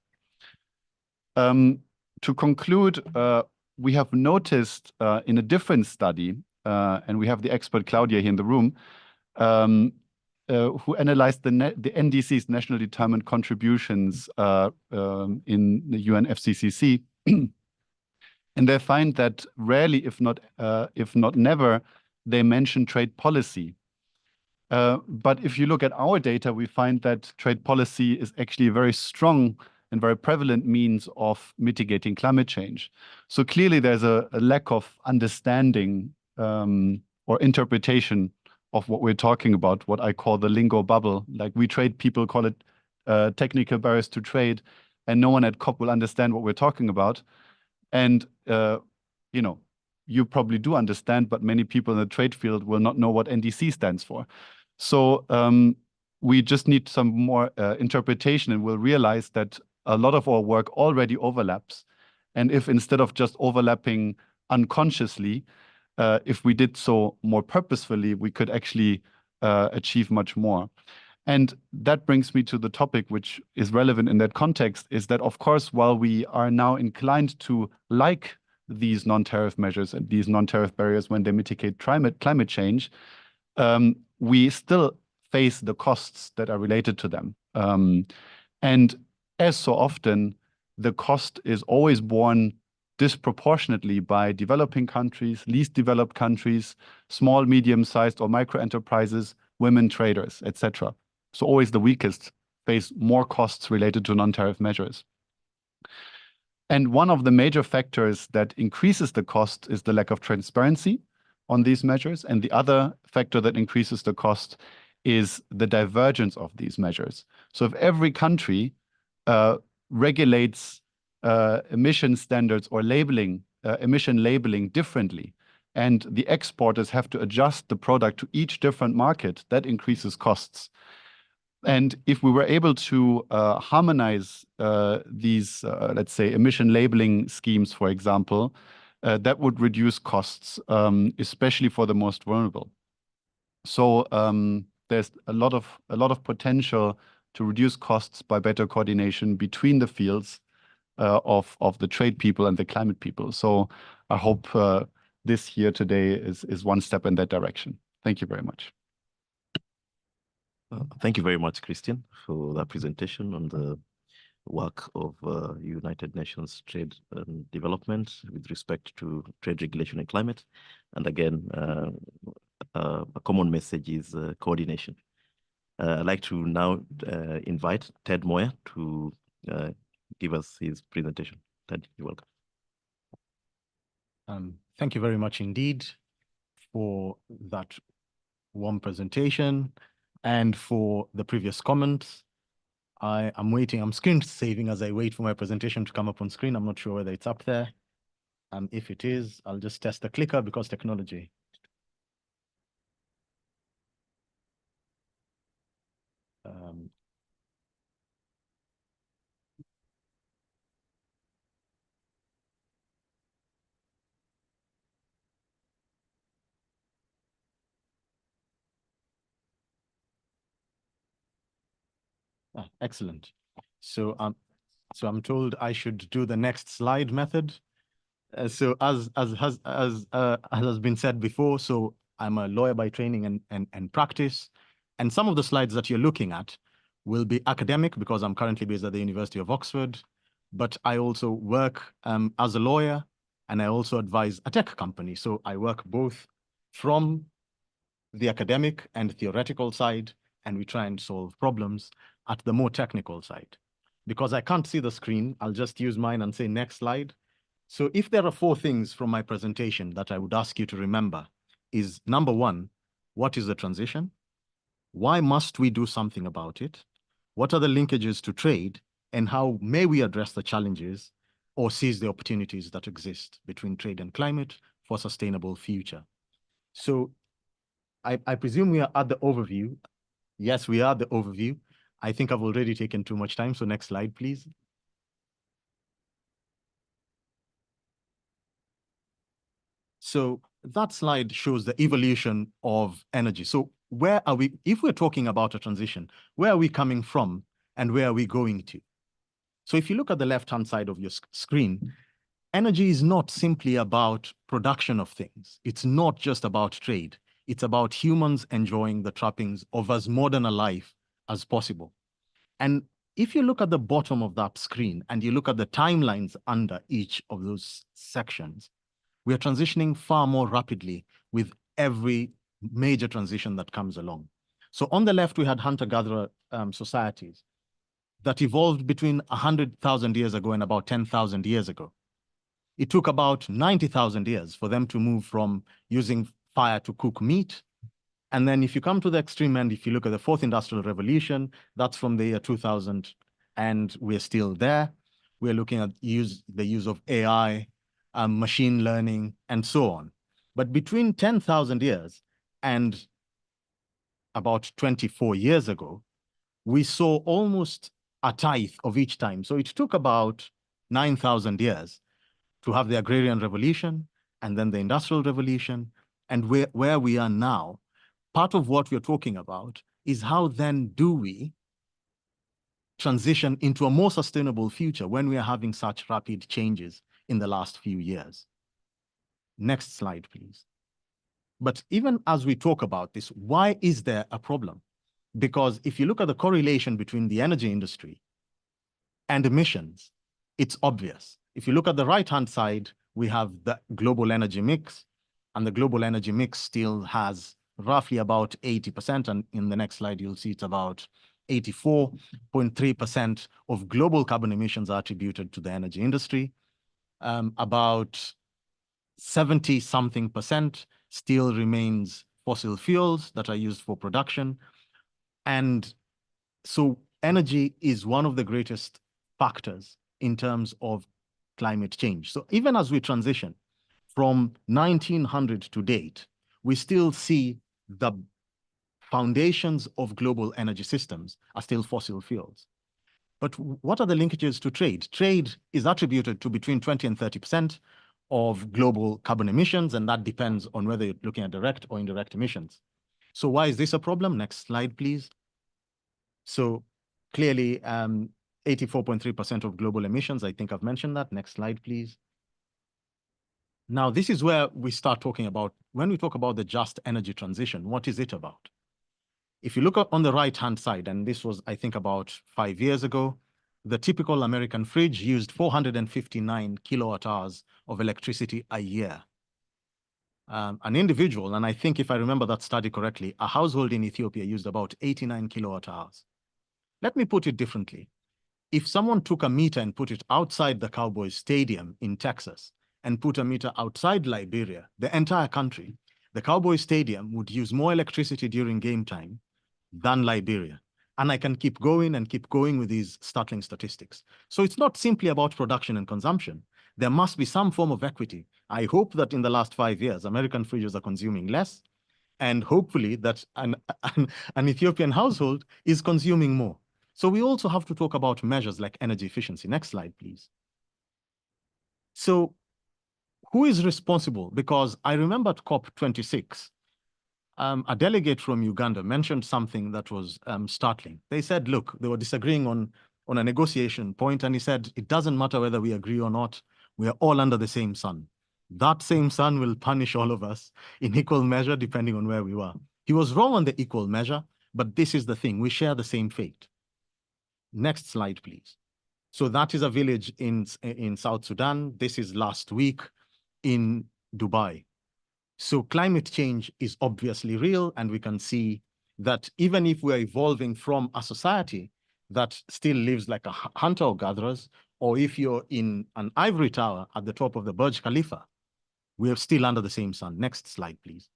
To conclude, we have noticed in a different study, and we have the expert Claudia here in the room, who analyzed the NDC's national determined contributions in the UNFCCC. And they find that rarely, if not never, they mention trade policy. But if you look at our data, we find that trade policy is actually a very strong and very prevalent means of mitigating climate change. So clearly there's a lack of understanding or interpretation of what we're talking about, what I call the lingo bubble. Like we trade people call it technical barriers to trade, and no one at COP will understand what we're talking about. And, you probably do understand, but many people in the trade field will not know what NDC stands for. So we just need some more interpretation, and we'll realize that a lot of our work already overlaps. And if instead of just overlapping unconsciously, if we did so more purposefully, we could actually achieve much more. And that brings me to the topic which is relevant in that context, is that, of course, while we are now inclined to like these non-tariff measures and these non-tariff barriers when they mitigate climate change, we still face the costs that are related to them. And as so often, the cost is always borne disproportionately by developing countries, least developed countries, small, medium-sized or micro enterprises, women traders, etc. So always the weakest face more costs related to non-tariff measures. And one of the major factors that increases the cost is the lack of transparency on these measures. And the other factor that increases the cost is the divergence of these measures. So if every country regulates emission standards or labeling, emission labeling differently, and the exporters have to adjust the product to each different market, that increases costs. And if we were able to harmonize these, let's say, emission labeling schemes, for example, that would reduce costs, especially for the most vulnerable. So there's a lot of potential to reduce costs by better coordination between the fields of the trade people and the climate people. So I hope this here today is one step in that direction. Thank you very much. Thank you very much, Christian, for that presentation on the work of United Nations Trade and Development with respect to trade regulation and climate. And again, a common message is coordination. I'd like to now invite Ted Moyer to give us his presentation. Ted, you're welcome. Thank you very much indeed for that warm presentation and for the previous comments. I'm waiting, I'm screen saving as I wait for my presentation to come up on screen. I'm not sure whether it's up there. If it is, I'll just test the clicker because technology. Excellent. So I'm told I should do the next slide method. So as has been said before, so I'm a lawyer by training and practice, and some of the slides that you're looking at will be academic because I'm currently based at the University of Oxford, but I also work as a lawyer and I also advise a tech company. So I work both from the academic and theoretical side, and we try and solve problems at the more technical side. Because I can't see the screen, I'll just use mine and say next slide. So if there are 4 things from my presentation that I would ask you to remember is number 1, what is the transition? Why must we do something about it? What are the linkages to trade? And how may we address the challenges or seize the opportunities that exist between trade and climate for a sustainable future? So I presume we are at the overview. Yes, we are at the overview. I think I've already taken too much time. So next slide, please. So that slide shows the evolution of energy. So where are we, if we're talking about a transition, where are we coming from and where are we going to? So if you look at the left-hand side of your screen, energy is not simply about production of things. It's not just about trade. It's about humans enjoying the trappings of as modern a life as possible. And if you look at the bottom of that screen and you look at the timelines under each of those sections, we are transitioning far more rapidly with every major transition that comes along. So on the left, we had hunter-gatherer societies that evolved between 100,000 years ago and about 10,000 years ago. It took about 90,000 years for them to move from using fire to cook meat. And then if you come to the extreme end, if you look at the 4th Industrial Revolution, that's from the year 2000, and we're still there. We're looking at the use of AI, machine learning, and so on. But between 10,000 years and about 24 years ago, we saw almost a tithe of each time. So it took about 9,000 years to have the agrarian revolution and then the industrial revolution. And where we are now, part of what we're talking about is how then do we transition into a more sustainable future when we are having such rapid changes in the last few years. Next slide, please. But even as we talk about this, why is there a problem? Because if you look at the correlation between the energy industry and emissions, it's obvious. If you look at the right-hand side, we have the global energy mix, and the global energy mix still has roughly about 80%. And in the next slide, you'll see it's about 84.3% of global carbon emissions are attributed to the energy industry. About 70-something% still remains fossil fuels that are used for production. And so energy is one of the greatest factors in terms of climate change. So even as we transition from 1900 to date, we still see the foundations of global energy systems are still fossil fuels. But what are the linkages to trade? Trade is attributed to between 20 and 30% of global carbon emissions, and that depends on whether you're looking at direct or indirect emissions. So why is this a problem? Next slide, please. So clearly, 84.3% of global emissions, I think I've mentioned that. Next slide, please. Now, this is where we start talking about, when we talk about the just energy transition, what is it about? If you look on the right-hand side, and this was, I think, about 5 years ago, the typical American fridge used 459 kilowatt hours of electricity a year. An individual, and I think if I remember that study correctly, a household in Ethiopia used about 89 kilowatt hours. Let me put it differently. If someone took a meter and put it outside the Cowboys Stadium in Texas and put a meter outside Liberia, the entire country, the Cowboys Stadium would use more electricity during game time than Liberia. And I can keep going with these startling statistics. So it's not simply about production and consumption. There must be some form of equity. I hope that in the last 5 years, American fridges are consuming less, and hopefully that an Ethiopian household is consuming more. So we also have to talk about measures like energy efficiency. Next slide, please. So who is responsible? Because I remember at COP26, a delegate from Uganda mentioned something that was startling. They said, look, they were disagreeing on a negotiation point, and he said, it doesn't matter whether we agree or not, we are all under the same sun. That same sun will punish all of us in equal measure, depending on where we were. He was wrong on the equal measure, but this is the thing, we share the same fate. Next slide, please. So that is a village in South Sudan. This is last week in Dubai. So climate change is obviously real, and we can see that even if we're evolving from a society that still lives like a hunter or gatherers, or if you're in an ivory tower at the top of the Burj Khalifa, we are still under the same sun. Next slide, please.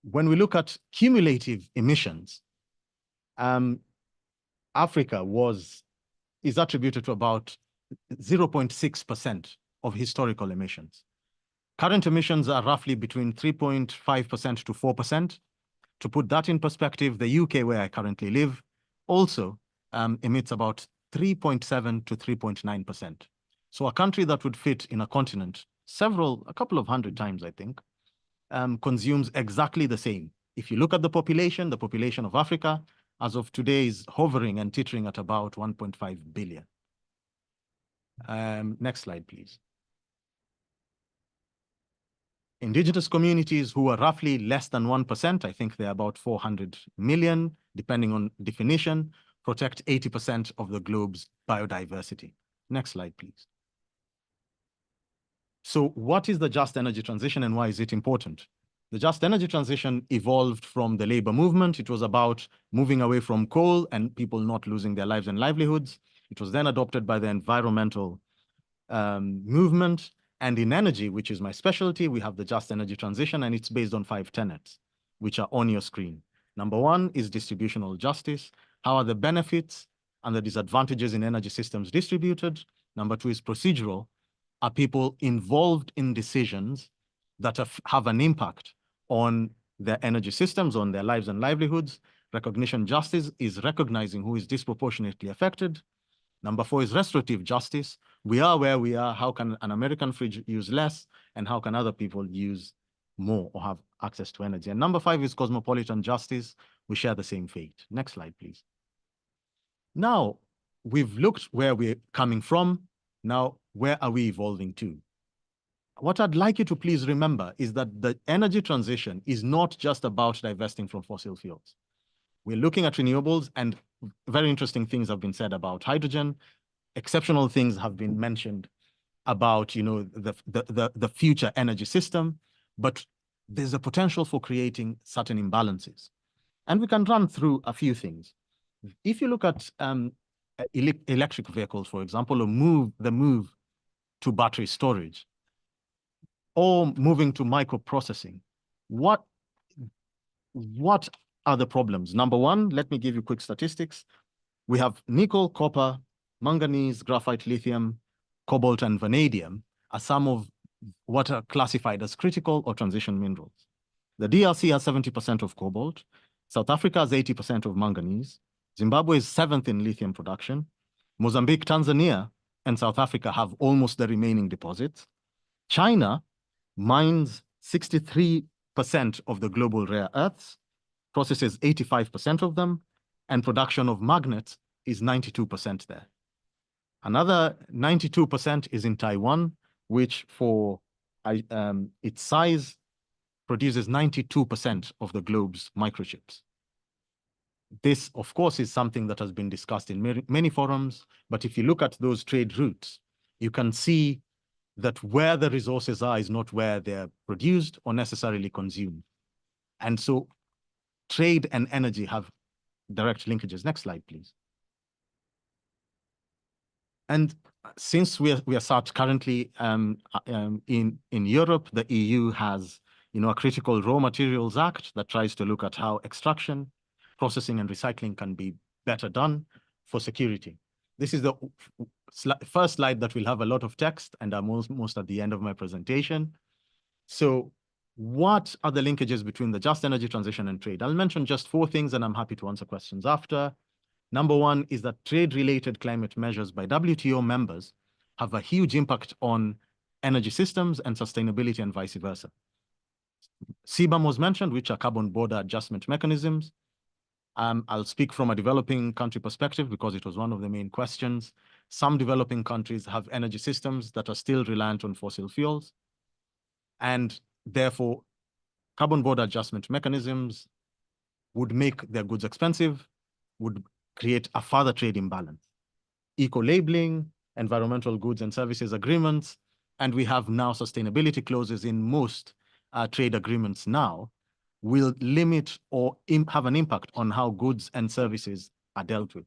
When we look at cumulative emissions, Africa is attributed to about 0.6% of historical emissions. Current emissions are roughly between 3.5% to 4%. To put that in perspective, the UK, where I currently live, also emits about 3.7 to 3.9%. So a country that would fit in a continent, a couple of hundred times, I think, consumes exactly the same. If you look at the population of Africa, as of today, is hovering and teetering at about 1.5 billion. Next slide, please. Indigenous communities, who are roughly less than 1%, I think they're about 400 million, depending on definition, protect 80% of the globe's biodiversity. Next slide, please. So what is the just energy transition, and why is it important? The just energy transition evolved from the labor movement. It was about moving away from coal and people not losing their lives and livelihoods. It was then adopted by the environmental movement. And in energy, which is my specialty, we have the just energy transition, and it's based on 5 tenets, which are on your screen. Number 1 is distributional justice. How are the benefits and the disadvantages in energy systems distributed? Number 2 is procedural. Are people involved in decisions that have an impact on their energy systems, on their lives and livelihoods? Recognition justice is recognizing who is disproportionately affected. Number 4 is restorative justice. We are where we are. How can an American fridge use less? And how can other people use more or have access to energy? And number 5 is cosmopolitan justice. We share the same fate. Next slide, please. Now, we've looked where we're coming from. Now, where are we evolving to? what I'd like you to please remember is that the energy transition is not just about divesting from fossil fuels. We're looking at renewables, and very interesting things have been said about hydrogen. Exceptional things have been mentioned about, you know, the future energy system, but there's a potential for creating certain imbalances. And we can run through a few things. If you look at electric vehicles, for example, or the move to battery storage, or moving to microprocessing, what are the problems? Number one, let me give you quick statistics. We have nickel, copper, manganese, graphite, lithium, cobalt, and vanadium are some of what are classified as critical or transition minerals. The DRC has 70% of cobalt. South Africa has 80% of manganese. Zimbabwe is 7th in lithium production. Mozambique, Tanzania, and South Africa have almost the remaining deposits. China mines 63% of the global rare earths, processes 85% of them, and production of magnets is 92% there. Another 92% is in Taiwan, which for its size produces 92% of the globe's microchips. This, of course, is something that has been discussed in many forums, but if you look at those trade routes, you can see that where the resources are is not where they're produced or necessarily consumed. And so trade and energy have direct linkages. Next slide, please. And since we are sat currently in Europe, the EU has, you know, a Critical Raw Materials Act that tries to look at how extraction, processing, and recycling can be better done for security. This is the first slide that will have a lot of text, and I'm almost at the end of my presentation. So what are the linkages between the just energy transition and trade? I'll mention just 4 things, and I'm happy to answer questions after. Number one is that trade-related climate measures by WTO members have a huge impact on energy systems and sustainability and vice versa. CBAM was mentioned, which are carbon border adjustment mechanisms. I'll speak from a developing country perspective because it was one of the main questions. Some developing countries have energy systems that are still reliant on fossil fuels. And therefore, carbon border adjustment mechanisms would make their goods expensive, would create a further trade imbalance. Eco-labeling, environmental goods and services agreements, and we have now sustainability clauses in most trade agreements now, will limit or have an impact on how goods and services are dealt with.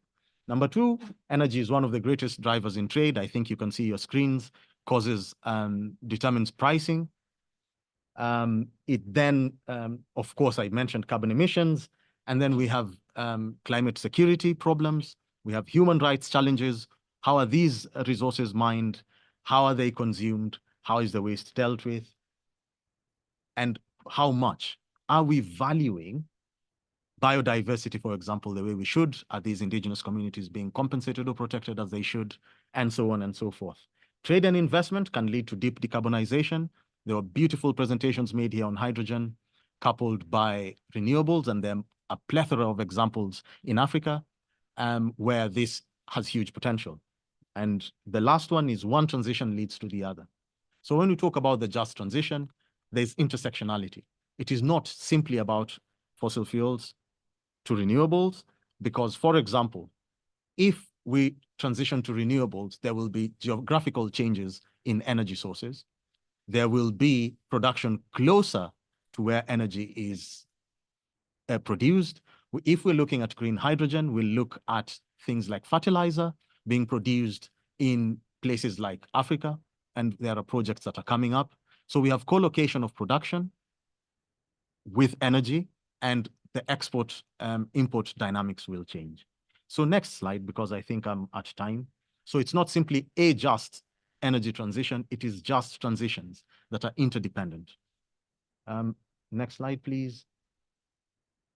Number 2, energy is one of the greatest drivers in trade. I think you can see your screens, determines pricing. It then, of course, I mentioned carbon emissions, and then we have climate security problems. We have human rights challenges. How are these resources mined? How are they consumed? How is the waste dealt with? And how much are we valuing biodiversity, for example, the way we should? Are these indigenous communities being compensated or protected as they should? And so on and so forth. Trade and investment can lead to deep decarbonization. There were beautiful presentations made here on hydrogen, coupled by renewables, and then a plethora of examples in Africa where this has huge potential. And the last one is one transition leads to the other. So when we talk about the just transition, there's intersectionality. It is not simply about fossil fuels to renewables, because, for example, if we transition to renewables, there will be geographical changes in energy sources. There will be production closer to where energy is produced. If we're looking at green hydrogen, we'll look at things like fertilizer being produced in places like Africa, and there are projects that are coming up. So we have co-location of production with energy, and the export import dynamics will change. So next slide, because I think I'm at time. So it's not simply a just energy transition, it is just transitions that are interdependent. Next slide, please.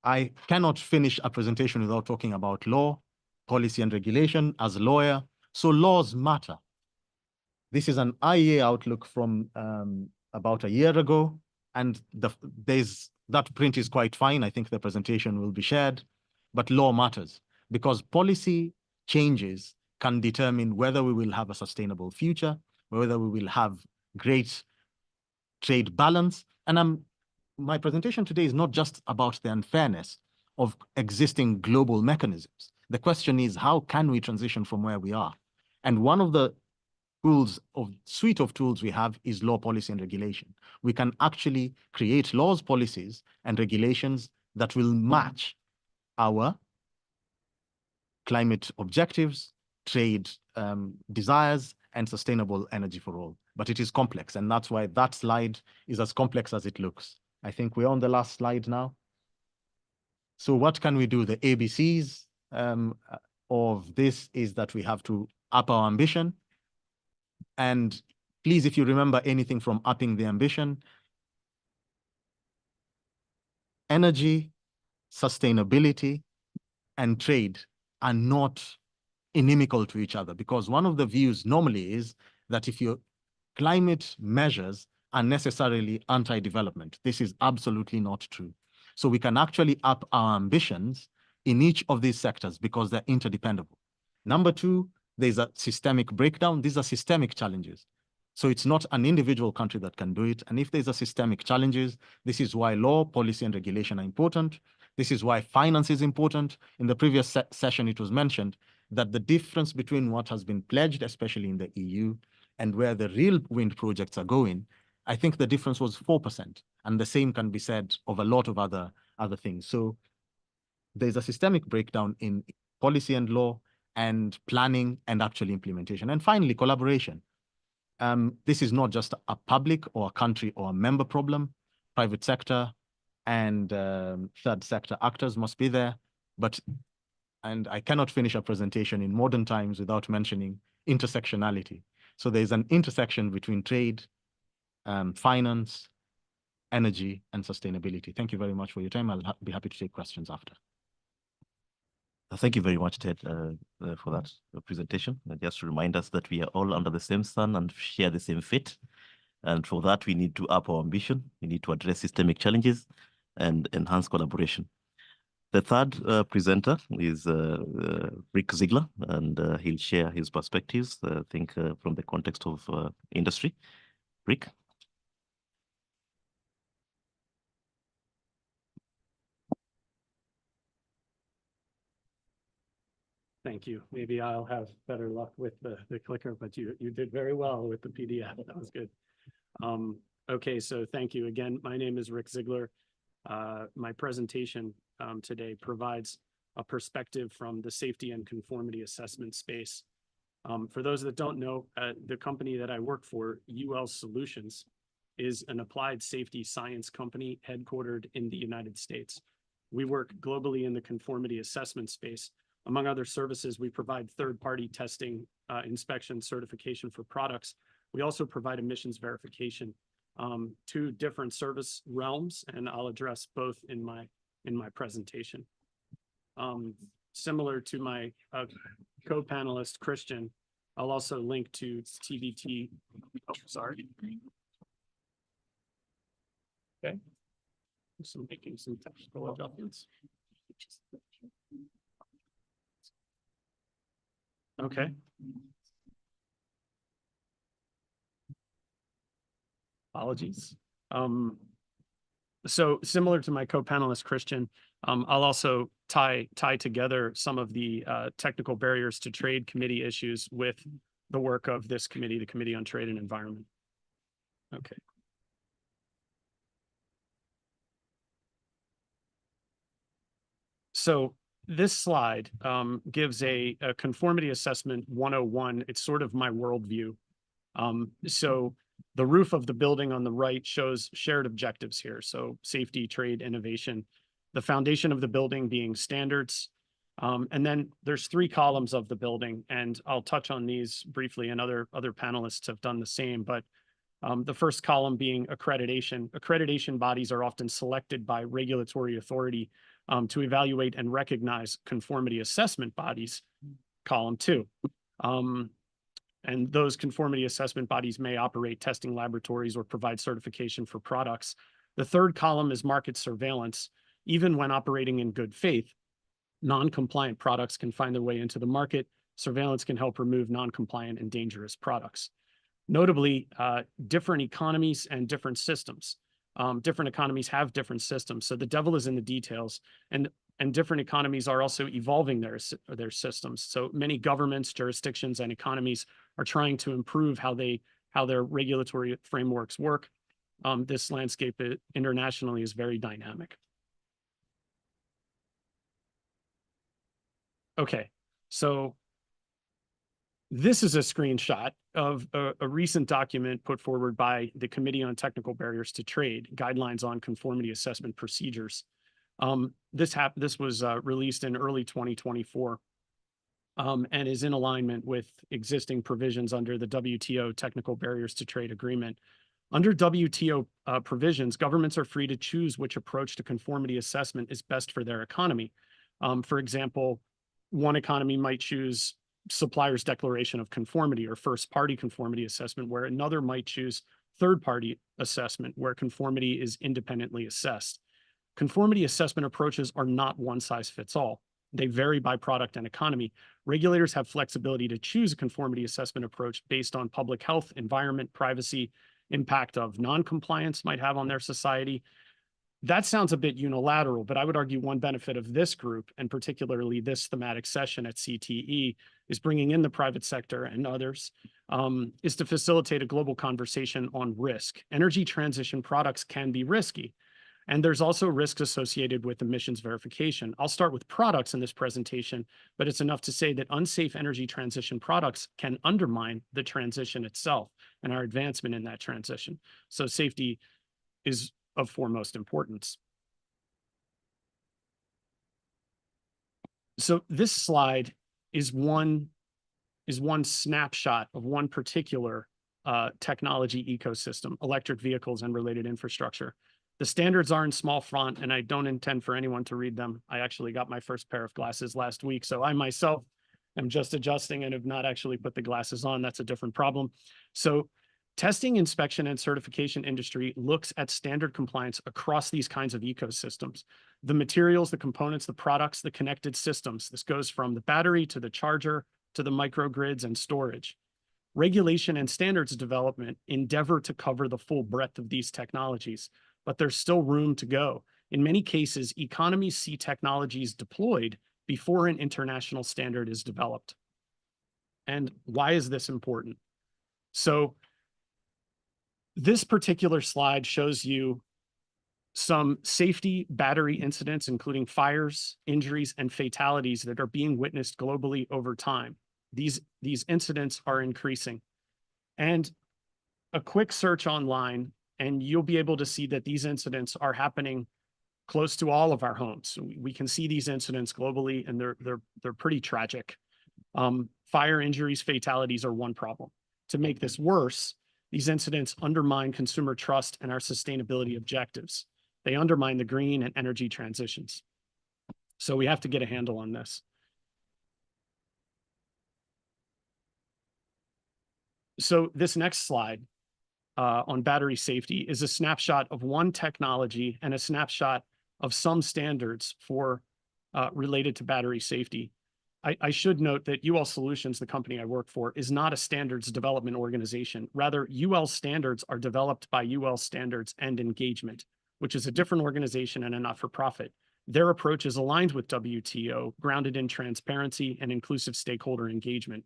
I cannot finish a presentation without talking about law, policy, and regulation as a lawyer. So laws matter. This is an IEA outlook from about a year ago, and that print is quite fine. I think the presentation will be shared, but law matters because policy changes can determine whether we will have a sustainable future, whether we will have great trade balance. And my presentation today is not just about the unfairness of existing global mechanisms. The question is, how can we transition from where we are? And one of the suite of tools we have is law, policy, and regulation. We can actually create laws, policies, and regulations that will match our climate objectives, trade desires, and sustainable energy for all. But it is complex, and that's why that slide is as complex as it looks. I think we're on the last slide now. So what can we do? The ABCs of this is that we have to up our ambition. And please, if you remember anything from upping the ambition, energy, sustainability, and trade are not inimical to each other, because one of the views normally is that if your climate measures are necessarily anti-development. This is absolutely not true. So we can actually up our ambitions in each of these sectors because they're interdependable. Number two, there's a systemic breakdown. These are systemic challenges. So it's not an individual country that can do it. And if there's a systemic challenges, this is why law, policy, and regulation are important. This is why finance is important. In the previous session, it was mentioned that the difference between what has been pledged, especially in the EU, and where the real wind projects are going, I think the difference was 4%. And the same can be said of a lot of other things. So there's a systemic breakdown in policy and law and planning and actually implementation. And finally, collaboration. This is not just a public or a country or a member problem. Private sector and third sector actors must be there. And I cannot finish a presentation in modern times without mentioning intersectionality. So there's an intersection between trade, finance, energy, and sustainability. Thank you very much for your time. I'll be happy to take questions after. Thank you very much, Ted, for that presentation. Just to remind us that we are all under the same sun and share the same fate. And for that, we need to up our ambition. We need to address systemic challenges and enhance collaboration. The third presenter is Rick Ziegler, and he'll share his perspectives, I think, from the context of industry. Rick? Thank you. Maybe I'll have better luck with the clicker, but you did very well with the PDF. That was good. Okay, so thank you again. My name is Rick Ziegler. My presentation today provides a perspective from the safety and conformity assessment space. For those that don't know, the company that I work for, UL Solutions, is an applied safety science company headquartered in the United States. We work globally in the conformity assessment space. Among other services, we provide third-party testing, inspection, certification for products. We also provide emissions verification, two different service realms, and I'll address both in my presentation. Similar to my co-panelist, Christian, I'll also link to TBT. Oh, sorry. Okay. So making some technical adjustments. Okay. Apologies. So similar to my co-panelist, Christian, I'll also tie together some of the technical barriers to trade committee issues with the work of this committee, the Committee on Trade and Environment. Okay. So this slide gives a conformity assessment 101. It's sort of my worldview. So the roof of the building on the right shows shared objectives here. So safety, trade, innovation, the foundation of the building being standards. And then there's 3 columns of the building, and I'll touch on these briefly, and other panelists have done the same. But the first column being accreditation. Accreditation bodies are often selected by regulatory authority to evaluate and recognize conformity assessment bodies, column 2. And those conformity assessment bodies may operate testing laboratories or provide certification for products. The third column is market surveillance. Even when operating in good faith, non-compliant products can find their way into the market. Surveillance can help remove non-compliant and dangerous products. Notably, different economies and different systems. Different economies have different systems, so the devil is in the details. And different economies are also evolving their systems. So many governments, jurisdictions, and economies are trying to improve how their regulatory frameworks work. This landscape internationally is very dynamic. Okay, so this is a screenshot of a recent document put forward by the Committee on Technical Barriers to Trade, Guidelines on Conformity Assessment Procedures. This was released in early 2024 and is in alignment with existing provisions under the WTO Technical Barriers to Trade Agreement. Under WTO provisions, governments are free to choose which approach to conformity assessment is best for their economy. For example, one economy might choose supplier's declaration of conformity or first-party conformity assessment, where another might choose third-party assessment, where conformity is independently assessed. Conformity assessment approaches are not one size fits all. They vary by product and economy. Regulators have flexibility to choose a conformity assessment approach based on public health, environment, privacy, impact of non-compliance might have on their society. That sounds a bit unilateral, but I would argue one benefit of this group, and particularly this thematic session at CTE, is bringing in the private sector and others, is to facilitate a global conversation on risk. Energy transition products can be risky, and there's also risks associated with emissions verification. I'll start with products in this presentation, but it's enough to say that unsafe energy transition products can undermine the transition itself and our advancement in that transition. So safety is of foremost importance. So this slide is one snapshot of one particular technology ecosystem, electric vehicles and related infrastructure. The standards are in small font, and I don't intend for anyone to read them. I actually got my first pair of glasses last week, so I myself am just adjusting and have not actually put the glasses on. That's a different problem. So testing, inspection, and certification industry looks at standard compliance across these kinds of ecosystems. The materials, the components, the products, the connected systems. This goes from the battery to the charger to the microgrids and storage. Regulation and standards development endeavor to cover the full breadth of these technologies, but there's still room to go. In many cases, economies see technologies deployed before an international standard is developed. And why is this important? So this particular slide shows you some safety battery incidents, including fires, injuries, and fatalities that are being witnessed globally over time. These incidents are increasing. And a quick search online, and you'll be able to see that these incidents are happening close to all of our homes. We can see these incidents globally, and they're pretty tragic. Fire injuries, fatalities are one problem. To make this worse, these incidents undermine consumer trust and our sustainability objectives. They undermine the green and energy transitions. So we have to get a handle on this. So this next slide on battery safety is a snapshot of one technology and a snapshot of some standards for related to battery safety. I should note that UL Solutions, the company I work for, is not a standards development organization. Rather, UL standards are developed by UL Standards and Engagement, which is a different organization and a not-for-profit. Their approach is aligned with WTO, grounded in transparency and inclusive stakeholder engagement.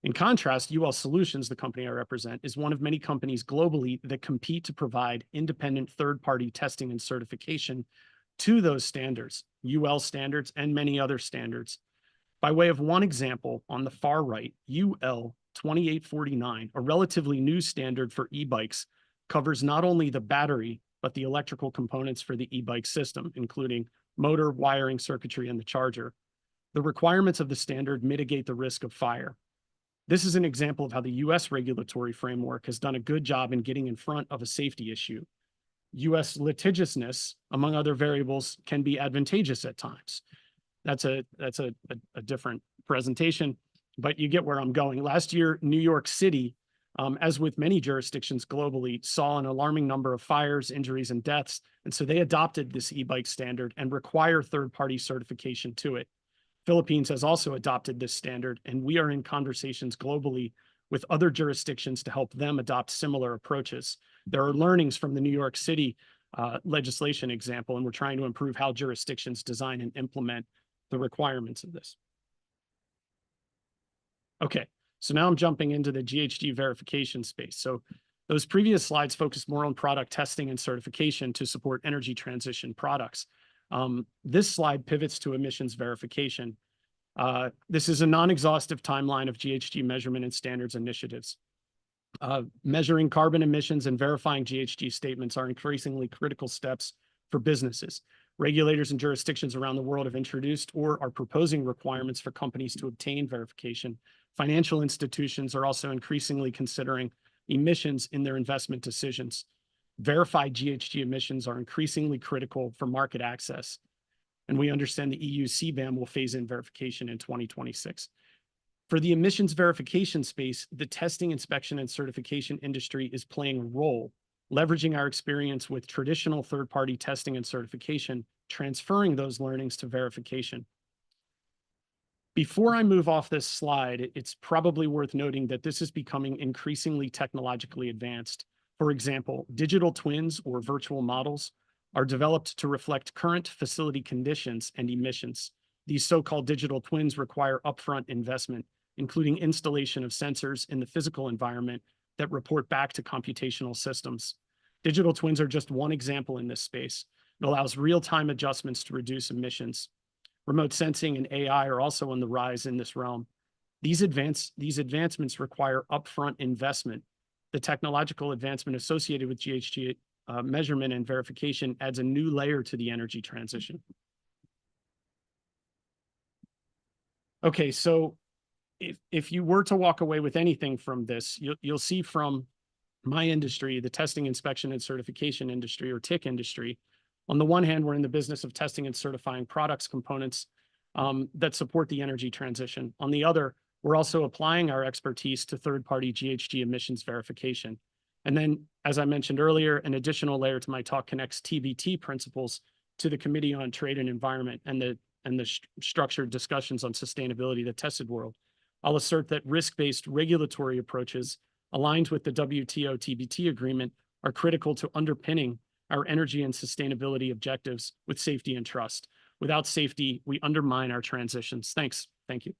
In contrast, UL Solutions, the company I represent, is one of many companies globally that compete to provide independent third-party testing and certification to those standards, UL standards and many other standards. By way of one example, on the far right, UL 2849, a relatively new standard for e-bikes, covers not only the battery, but the electrical components for the e-bike system, including motor, wiring, circuitry, and the charger. The requirements of the standard mitigate the risk of fire. This is an example of how the US regulatory framework has done a good job in getting in front of a safety issue. US litigiousness, among other variables, can be advantageous at times. That's a different presentation, but you get where I'm going. Last year, New York City, as with many jurisdictions globally, saw an alarming number of fires, injuries, and deaths. And so they adopted this e-bike standard and require third-party certification to it. Philippines has also adopted this standard, and we are in conversations globally with other jurisdictions to help them adopt similar approaches. There are learnings from the New York City legislation example, and we're trying to improve how jurisdictions design and implement the requirements of this. Okay, so now I'm jumping into the GHG verification space. So those previous slides focused more on product testing and certification to support energy transition products. This slide pivots to emissions verification. This is a non-exhaustive timeline of GHG measurement and standards initiatives. Measuring carbon emissions and verifying GHG statements are increasingly critical steps for businesses. Regulators and jurisdictions around the world have introduced or are proposing requirements for companies to obtain verification. Financial institutions are also increasingly considering emissions in their investment decisions. Verified GHG emissions are increasingly critical for market access, and we understand the EU CBAM will phase in verification in 2026. For the emissions verification space, the testing, inspection, and certification industry is playing a role, leveraging our experience with traditional third-party testing and certification, transferring those learnings to verification. Before I move off this slide, it's probably worth noting that this is becoming increasingly technologically advanced. For example, digital twins or virtual models are developed to reflect current facility conditions and emissions. These so-called digital twins require upfront investment, including installation of sensors in the physical environment that report back to computational systems. Digital twins are just one example in this space. It allows real-time adjustments to reduce emissions. Remote sensing and AI are also on the rise in this realm. These advancements require upfront investment. The technological advancement associated with GHG measurement and verification adds a new layer to the energy transition. Okay, so if you were to walk away with anything from this, you'll see from my industry, the testing, inspection, and certification industry, or TIC industry. On the one hand, we're in the business of testing and certifying products, components that support the energy transition. On the other, we're also applying our expertise to third-party GHG emissions verification. And then, as I mentioned earlier, an additional layer to my talk connects TBT principles to the Committee on Trade and Environment and the structured discussions on sustainability, the tested world. I'll assert that risk-based regulatory approaches aligned with the WTO TBT agreement are critical to underpinning our energy and sustainability objectives with safety and trust. Without safety, we undermine our transitions. Thanks. Thank you.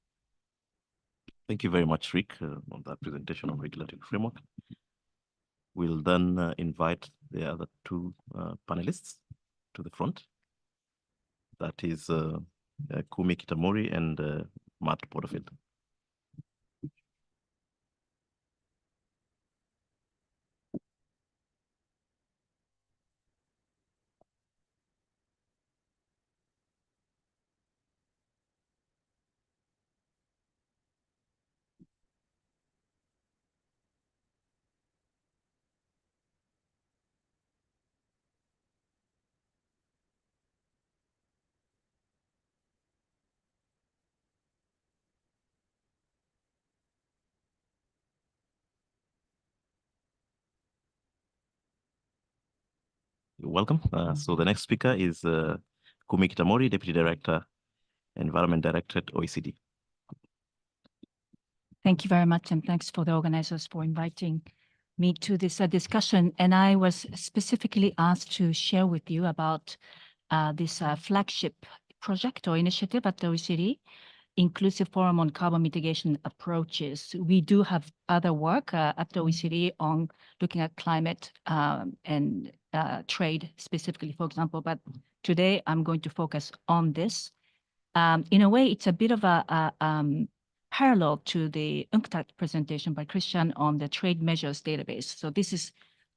Thank you very much, Rick, on that presentation on regulatory framework. We'll then invite the other two panelists to the front. That is Kumi Kitamori and Matt Porterfield. You're welcome. So the next speaker is Kumi Kitamori, Deputy Director, Environment Director at OECD. Thank you very much, and thanks for the organizers for inviting me to this discussion. And I was specifically asked to share with you about this flagship project or initiative at the OECD, Inclusive Forum on Carbon Mitigation Approaches. We do have other work at the OECD on looking at climate and trade specifically, for example, but today I'm going to focus on this. In a way, it's a bit of a parallel to the UNCTAD presentation by Christian on the trade measures database. So this is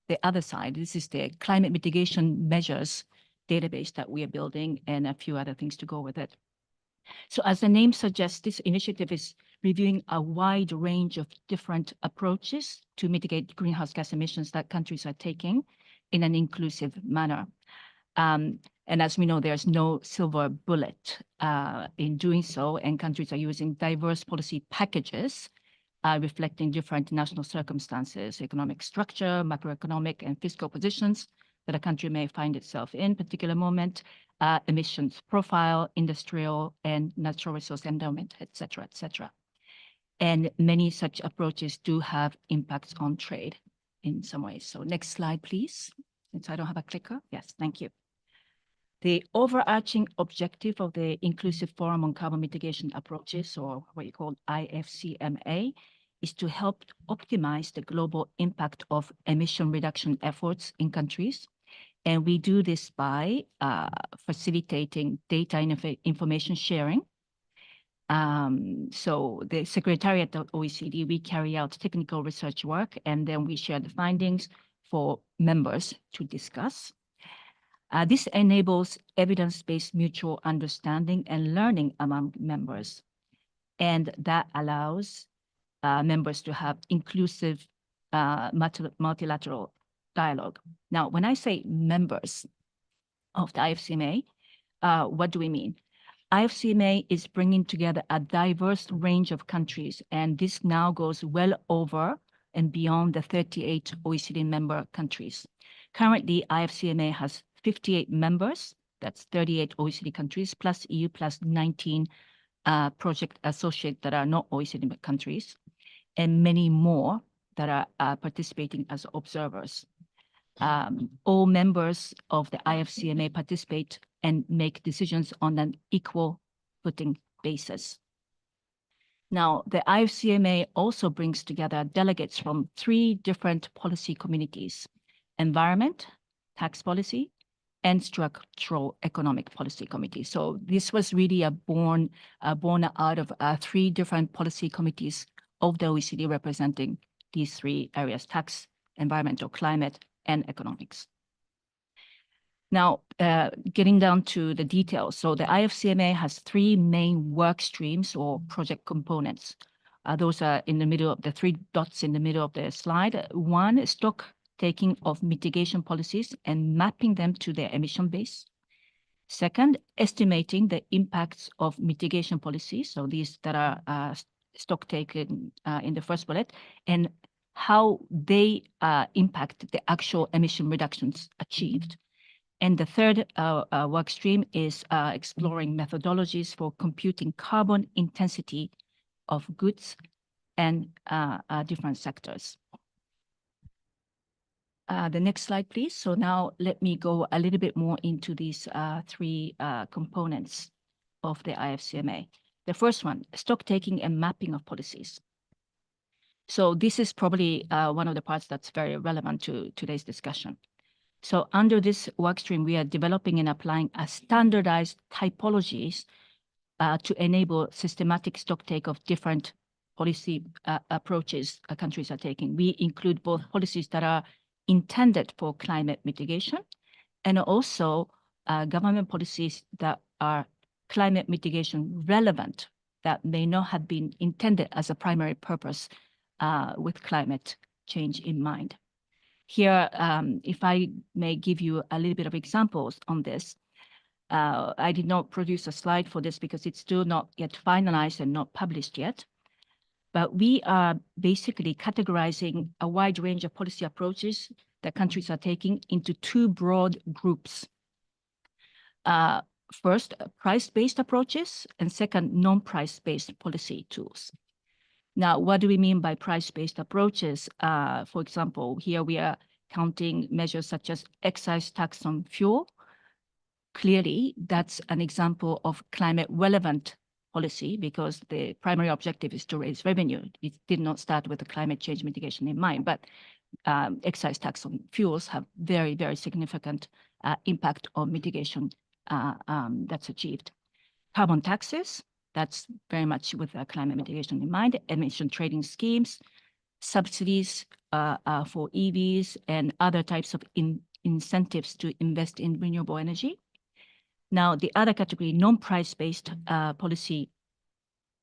the other side. This is the climate mitigation measures database that we are building and a few other things to go with it. So as the name suggests, this initiative is reviewing a wide range of different approaches to mitigate greenhouse gas emissions that countries are taking in an inclusive manner. And as we know, there's no silver bullet in doing so, and countries are using diverse policy packages reflecting different national circumstances, economic structure, macroeconomic and fiscal positions that a country may find itself in particular moment, emissions profile, industrial and natural resource endowment, et cetera, et cetera. And many such approaches do have impacts on trade in some ways. So next slide, please. Since I don't have a clicker. Yes, thank you. The overarching objective of the Inclusive Forum on Carbon Mitigation Approaches, or what you call IFCMA, is to help optimize the global impact of emission reduction efforts in countries. And we do this by facilitating data information sharing. So the Secretariat of OECD, we carry out technical research work, and then we share the findings for members to discuss. This enables evidence-based mutual understanding and learning among members. And that allows members to have inclusive multilateral dialogue. Now, when I say members of the IFCMA, what do we mean? IFCMA is bringing together a diverse range of countries, and this now goes well over and beyond the 38 OECD member countries. Currently, IFCMA has 58 members, that's 38 OECD countries, plus EU, plus 19 project associates that are not OECD countries, and many more that are participating as observers. All members of the IFCMA participate and make decisions on an equal footing basis. Now, the IFCMA also brings together delegates from 3 different policy communities: environment, tax policy, and structural economic policy committee. So this was really born out of 3 different policy committees of the OECD representing these 3 areas: tax, environmental, climate, and economics. Now, getting down to the details. So the IFCMA has 3 main work streams or project components. Those are in the middle of the 3 dots in the middle of the slide. One is stock taking of mitigation policies and mapping them to their emission base. Second, estimating the impacts of mitigation policies. So these that are stock taken in the first bullet, and how they impact the actual emission reductions achieved. And the third work stream is exploring methodologies for computing carbon intensity of goods and different sectors. The next slide, please. So now let me go a little bit more into these 3 components of the IFCMA. The first one, stock taking and mapping of policies. So this is probably one of the parts that's very relevant to today's discussion. So under this workstream, we are developing and applying a standardized typologies to enable systematic stock take of different policy approaches countries are taking. We include both policies that are intended for climate mitigation and also government policies that are climate mitigation relevant that may not have been intended as a primary purpose with climate change in mind. Here, if I may give you a little bit of examples on this, I did not produce a slide for this because it's still not yet finalized and not published yet. But we are basically categorizing a wide range of policy approaches that countries are taking into 2 broad groups. First, price-based approaches, and second, non-price-based policy tools. Now, what do we mean by price-based approaches? For example, here we are counting measures such as excise tax on fuel. Clearly, that's an example of climate relevant policy because the primary objective is to raise revenue. It did not start with the climate change mitigation in mind, but excise tax on fuels have very, very significant impact on mitigation that's achieved. Carbon taxes, that's very much with climate mitigation in mind. Emission trading schemes, subsidies for EVs, and other types of incentives to invest in renewable energy. Now, the other category, non-price-based policy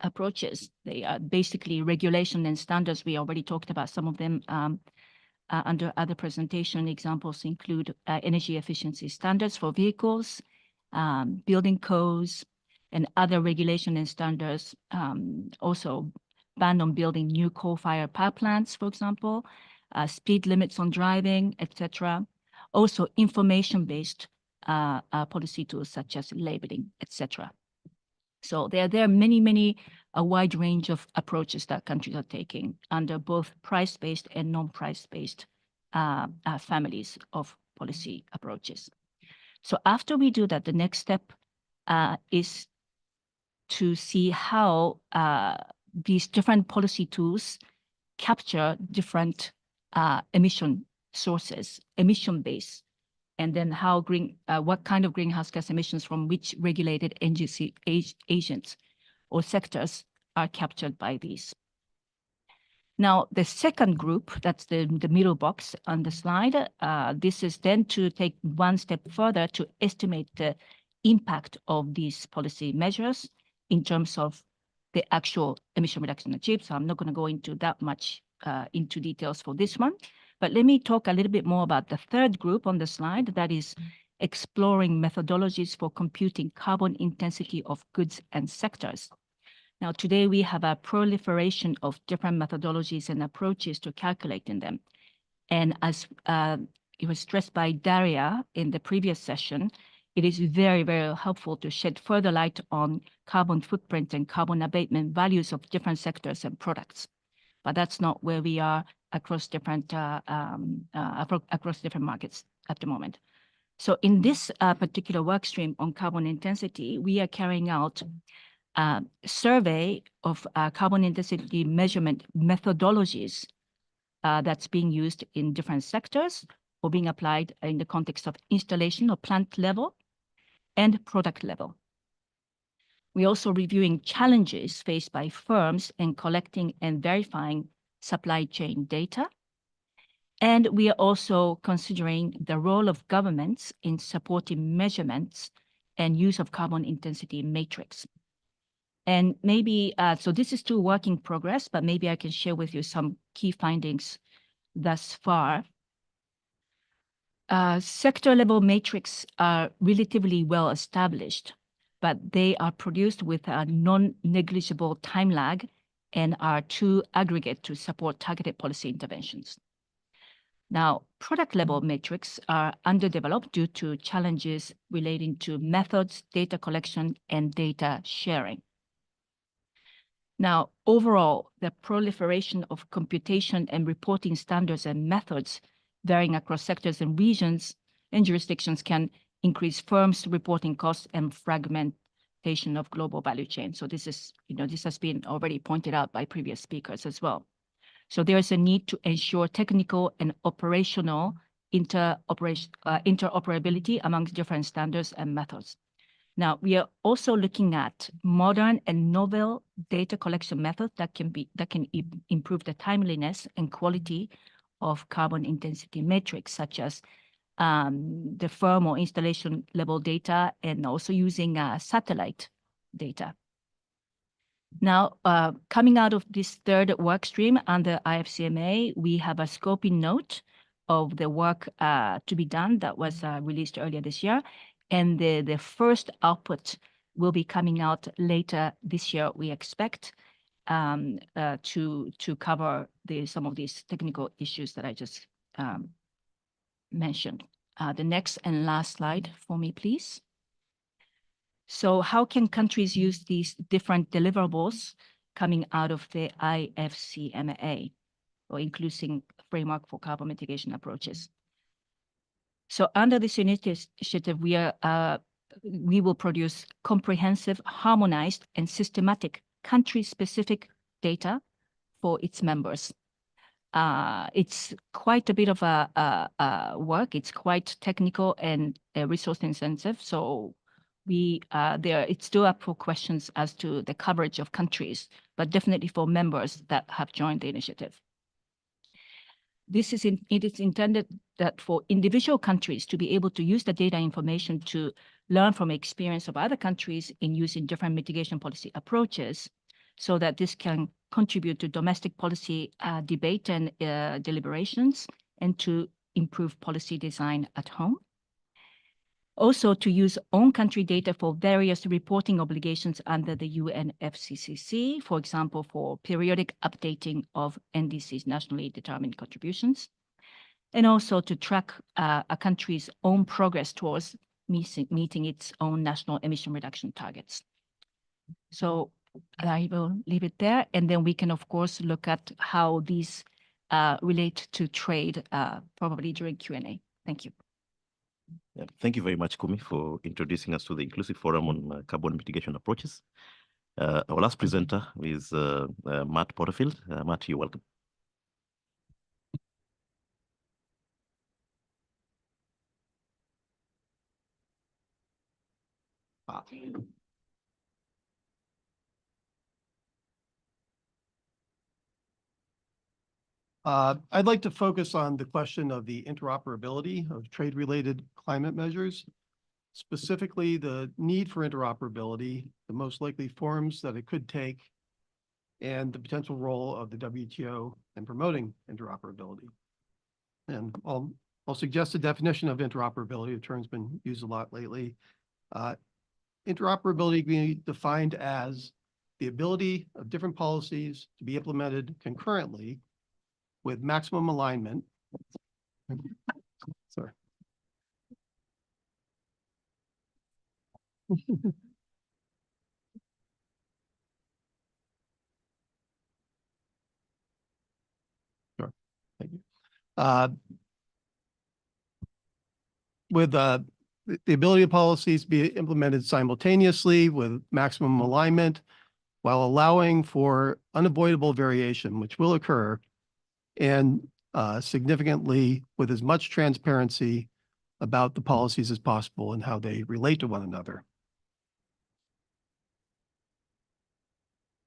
approaches, they are basically regulation and standards. We already talked about some of them under other presentation. Examples include energy efficiency standards for vehicles, building codes, and other regulation and standards. Also, ban on building new coal-fired power plants, for example, speed limits on driving, etc. Also, information-based policy tools such as labeling, etc. So there are many, a wide range of approaches that countries are taking under both price-based and non-price-based families of policy approaches. So after we do that, the next step is to see how these different policy tools capture different emission sources, emission base, and then how what kind of greenhouse gas emissions from which regulated agency agents or sectors are captured by these. Now, the second group, that's the middle box on the slide, this is then to take one step further to estimate the impact of these policy measures in terms of the actual emission reduction achieved. So I'm not going to go into that much into details for this one, but let me talk a little bit more about the third group on the slide, that is exploring methodologies for computing carbon intensity of goods and sectors. Now, today we have a proliferation of different methodologies and approaches to calculating them. And as it was stressed by Daria in the previous session, it is very, very helpful to shed further light on carbon footprint and carbon abatement values of different sectors and products. But that's not where we are across different markets at the moment. So in this particular work stream on carbon intensity, we are carrying out survey of carbon intensity measurement methodologies that's being used in different sectors or being applied in the context of installation or plant level and product level. We're also reviewing challenges faced by firms in collecting and verifying supply chain data. And we are also considering the role of governments in supporting measurements and use of carbon intensity matrix. And maybe, so this is still work in progress, but maybe I can share with you some key findings thus far. Sector level matrix are relatively well established, but they are produced with a non-negligible time lag and are too aggregate to support targeted policy interventions. Now, product level metrics are underdeveloped due to challenges relating to methods, data collection, and data sharing. Now, overall, the proliferation of computation and reporting standards and methods varying across sectors and regions and jurisdictions can increase firms' reporting costs and fragmentation of global value chain. So this is, this has been already pointed out by previous speakers as well. So there is a need to ensure technical and operational interoperability amongst different standards and methods. Now, we are also looking at modern and novel data collection methods that can improve the timeliness and quality of carbon intensity metrics, such as the firm or installation level data, and also using satellite data. Now, coming out of this third work stream under IFCMA, we have a scoping note of the work to be done that was released earlier this year. And the first output will be coming out later this year, we expect, to cover some of these technical issues that I just mentioned. The next and last slide for me, please. So how can countries use these different deliverables coming out of the IFCMA, or including framework for carbon mitigation approaches? So under this initiative, we will produce comprehensive, harmonized, and systematic country-specific data for its members. It's quite a bit of a work. It's quite technical and resource intensive. So it's still up for questions as to the coverage of countries, but definitely for members that have joined the initiative. It is intended that for individual countries to be able to use the data information to learn from experience of other countries in using different mitigation policy approaches, so that this can contribute to domestic policy debate and deliberations, and to improve policy design at home. Also, to use own country data for various reporting obligations under the UNFCCC, for example, for periodic updating of NDC's nationally determined contributions, and also to track a country's own progress towards meeting its own national emission reduction targets. So I will leave it there, and then we can, of course, look at how these relate to trade probably during Q&A. Thank you. Yeah, thank you very much, Kumi, for introducing us to the Inclusive Forum on Carbon Mitigation Approaches. Our last presenter is Matt Porterfield. Matt, you're welcome. I'd like to focus on the question of the interoperability of trade-related climate measures, specifically the need for interoperability, the most likely forms that it could take, and the potential role of the WTO in promoting interoperability. And I'll suggest a definition of interoperability. The term's been used a lot lately. Interoperability can be defined as the ability of different policies to be implemented concurrently with maximum alignment. Sorry. Sure. Thank you. With the ability of policies to be implemented simultaneously with maximum alignment, while allowing for unavoidable variation, which will occur, and significantly with as much transparency about the policies as possible and how they relate to one another.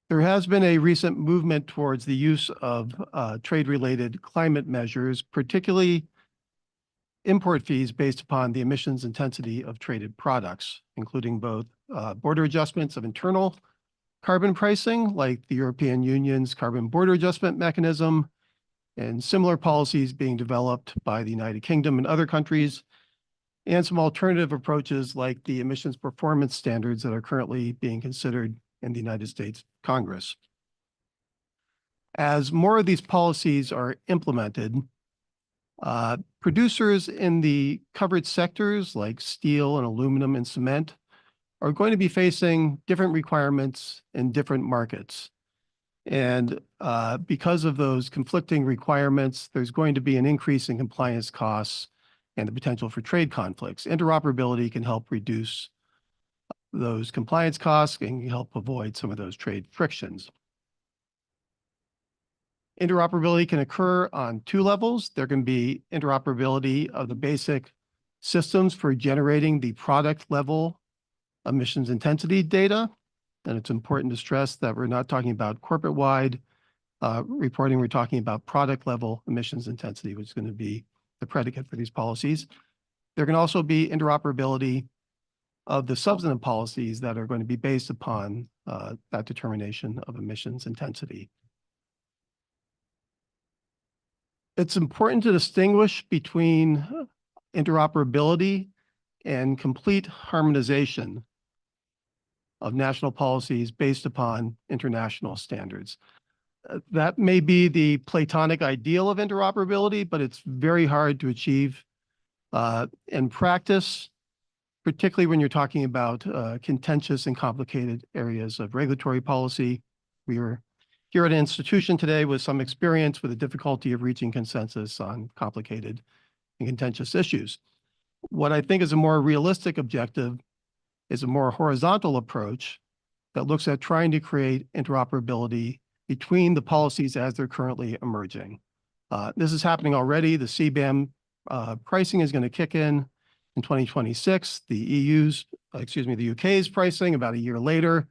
There has been a recent movement towards the use of trade-related climate measures, particularly import fees based upon the emissions intensity of traded products, including both border adjustments of internal carbon pricing, like the European Union's carbon border adjustment mechanism, and similar policies being developed by the United Kingdom and other countries, and some alternative approaches like the emissions performance standards that are currently being considered in the United States Congress. As more of these policies are implemented, producers in the covered sectors like steel and aluminum and cement are going to be facing different requirements in different markets. And because of those conflicting requirements, there's going to be an increase in compliance costs and the potential for trade conflicts. Interoperability can help reduce those compliance costs and help avoid some of those trade frictions. Interoperability can occur on two levels. There can be interoperability of the basic systems for generating the product level emissions intensity data. And it's important to stress that we're not talking about corporate-wide reporting. We're talking about product level emissions intensity, which is going to be the predicate for these policies. There can also be interoperability of the substantive policies that are going to be based upon that determination of emissions intensity. It's important to distinguish between interoperability and complete harmonization of national policies based upon international standards. That may be the Platonic ideal of interoperability, but it's very hard to achieve in practice, particularly when you're talking about contentious and complicated areas of regulatory policy. We are here at an institution today with some experience with the difficulty of reaching consensus on complicated and contentious issues. What I think is a more realistic objective is a more horizontal approach that looks at trying to create interoperability between the policies as they're currently emerging. This is happening already. The CBAM pricing is going to kick in 2026. The UK's pricing about a year later.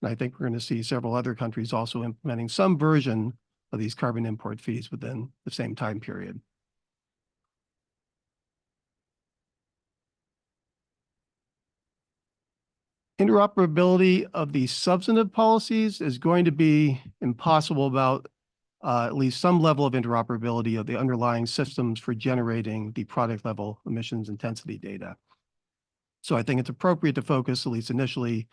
And I think we're going to see several other countries also implementing some version of these carbon import fees within the same time period. Interoperability of the substantive policies is going to be impossible without at least some level of interoperability of the underlying systems for generating the product level emissions intensity data. So I think it's appropriate to focus, at least initially,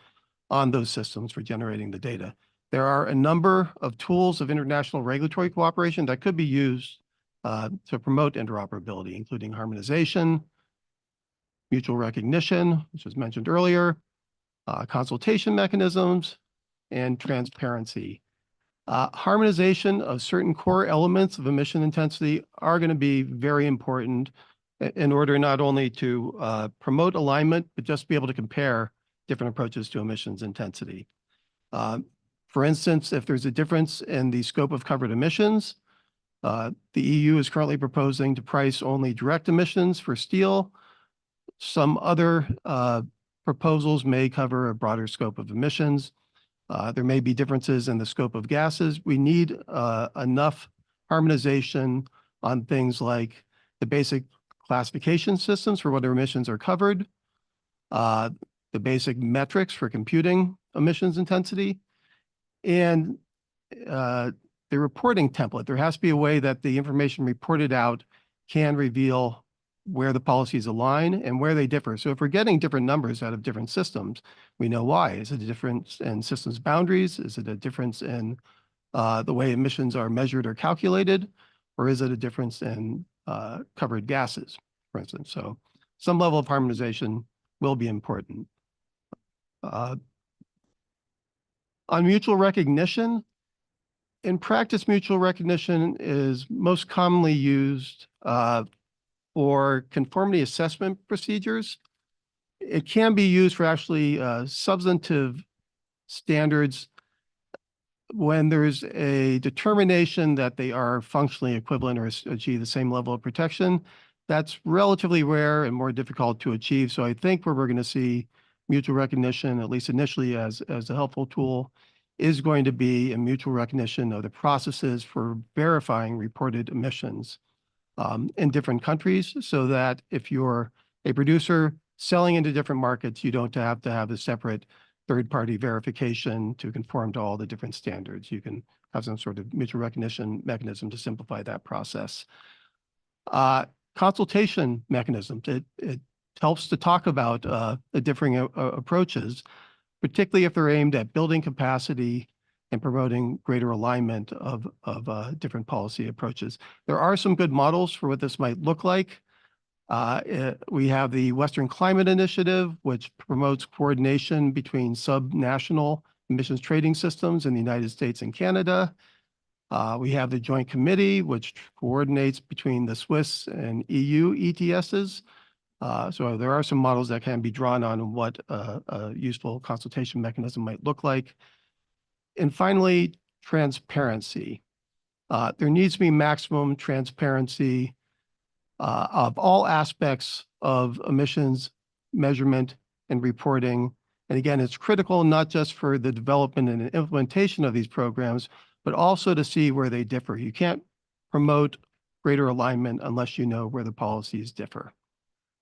on those systems for generating the data. There are a number of tools of international regulatory cooperation that could be used to promote interoperability, including harmonization, mutual recognition, which was mentioned earlier, consultation mechanisms, and transparency. Harmonization of certain core elements of emission intensity are going to be very important in order not only to promote alignment, but just be able to compare different approaches to emissions intensity. For instance, if there's a difference in the scope of covered emissions, the EU is currently proposing to price only direct emissions for steel. Some other proposals may cover a broader scope of emissions. There may be differences in the scope of gases. We need enough harmonization on things like the basic classification systems for whether emissions are covered, the basic metrics for computing emissions intensity, and the reporting template. There has to be a way that the information reported out can reveal where the policies align and where they differ. So if we're getting different numbers out of different systems, we know why. Is it a difference in systems boundaries? Is it a difference in the way emissions are measured or calculated? Or is it a difference in covered gases, for instance? So some level of harmonization will be important. On mutual recognition, in practice, mutual recognition is most commonly used for conformity assessment procedures. It can be used for actually substantive standards when there's a determination that they are functionally equivalent or achieve the same level of protection. That's relatively rare and more difficult to achieve. So I think where we're going to see mutual recognition, at least initially as a helpful tool, is going to be a mutual recognition of the processes for verifying reported emissions in different countries, so that if you're a producer selling into different markets, you don't have to have a separate third-party verification to conform to all the different standards. You can have some sort of mutual recognition mechanism to simplify that process. Consultation mechanisms. It helps to talk about the differing approaches, particularly if they're aimed at building capacity and promoting greater alignment of different policy approaches. There are some good models for what this might look like. We have the Western Climate Initiative, which promotes coordination between sub-national emissions trading systems in the United States and Canada. We have the Joint Committee, which coordinates between the Swiss and EU ETSs. So there are some models that can be drawn on what a useful consultation mechanism might look like. And finally, transparency. There needs to be maximum transparency of all aspects of emissions measurement and reporting. And again, it's critical not just for the development and implementation of these programs, but also to see where they differ. You can't promote greater alignment unless you know where the policies differ.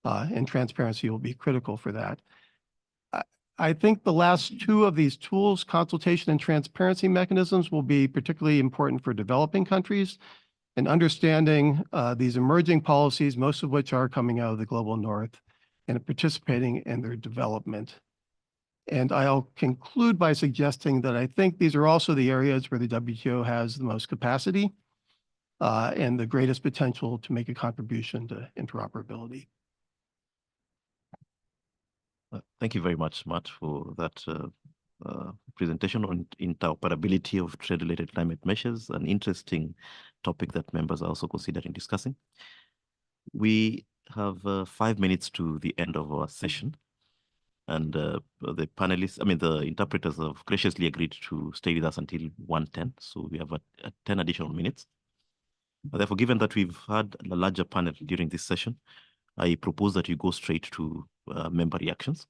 And transparency will be critical for that. I think the last two of these tools, consultation and transparency mechanisms, will be particularly important for developing countries and understanding these emerging policies, most of which are coming out of the global north, and participating in their development. And I'll conclude by suggesting that I think these are also the areas where the WTO has the most capacity and the greatest potential to make a contribution to interoperability. Thank you very much, Matt, for that presentation on interoperability of trade-related climate measures, an interesting topic that members are also considering discussing. We have 5 minutes to the end of our session, and the panelists, the interpreters have graciously agreed to stay with us until 1:10, so we have 10 additional minutes. Therefore, given that we've had a larger panel during this session, I propose that you go straight to member reactions.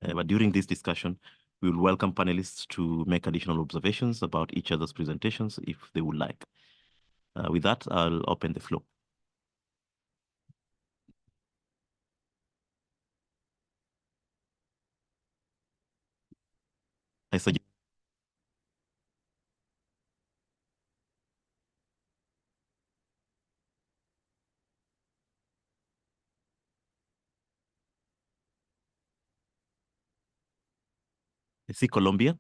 But during this discussion, we will welcome panelists to make additional observations about each other's presentations if they would like. With that, I'll open the floor. I suggest I see Colombia.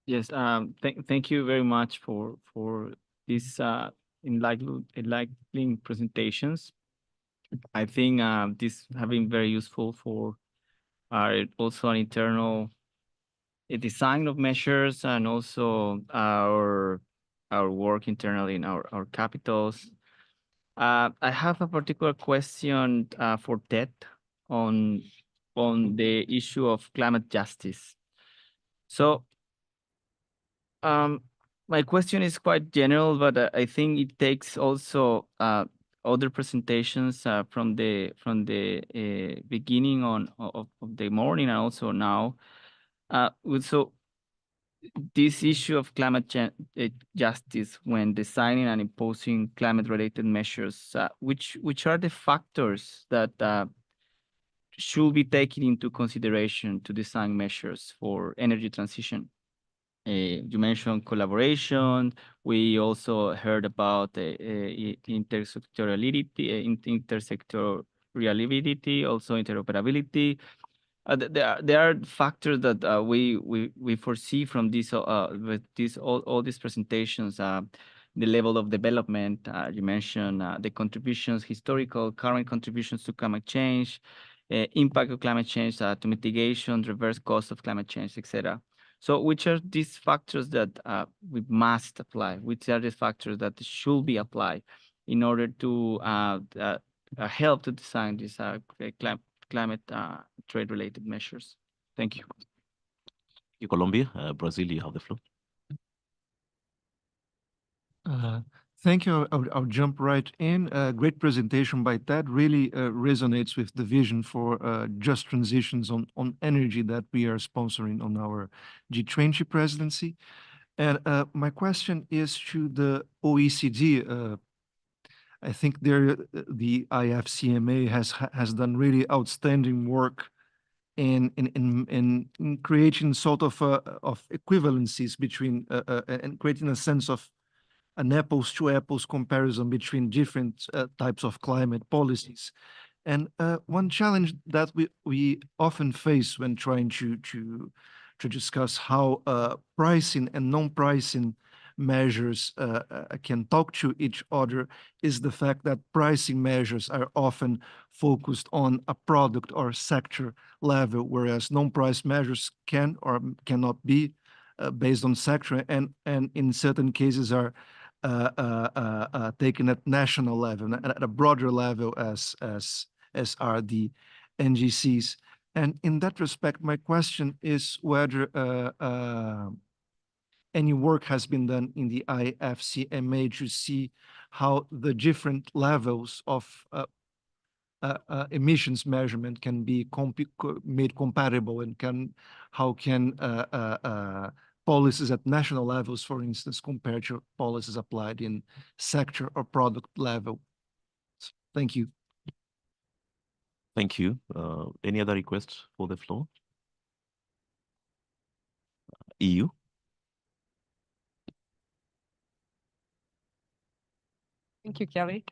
Yes, thank you very much for these enlightening presentations. I think this have been very useful for are also an internal design of measures and also our work internally in our capitals. I have a particular question for Ted on the issue of climate justice. So my question is quite general, but I think it takes also other presentations from the beginning of the morning and also now. So this issue of climate justice when designing and imposing climate-related measures, which are the factors that should be taken into consideration to design measures for energy transition? You mentioned collaboration. We also heard about intersectoriality, also interoperability. There are factors that we foresee from this with all these presentations. The level of development you mentioned, the contributions, historical, current contributions to climate change, impact of climate change to mitigation, reverse cost of climate change, etc. So which are these factors that we must apply? Which are the factors that should be applied in order to help to design these climate trade-related measures? Thank you. Colombia, Brazil, you have the floor. Thank you. I'll jump right in. Great presentation by Ted. Really resonates with the vision for just transitions on energy that we are sponsoring on our G20 presidency. And my question is to the OECD. I think the IFCMA has done really outstanding work in creating sort of equivalencies between and creating a sense of an apples to apples comparison between different types of climate policies. And one challenge that we often face when trying to discuss how pricing and non-pricing measures can talk to each other is the fact that pricing measures are often focused on a product or sector level, whereas non-price measures can or cannot be based on sector and in certain cases are taken at national level, at a broader level as are the NGCs. And in that respect, my question is whether any work has been done in the IFCMA to see how the different levels of emissions measurement can be made compatible and how can policies at national levels, for instance, compared to policies applied in sector or product level. Thank you. Thank you. Any other requests for the floor? EU? Thank you, Kelly.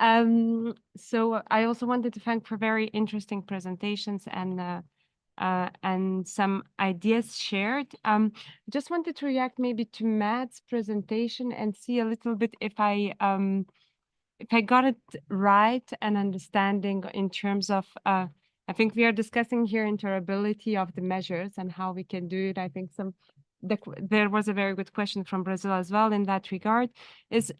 So I also wanted to thank for very interesting presentations and some ideas shared. Just wanted to react maybe to Matt's presentation and see a little bit if I got it right and understanding in terms of, I think we are discussing here interoperability of the measures and how we can do it. I think there was a very good question from Brazil as well in that regard. Is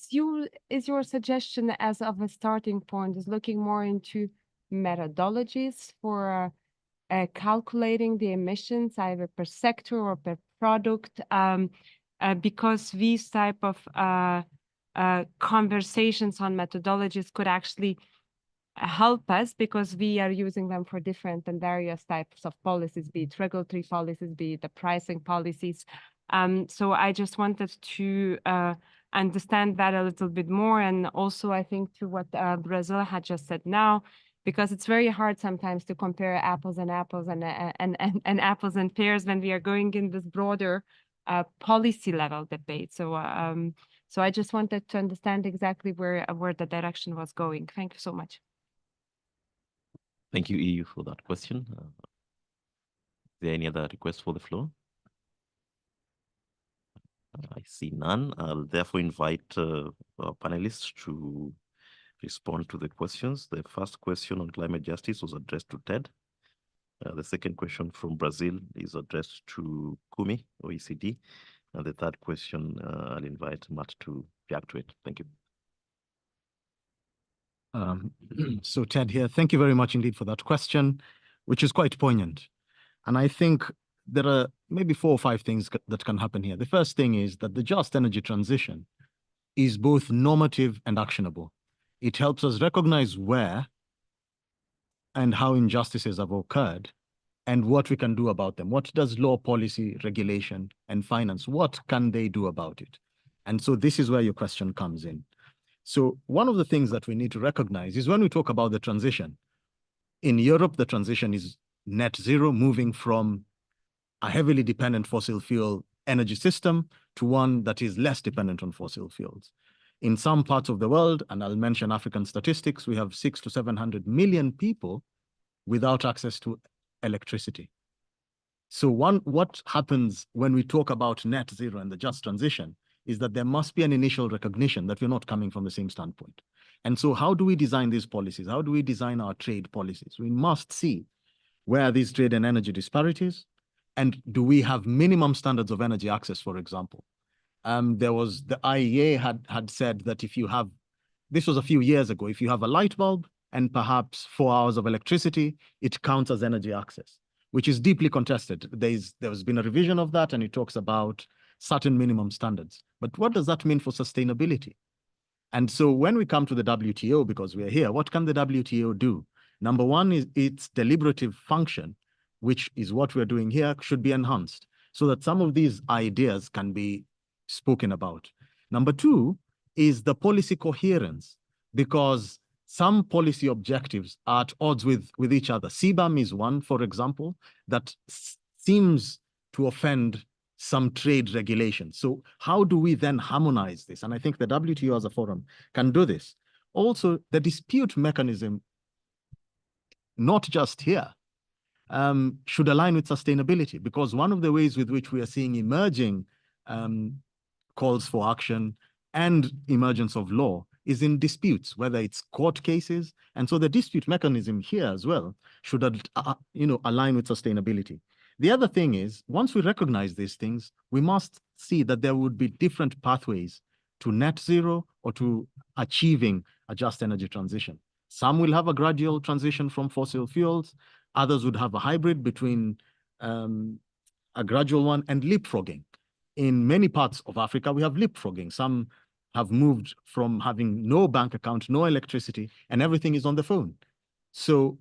your suggestion as of a starting point is looking more into methodologies for calculating the emissions either per sector or per product, because these type of conversations on methodologies could actually help us because we are using them for different and various types of policies, be it regulatory policies, be it the pricing policies. So I just wanted to understand that a little bit more. And also, I think to what Brazil had just said now, because it's very hard sometimes to compare apples and apples and apples and pears when we are going in this broader policy level debate. So so I just wanted to understand exactly where the direction was going. Thank you so much. Thank you, EU, for that question. Is there any other requests for the floor? I see none. I'll therefore invite our panelists to respond to the questions. The first question on climate justice was addressed to Ted. The second question from Brazil is addressed to Kumi, OECD. And the third question, I'll invite Matt to react to it. Thank you. So Ted here, thank you very much indeed for that question, which is quite poignant. And I think there are maybe 4 or 5 things that can happen here. The first thing is that the just energy transition is both normative and actionable. It helps us recognize where and how injustices have occurred and what we can do about them. What does law, policy, regulation, and finance, what can they do about it? And so this is where your question comes in. So one of the things that we need to recognize is when we talk about the transition, in Europe, the transition is net zero, moving from a heavily dependent fossil fuel energy system to one that is less dependent on fossil fuels. In some parts of the world, and I'll mention African statistics, we have 600 to 700 million people without access to electricity. So what happens when we talk about net zero and the just transition is that there must be an initial recognition that we're not coming from the same standpoint. And so how do we design these policies? How do we design our trade policies? We must see where are these trade and energy disparities, and do we have minimum standards of energy access, for example? There was the IEA had said that if you have, this was a few years ago, if you have a light bulb and perhaps 4 hours of electricity, it counts as energy access, which is deeply contested. There's been a revision of that, and it talks about certain minimum standards. But what does that mean for sustainability? And so when we come to the WTO, because we're here, what can the WTO do? Number one is its deliberative function, which is what we're doing here, should be enhanced so that some of these ideas can be spoken about. Number two is the policy coherence, because some policy objectives are at odds with each other. CBAM is one, for example, that seems to offend some trade regulations. So how do we then harmonize this? And I think the WTO as a forum can do this. Also, the dispute mechanism, not just here, should align with sustainability, because one of the ways with which we are seeing emerging calls for action and emergence of law is in disputes, whether it's court cases. And so the dispute mechanism here as well should align with sustainability. The other thing is, once we recognize these things, we must see that there would be different pathways to net zero or to achieving a just energy transition. Some will have a gradual transition from fossil fuels. Others would have a hybrid between a gradual one and leapfrogging. In many parts of Africa, we have leapfrogging. Some have moved from having no bank account, no electricity, and everything is on the phone. So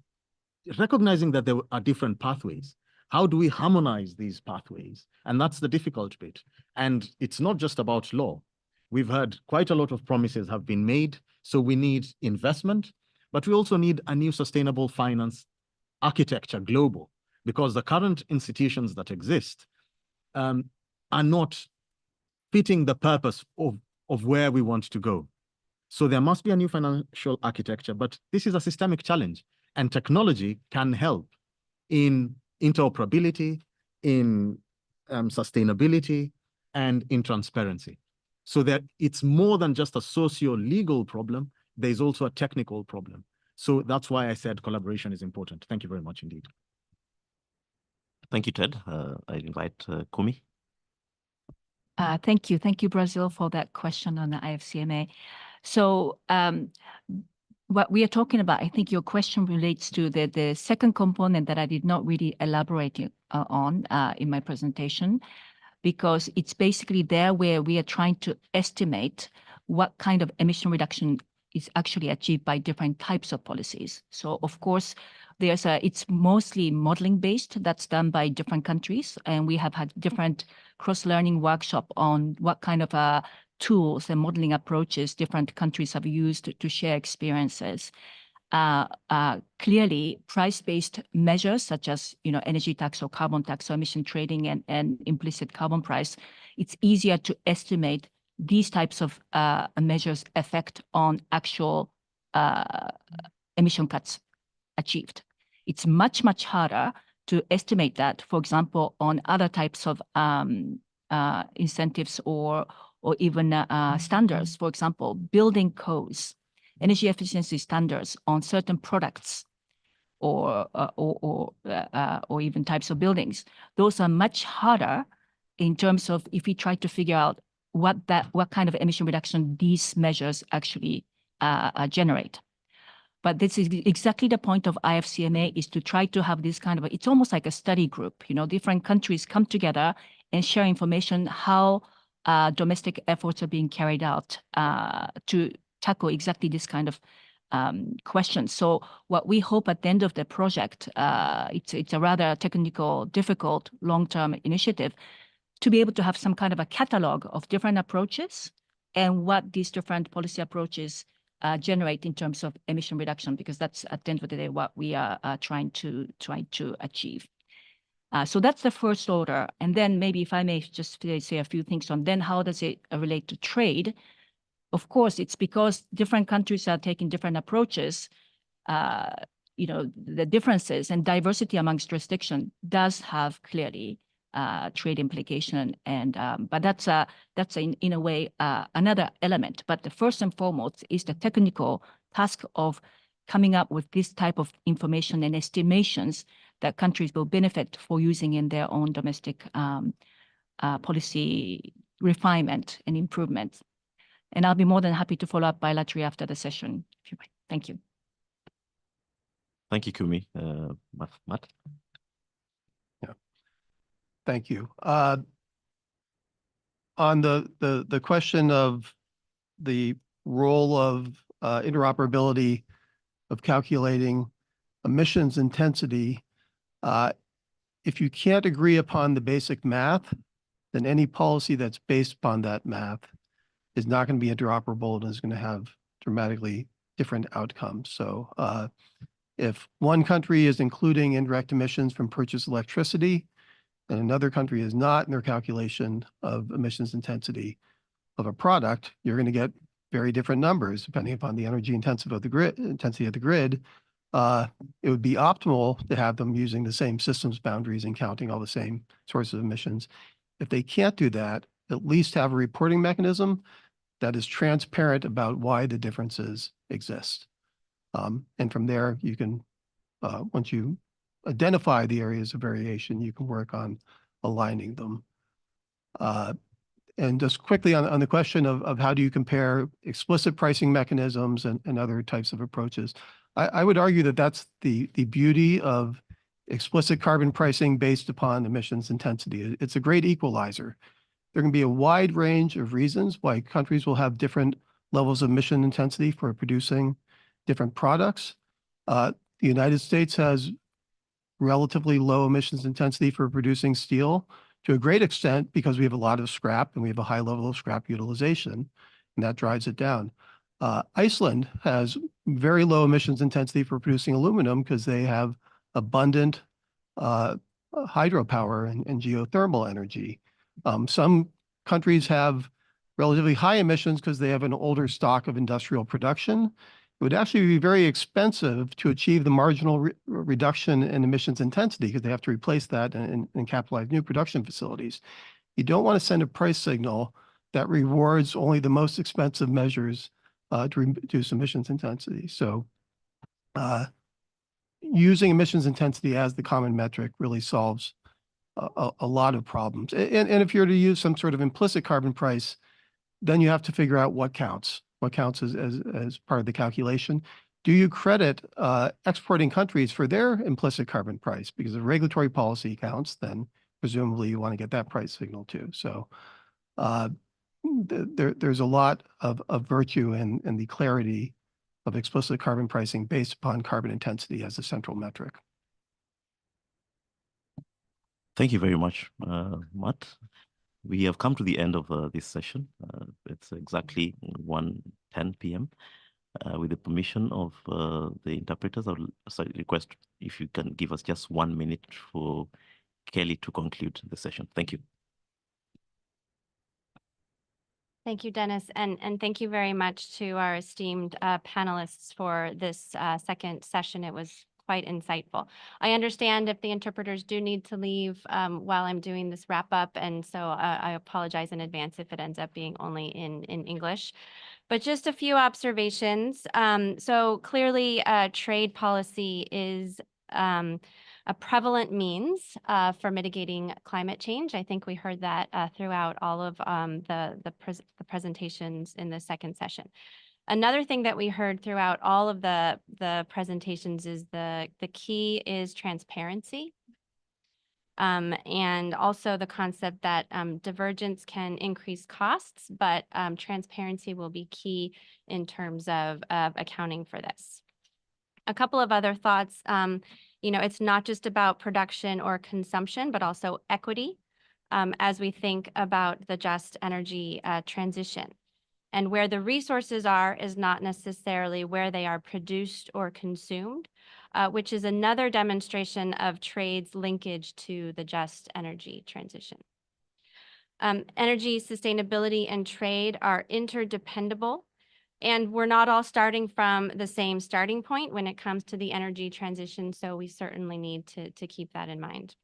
recognizing that there are different pathways, how do we harmonize these pathways? And that's the difficult bit. And it's not just about law. We've heard quite a lot of promises have been made. So we need investment, but we also need a new sustainable finance architecture, global, because the current institutions that exist are not fitting the purpose of where we want to go. So there must be a new financial architecture, but this is a systemic challenge, and technology can help in interoperability, in sustainability, and in transparency. So that it's more than just a socio-legal problem, there's also a technical problem. So that's why I said collaboration is important. Thank you very much indeed. Thank you, Ted. I invite Kumi. Thank you. Thank you, Brazil, for that question on the IFCMA. So what we are talking about, I think your question relates to the second component that I did not really elaborate on in my presentation, because it's basically there where we are trying to estimate what kind of emission reduction is actually achieved by different types of policies. So of course, it's mostly modeling based, that's done by different countries. And we have had different cross-learning workshop on what kind of tools and modeling approaches different countries have used to share experiences. Clearly, price-based measures such as energy tax or carbon tax or emission trading and implicit carbon price, it's easier to estimate these types of measures' effect on actual emission cuts achieved. It's much, much harder to estimate that, for example, on other types of incentives or even standards. For example, building codes. energy efficiency standards on certain products or even types of buildings, those are much harder in terms of if we try to figure out what kind of emission reduction these measures actually generate. But this is exactly the point of IFCMA, is to try to have this kind of, it's almost like a study group, different countries come together and share information how domestic efforts are being carried out to tackle exactly this kind of questions. So what we hope at the end of the project, it's a rather technical, difficult, long-term initiative, to be able to have some kind of a catalog of different approaches and what these different policy approaches generate in terms of emission reduction, because that's at the end of the day what we are trying to achieve. So that's the first order. And then maybe if I may just say a few things on then how does it relate to trade? Of course, it's because different countries are taking different approaches. The differences and diversity amongst jurisdiction does have clearly trade implication, and but that's in a way another element. But the first and foremost is the technical task of coming up with this type of information and estimations that countries will benefit for using in their own domestic policy refinement and improvement. And I'll be more than happy to follow up bilaterally after the session, if you like. Thank you. Thank you, Kumi. Matt? Yeah. Thank you. On the question of the role of interoperability of calculating emissions intensity, if you can't agree upon the basic math, then any policy that's based upon that math is not going to be interoperable and is going to have dramatically different outcomes. So if one country is including indirect emissions from purchased electricity and another country is not in their calculation of emissions intensity of a product, you're going to get very different numbers depending upon the energy intensity of the grid. It would be optimal to have them using the same systems boundaries and counting all the same sources of emissions. If they can't do that, at least have a reporting mechanism that is transparent about why the differences exist. And from there, you can, once you identify the areas of variation, you can work on aligning them. And just quickly on the question of how do you compare explicit pricing mechanisms and other types of approaches, I would argue that that's the beauty of explicit carbon pricing based upon emissions intensity. It's a great equalizer. There can be a wide range of reasons why countries will have different levels of emission intensity for producing different products. The United States has relatively low emissions intensity for producing steel to a great extent because we have a lot of scrap and we have a high level of scrap utilization, and that drives it down. Iceland has very low emissions intensity for producing aluminum because they have abundant hydropower and geothermal energy. Some countries have relatively high emissions because they have an older stock of industrial production. It would actually be very expensive to achieve the marginal reduction in emissions intensity because they have to replace that and capitalize new production facilities. You don't want to send a price signal that rewards only the most expensive measures to reduce emissions intensity. So using emissions intensity as the common metric really solves a lot of problems. And if you're to use some sort of implicit carbon price, then you have to figure out what counts as part of the calculation. Do you credit exporting countries for their implicit carbon price? Because if regulatory policy counts, then presumably you want to get that price signal too. So there's a lot of virtue in the clarity of explicit carbon pricing based upon carbon intensity as a central metric. Thank you very much, Matt. We have come to the end of this session. It's exactly 1:10 p.m. With the permission of the interpreters, I would request if you can give us just 1 minute for Kelly to conclude the session. Thank you. Thank you, Dennis, and thank you very much to our esteemed panelists for this second session. It was quite insightful. I understand if the interpreters do need to leave while I'm doing this wrap up, and so I apologize in advance if it ends up being only in English. But just a few observations. So clearly, trade policy is a prevalent means for mitigating climate change. I think we heard that throughout all of the presentations in the second session. Another thing that we heard throughout all of the presentations is the key is transparency. And also the concept that divergence can increase costs, but transparency will be key in terms of accounting for this. A couple of other thoughts, it's not just about production or consumption, but also equity as we think about the just energy transition. And where the resources are is not necessarily where they are produced or consumed, which is another demonstration of trade's linkage to the just energy transition. Energy sustainability and trade are interdependable, and we're not all starting from the same starting point when it comes to the energy transition, so we certainly need to keep that in mind.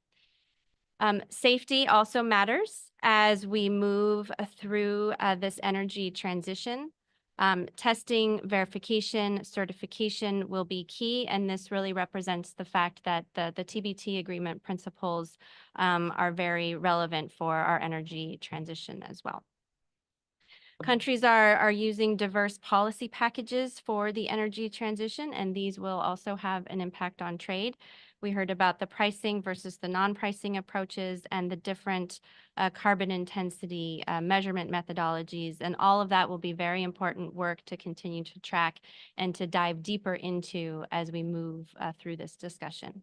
Safety also matters as we move through this energy transition. Testing, verification, certification will be key, and this really represents the fact that the TBT agreement principles are very relevant for our energy transition as well. Countries are using diverse policy packages for the energy transition, and these will also have an impact on trade. We heard about the pricing versus the non-pricing approaches and the different carbon intensity measurement methodologies, and all of that will be very important work to continue to track and to dive deeper into as we move through this discussion.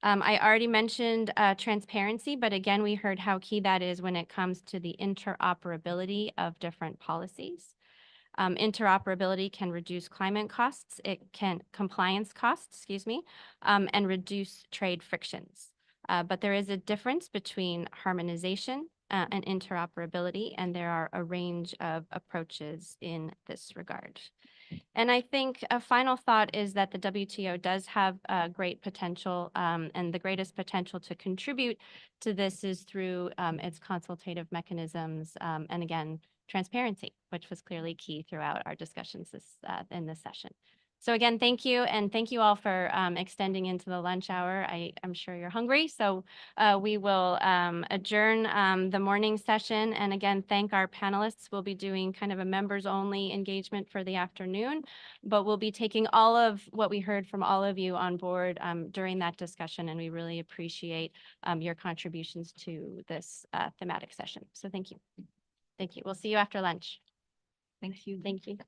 I already mentioned transparency, but again, we heard how key that is when it comes to the interoperability of different policies. Interoperability can reduce climate costs, compliance costs, excuse me, and reduce trade frictions. But there is a difference between harmonization and interoperability, and there are a range of approaches in this regard. And I think a final thought is that the WTO does have great potential, and the greatest potential to contribute to this is through its consultative mechanisms, and again, transparency, which was clearly key throughout our discussions in this session. So again, thank you, and thank you all for extending into the lunch hour. I'm sure you're hungry, so we will adjourn the morning session, and again, thank our panelists. We'll be doing kind of a members-only engagement for the afternoon, but we'll be taking all of what we heard from all of you on board during that discussion, and we really appreciate your contributions to this thematic session. So thank you. Thank you. We'll see you after lunch. Thank you. Thank you.